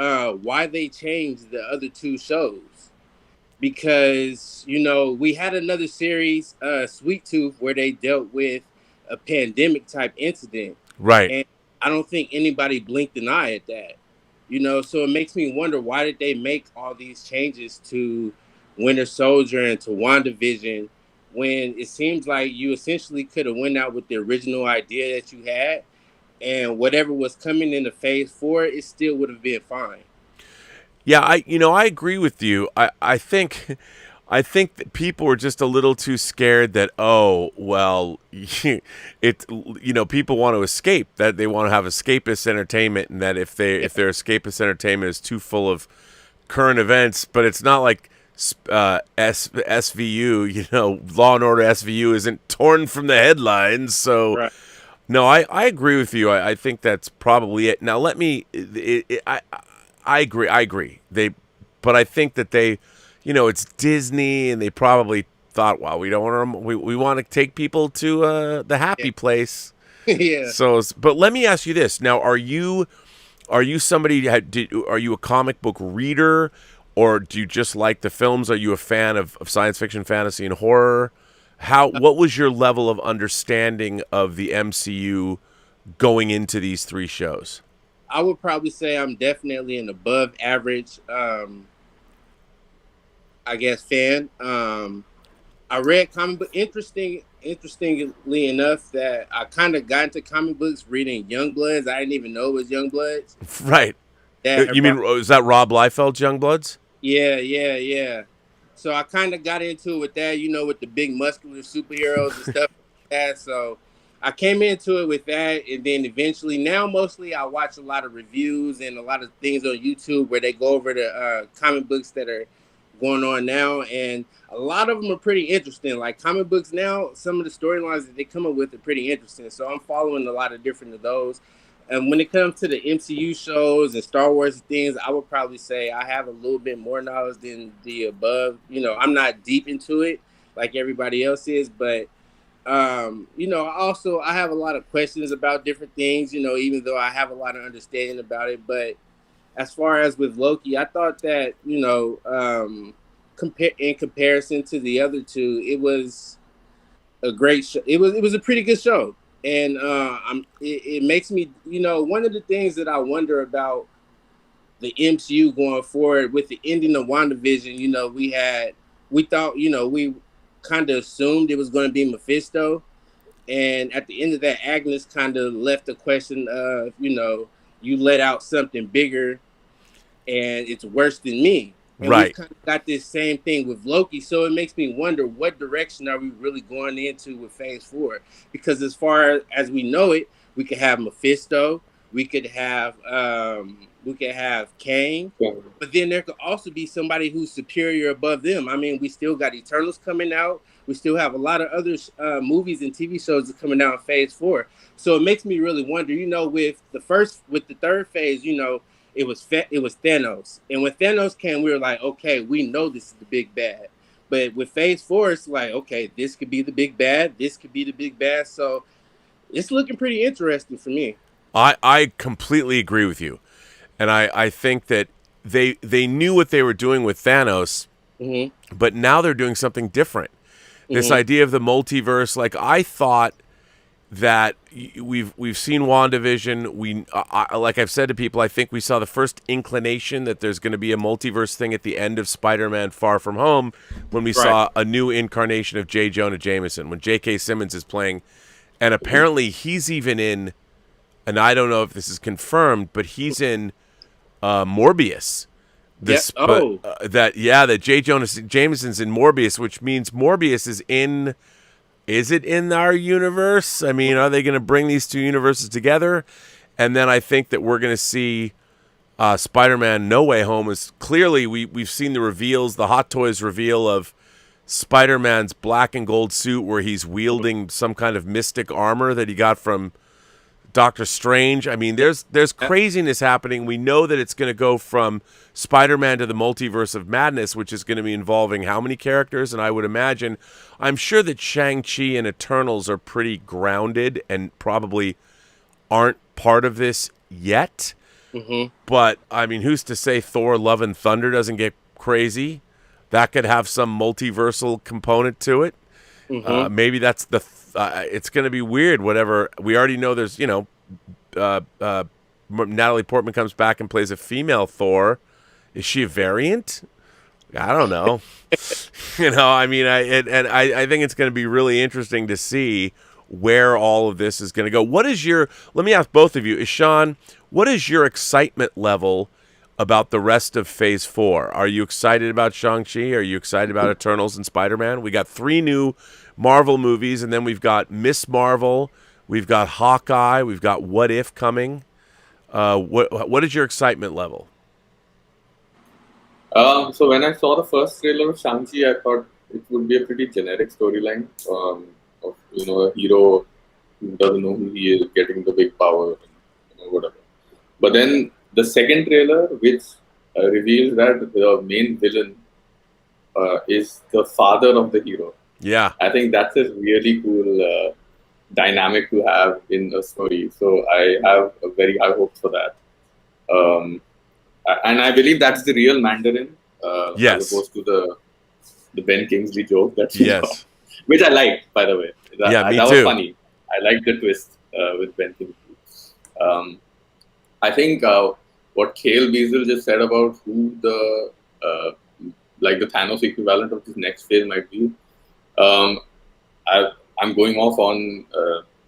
why they changed the other two shows. Because, we had another series, Sweet Tooth, where they dealt with a pandemic type incident. Right. And I don't think anybody blinked an eye at that. So it makes me wonder, why did they make all these changes to Winter Soldier and to WandaVision when it seems like you essentially could have went out with the original idea that you had, and whatever was coming into Phase 4, it still would have been fine. Yeah, I agree with you. I think that people were just a little too scared that, people want to escape, that they want to have escapist entertainment, and that if their escapist entertainment is too full of current events, but it's not like SVU, Law and Order SVU isn't torn from the headlines. So, right. No, I agree with you. I think that's probably it. Now, I agree. But I think that it's Disney, and they probably thought, well, we want to take people to the happy place. Yeah. So, but let me ask you this. Now, are you somebody? Are you a comic book reader, or do you just like the films? Are you a fan of science fiction, fantasy, and horror? What was your level of understanding of the MCU going into these three shows? I would probably say I'm definitely an above average, fan. I read comic book. Interestingly enough, that I kind of got into comic books reading Youngbloods. I didn't even know it was Youngbloods. Right. Is that Rob Liefeld's Youngbloods? Yeah. So I kind of got into it with that, with the big muscular superheroes and stuff like that. So I came into it with that, and then eventually, now mostly I watch a lot of reviews and a lot of things on YouTube where they go over the comic books that are going on now, and a lot of them are pretty interesting. Like comic books now, some of the storylines that they come up with are pretty interesting. So I'm following a lot of different of those. And when it comes to the MCU shows and Star Wars and things, I would probably say I have a little bit more knowledge than the above. I'm not deep into it like everybody else is, but I have a lot of questions about different things, even though I have a lot of understanding about it. But as far as with Loki, I thought that, in comparison to the other two, it was a great show. It was a pretty good show. And it makes me, one of the things that I wonder about the MCU going forward with the ending of WandaVision, we thought, we kind of assumed it was going to be Mephisto. And at the end of that, Agnes kind of left the question of, you let out something bigger and it's worse than me. And right. We've kind of got this same thing with Loki. So it makes me wonder, what direction are we really going into with Phase 4? Because as far as we know it, we could have Mephisto, we could have Kang, but then there could also be somebody who's superior above them. I mean, we still got Eternals coming out. We still have a lot of other movies and TV shows that coming out in Phase 4. So it makes me really wonder, with the third phase, it was Thanos. And when Thanos came, we were like, okay, we know this is the big bad. But with Phase 4, it's like, okay, this could be the big bad. This could be the big bad. So it's looking pretty interesting for me. I completely agree with you. And I think that they knew what they were doing with Thanos, mm-hmm. but now they're doing something different. Mm-hmm. This idea of the multiverse, like I thought that we've seen WandaVision. Like I've said to people, I think we saw the first inclination that there's going to be a multiverse thing at the end of Spider-Man Far From Home when we saw a new incarnation of J. Jonah Jameson, when J.K. Simmons is playing. And apparently he's even in, and I don't know if this is confirmed, but he's in Morbius. That J. Jonah Jameson's in Morbius, which means Morbius is in. Is it in our universe? I mean, are they going to bring these two universes together? And then I think that we're going to see Spider-Man No Way Home is clearly, we've seen the reveals, the Hot Toys reveal of Spider-Man's black and gold suit where he's wielding some kind of mystic armor that he got from Doctor Strange. I mean, there's craziness happening. We know that it's going to go from Spider-Man to the Multiverse of Madness, which is going to be involving how many characters? And I would imagine, I'm sure that Shang-Chi and Eternals are pretty grounded and probably aren't part of this yet. Mm-hmm. But, I mean, who's to say Thor Love and Thunder doesn't get crazy? That could have some multiversal component to it. Mm-hmm. Maybe that's the... it's going to be weird, whatever. We already know there's, Natalie Portman comes back and plays a female Thor. Is she a variant? I don't know. I mean, I think it's going to be really interesting to see where all of this is going to go. Let me ask both of you, Sean, what is your excitement level about the rest of Phase 4? Are you excited about Shang-Chi? Are you excited about Eternals and Spider-Man? We got 3 new Marvel movies, and then we've got Miss Marvel, we've got Hawkeye, we've got What If coming. What is your excitement level? So when I saw the first trailer of Shang-Chi, I thought it would be a pretty generic storyline of a hero who doesn't know who he is, getting the big power, and whatever. But then the second trailer, which reveals that the main villain is the father of the hero. Yeah, I think that's a really cool dynamic to have in a story. So I have a very high hopes for that. And I believe that's the real Mandarin, yes, as opposed to the Ben Kingsley joke that you yes, know, which I liked, by the way. Me that too. was funny. I liked the twist with Ben Kingsley. I think what Cale Beazle just said about who the Thanos equivalent of this next phase might be. I'm going off on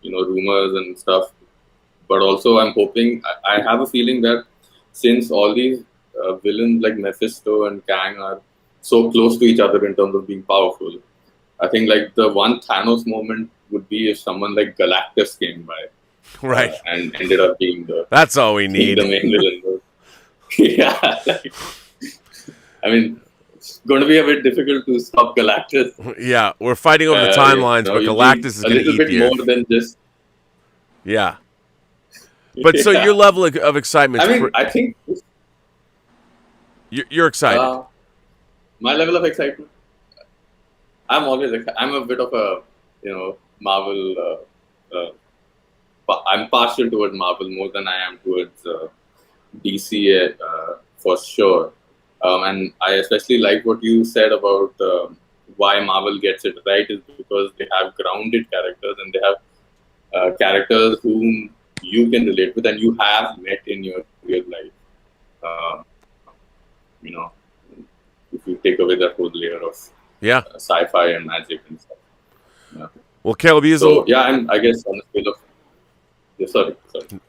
rumors and stuff, but also I'm hoping. I have a feeling that since all these villains like Mephisto and Kang are so close to each other in terms of being powerful, I think like the one Thanos moment would be if someone like Galactus came by, right, and ended up being that's all we need. The main villain. Yeah, I mean, it's going to be a bit difficult to stop Galactus. Yeah, we're fighting over the timelines, but Galactus is going to eat a little bit more than just. Yeah, but so your level of excitement. I mean, I think you're excited. My level of excitement. I'm a bit of a Marvel. I'm partial towards Marvel more than I am towards DC for sure. And I especially like what you said about why Marvel gets it right is because they have grounded characters and they have characters whom you can relate with and you have met in your real life. If you take away that whole layer of sci-fi and magic and stuff. Yeah. Well, Caleb Beazle. So I guess on the scale of. Yeah, sorry.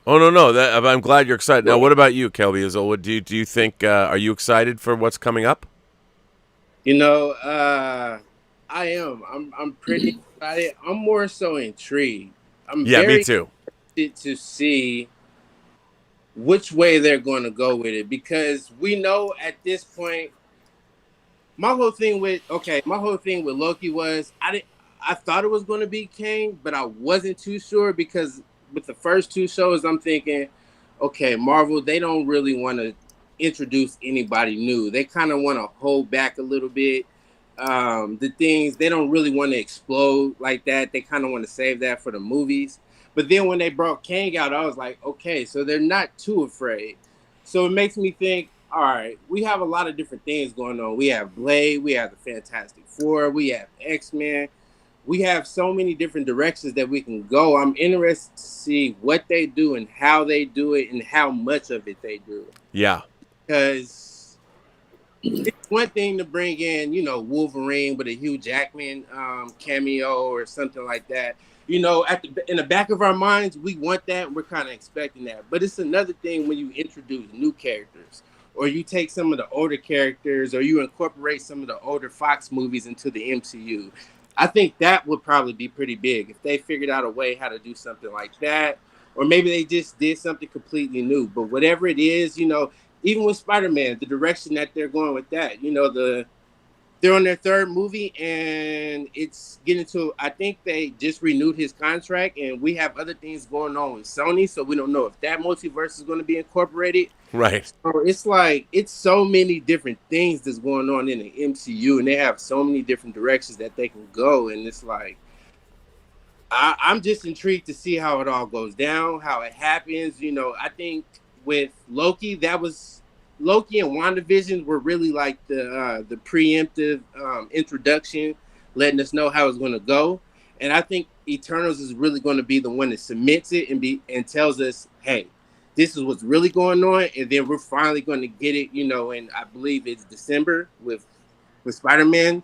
Oh no! I'm glad you're excited. Now, what about you, Caleb Beazle? What do you think? Are you excited for what's coming up? I am. I'm pretty excited. I'm more so intrigued. Me too. Excited to see which way they're going to go with it because we know at this point. My whole thing with Loki was I thought it was going to be Kang, but I wasn't too sure because with the first 2 shows, I'm thinking, okay, Marvel, they don't really want to introduce anybody new. They kind of want to hold back a little bit. The things, they don't really want to explode like that. They kind of want to save that for the movies. But then when they brought Kang out, I was like, okay, so they're not too afraid. So it makes me think, all right, we have a lot of different things going on. We have Blade, we have the Fantastic Four, we have X-Men. We have so many different directions that we can go. I'm interested to see what they do and how they do it and how much of it they do. Yeah. Because it's one thing to bring in, Wolverine with a Hugh Jackman cameo or something like that. In the back of our minds, we want that. And we're kind of expecting that. But it's another thing when you introduce new characters or you take some of the older characters or you incorporate some of the older Fox movies into the MCU. I think that would probably be pretty big if they figured out a way how to do something like that. or maybe they just did something completely new. But whatever it is, you know, even with Spider-Man, the direction that they're going with that, you know, they're on their third movie, and it's getting to, I think they just renewed his contract, and we have other things going on with Sony, so we don't know if that multiverse is going to be incorporated. Right. So it's like, it's so many different things that's going on in the MCU, and they have so many different directions that they can go, and it's like, I'm just intrigued to see how it all goes down, how it happens. You know, I think with Loki, Loki and WandaVision were really like the preemptive introduction, letting us know how it's going to go. And I think Eternals is really going to be the one that cements it and tells us, hey, this is what's really going on. And then we're finally going to get it, you know, and I believe it's December with Spider-Man.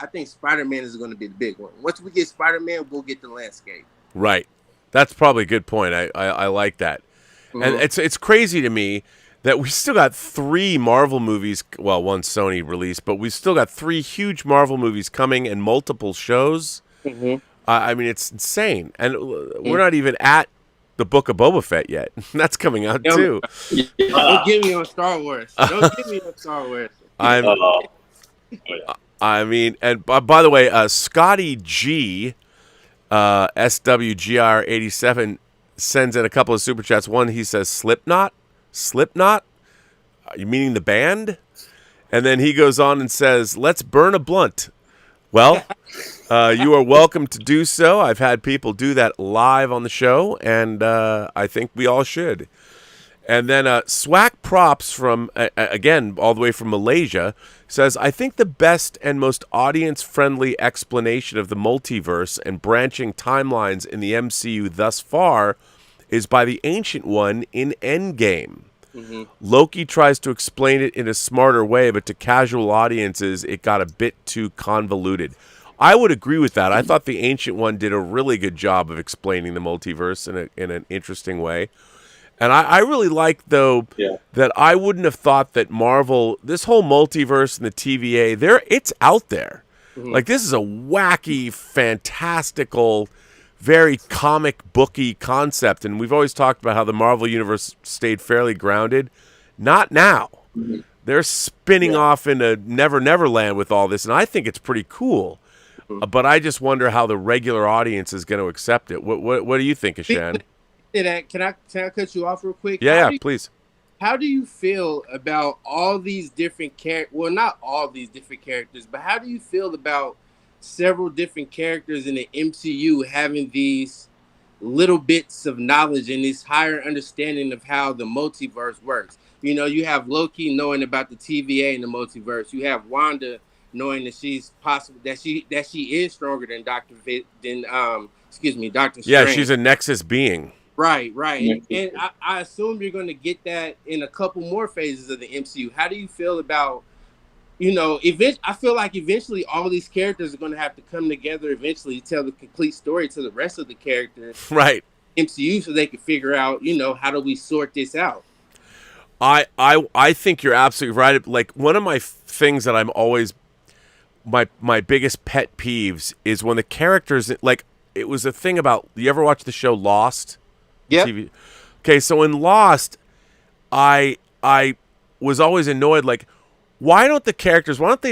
I think Spider-Man is going to be the big one. Once we get Spider-Man, we'll get the landscape. Right. That's probably a good point. I like that. Mm-hmm. And it's crazy to me that we still got 3 Marvel movies. Well, one Sony released, but we still got 3 huge Marvel movies coming and multiple shows. Mm-hmm. I mean, it's insane. And we're not even at the Book of Boba Fett yet. That's coming out too. Don't get me on Star Wars. I mean, and by the way, Scotty G, SWGR87 sends in a couple of super chats. One, he says Slipknot, you meaning the band? And then he goes on and says, let's burn a blunt. Well, you are welcome to do so. I've had people do that live on the show, and I think we all should. And then Swack Props from, again, all the way from Malaysia, says, I think the best and most audience-friendly explanation of the multiverse and branching timelines in the MCU thus far is by the Ancient One in Endgame. Mm-hmm. Loki tries to explain it in a smarter way, but to casual audiences, it got a bit too convoluted. I would agree with that. I thought the Ancient One did a really good job of explaining the multiverse in an interesting way. And I really like, though, that I wouldn't have thought that Marvel, this whole multiverse and the TVA, it's out there. Mm-hmm. Like, this is a wacky, fantastical, very comic booky concept. And we've always talked about how the Marvel Universe stayed fairly grounded. Not now. Mm-hmm. They're spinning off into Never Never Land with all this, and I think it's pretty cool. Mm-hmm. But I just wonder how the regular audience is going to accept it. What do you think, Ashan? Can I cut you off real quick? Yeah, please. How do you feel about all these different characters? Well, not all these different characters, but how do you feel about several different characters in the MCU having these little bits of knowledge and this higher understanding of how the multiverse works? You know, you have Loki knowing about the TVA and the multiverse. You have Wanda knowing that she's possible that she is stronger than Doctor Strange. Yeah, she's a Nexus being. Right. And I assume you're going to get that in a couple more phases of the MCU. How do you feel about, you know, I feel like eventually all these characters are going to have to come together eventually to tell the complete story to the rest of the characters. Right. MCU, so they can figure out, you know, how do we sort this out? I think you're absolutely right. Like, one of my things that I'm always, my biggest pet peeves is when the characters, like, it was a thing about, you ever watch the show Lost? Yeah. Okay, so in Lost, I was always annoyed, like, why don't they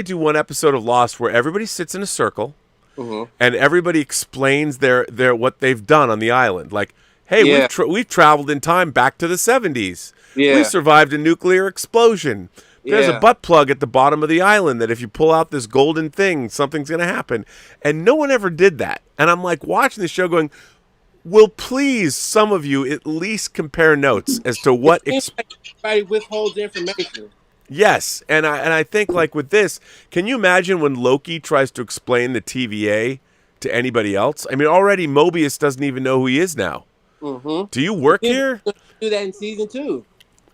do one episode of Lost where everybody sits in a circle and everybody explains their what they've done on the island? Like, hey, we've traveled in time back to the 70s. Yeah. We survived a nuclear explosion. There's a butt plug at the bottom of the island that if you pull out this golden thing, something's going to happen. And no one ever did that. And I'm like watching the show going, will please some of you at least compare notes as to what everybody withholds information. Yes, and I think, like, with this, can you imagine when Loki tries to explain the TVA to anybody else? I mean, already Mobius doesn't even know who he is now. Mm-hmm. Do you work here? Do that in season 2.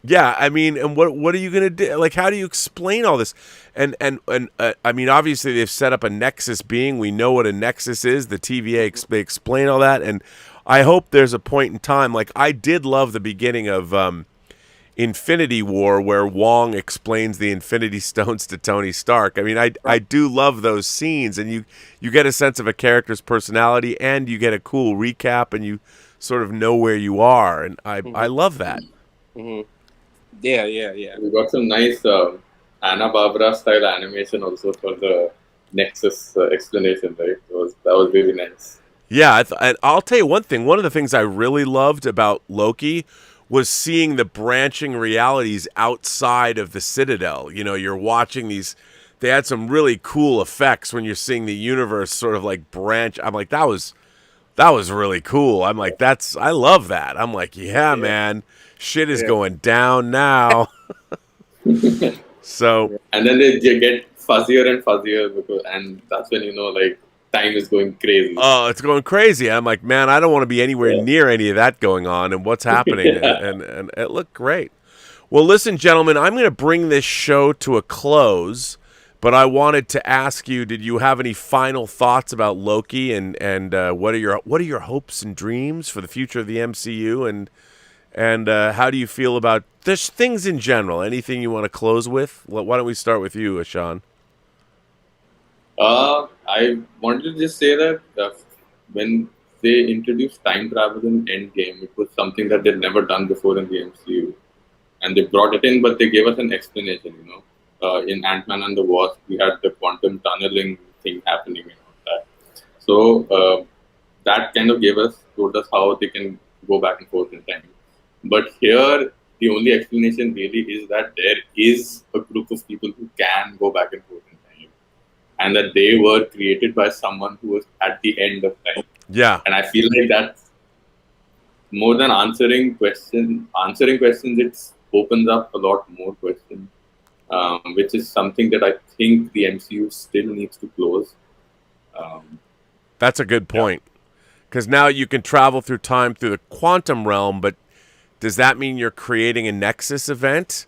Yeah, I mean, and what are you gonna do? Like, how do you explain all this? And I mean, obviously they've set up a Nexus being. We know what a Nexus is. The TVA they explain all that, and I hope there's a point in time. Like, I did love the beginning of Infinity War where Wong explains the Infinity Stones to Tony Stark. I mean, I do love those scenes, and you get a sense of a character's personality, and you get a cool recap, and you sort of know where you are, and I love that. Mm-hmm. Yeah. We got some nice Hanna-Barbera style animation also for the Nexus explanation, right? That was really nice. Yeah, I'll tell you one thing. One of the things I really loved about Loki was seeing the branching realities outside of the Citadel. You know, you're watching these. They had some really cool effects when you're seeing the universe sort of like branch. I'm like, that was really cool. I'm like, I love that. I'm like, yeah. Man, shit is going down now. So, and then they get fuzzier and fuzzier and that's when like time is going crazy. Oh, it's going crazy. I'm like, man, I don't want to be anywhere near any of that going on and what's happening. and it looked great. Well, listen, gentlemen, I'm going to bring this show to a close, but I wanted to ask you, did you have any final thoughts about Loki and what are your hopes and dreams for the future of the MCU and how do you feel about this things in general? Anything you want to close with? Why don't we start with you, Sean? I wanted to just say that when they introduced time travel in Endgame, it was something that they'd never done before in the MCU. And they brought it in, but they gave us an explanation, in Ant-Man and the Wasp, we had the quantum tunneling thing happening and all that. So that kind of told us how they can go back and forth in time. But here, the only explanation really is that there is a group of people who can go back and forth in time. And that they were created by someone who was at the end of time. Yeah. And I feel like that's more than answering questions, it opens up a lot more questions, which is something that I think the MCU still needs to close. That's a good point. Because now you can travel through time through the quantum realm, but does that mean you're creating a Nexus event?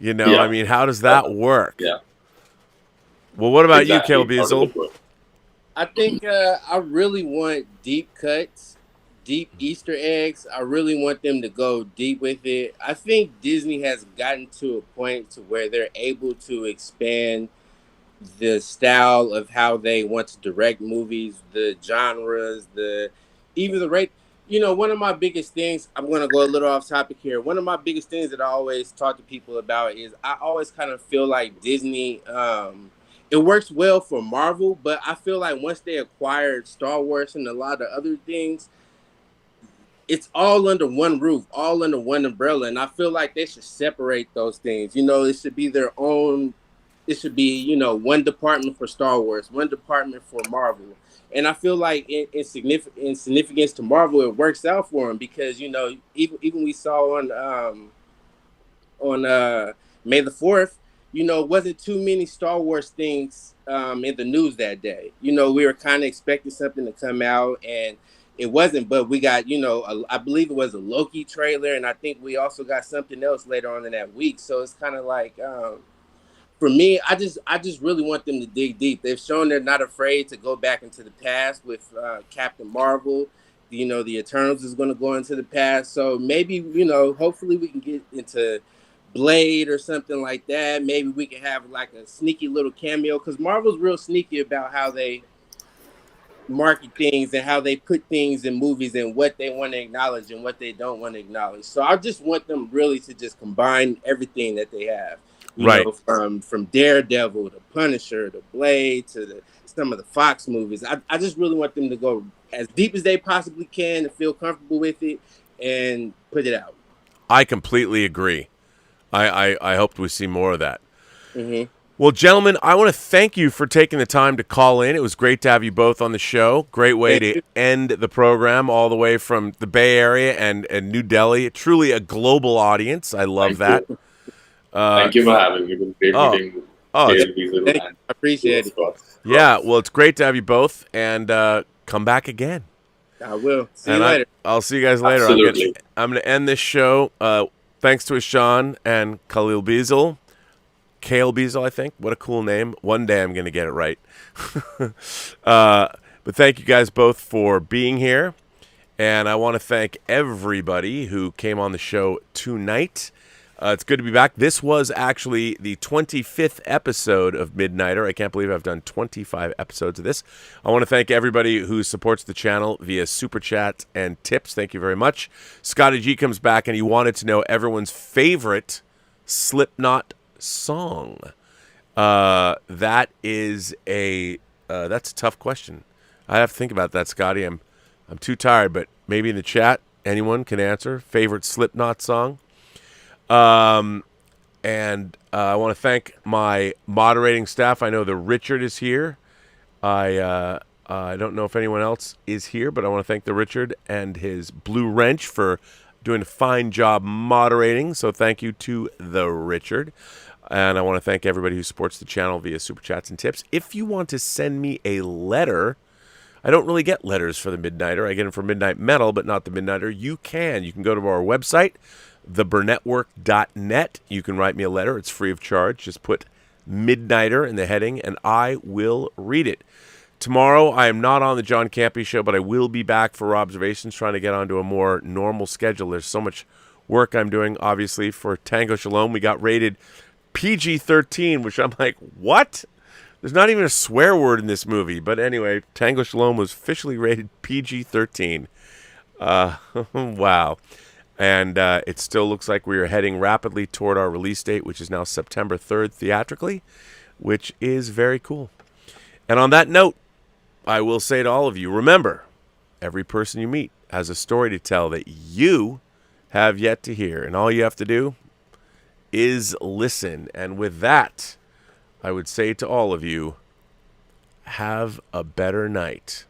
I mean, how does that work? Yeah. Well, what about you, Caleb Beazle? I think I really want deep cuts, deep Easter eggs. I really want them to go deep with it. I think Disney has gotten to a point to where they're able to expand the style of how they want to direct movies, the genres, even the rate. One of my biggest things, I'm going to go a little off topic here. One of my biggest things that I always talk to people about is I always kind of feel like Disney, it works well for Marvel, but I feel like once they acquired Star Wars and a lot of other things, it's all under one roof, all under one umbrella. And I feel like they should separate those things. It should be their own. It should be, one department for Star Wars, one department for Marvel. And I feel like in significance to Marvel, it works out for them because, even we saw on May the 4th, wasn't too many Star Wars things in the news that day. We were kind of expecting something to come out and it wasn't, but we got, I believe it was a Loki trailer. And I think we also got something else later on in that week. So it's kind of like, for me, I just really want them to dig deep. They've shown they're not afraid to go back into the past with Captain Marvel. The Eternals is going to go into the past. So maybe, hopefully we can get into Blade or something like that. Maybe we can have like a sneaky little cameo because Marvel's real sneaky about how they market things and how they put things in movies and what they want to acknowledge and what they don't want to acknowledge. So I just want them really to just combine everything that they have. You know, from Daredevil to Punisher to Blade to some of the Fox movies. I just really want them to go as deep as they possibly can and feel comfortable with it and put it out. I completely agree. I hope we see more of that. Mm-hmm. Well, gentlemen, I want to thank you for taking the time to call in. It was great to have you both on the show. Great way to end the program all the way from the Bay Area and New Delhi. Truly a global audience. I love that. Thank you for having me. It was great meeting you. I appreciate it. Yeah, well, it's great to have you both, and come back again. I will. See you later. I'll see you guys later. Absolutely. I'm going to end this show. Thanks to Sean and Khalil Beazle. Kale Beazle, I think. What a cool name. One day I'm going to get it right. But thank you guys both for being here. And I want to thank everybody who came on the show tonight. It's good to be back. This was actually the 25th episode of Midnighter. I can't believe I've done 25 episodes of this. I want to thank everybody who supports the channel via Super Chat and tips. Thank you very much. Scotty G comes back, and he wanted to know everyone's favorite Slipknot song. That is that's a tough question. I have to think about that, Scotty. I'm too tired, but maybe in the chat, anyone can answer. Favorite Slipknot song? And I want to thank my moderating staff. I know the Richard is here. I don't know if anyone else is here, but I want to thank the Richard and his Blue Wrench for doing a fine job moderating. So thank you to the Richard. And I want to thank everybody who supports the channel via Super Chats and tips. If you want to send me a letter, I don't really get letters for the Midnighter. I get them for Midnight Metal, but not the Midnighter. You can go to our website, theburnettwork.net. You can write me a letter. It's free of charge. Just put Midnighter in the heading, and I will read it. Tomorrow, I am not on the John Campy show, but I will be back for Robservations, trying to get onto a more normal schedule. There's so much work I'm doing, obviously, for Tango Shalom. We got rated PG-13, which I'm like, what? There's not even a swear word in this movie. But anyway, Tango Shalom was officially rated PG-13. Wow. And it still looks like we are heading rapidly toward our release date, which is now September 3rd theatrically, which is very cool. And on that note, I will say to all of you, remember, every person you meet has a story to tell that you have yet to hear. And all you have to do is listen. And with that, I would say to all of you, have a better night.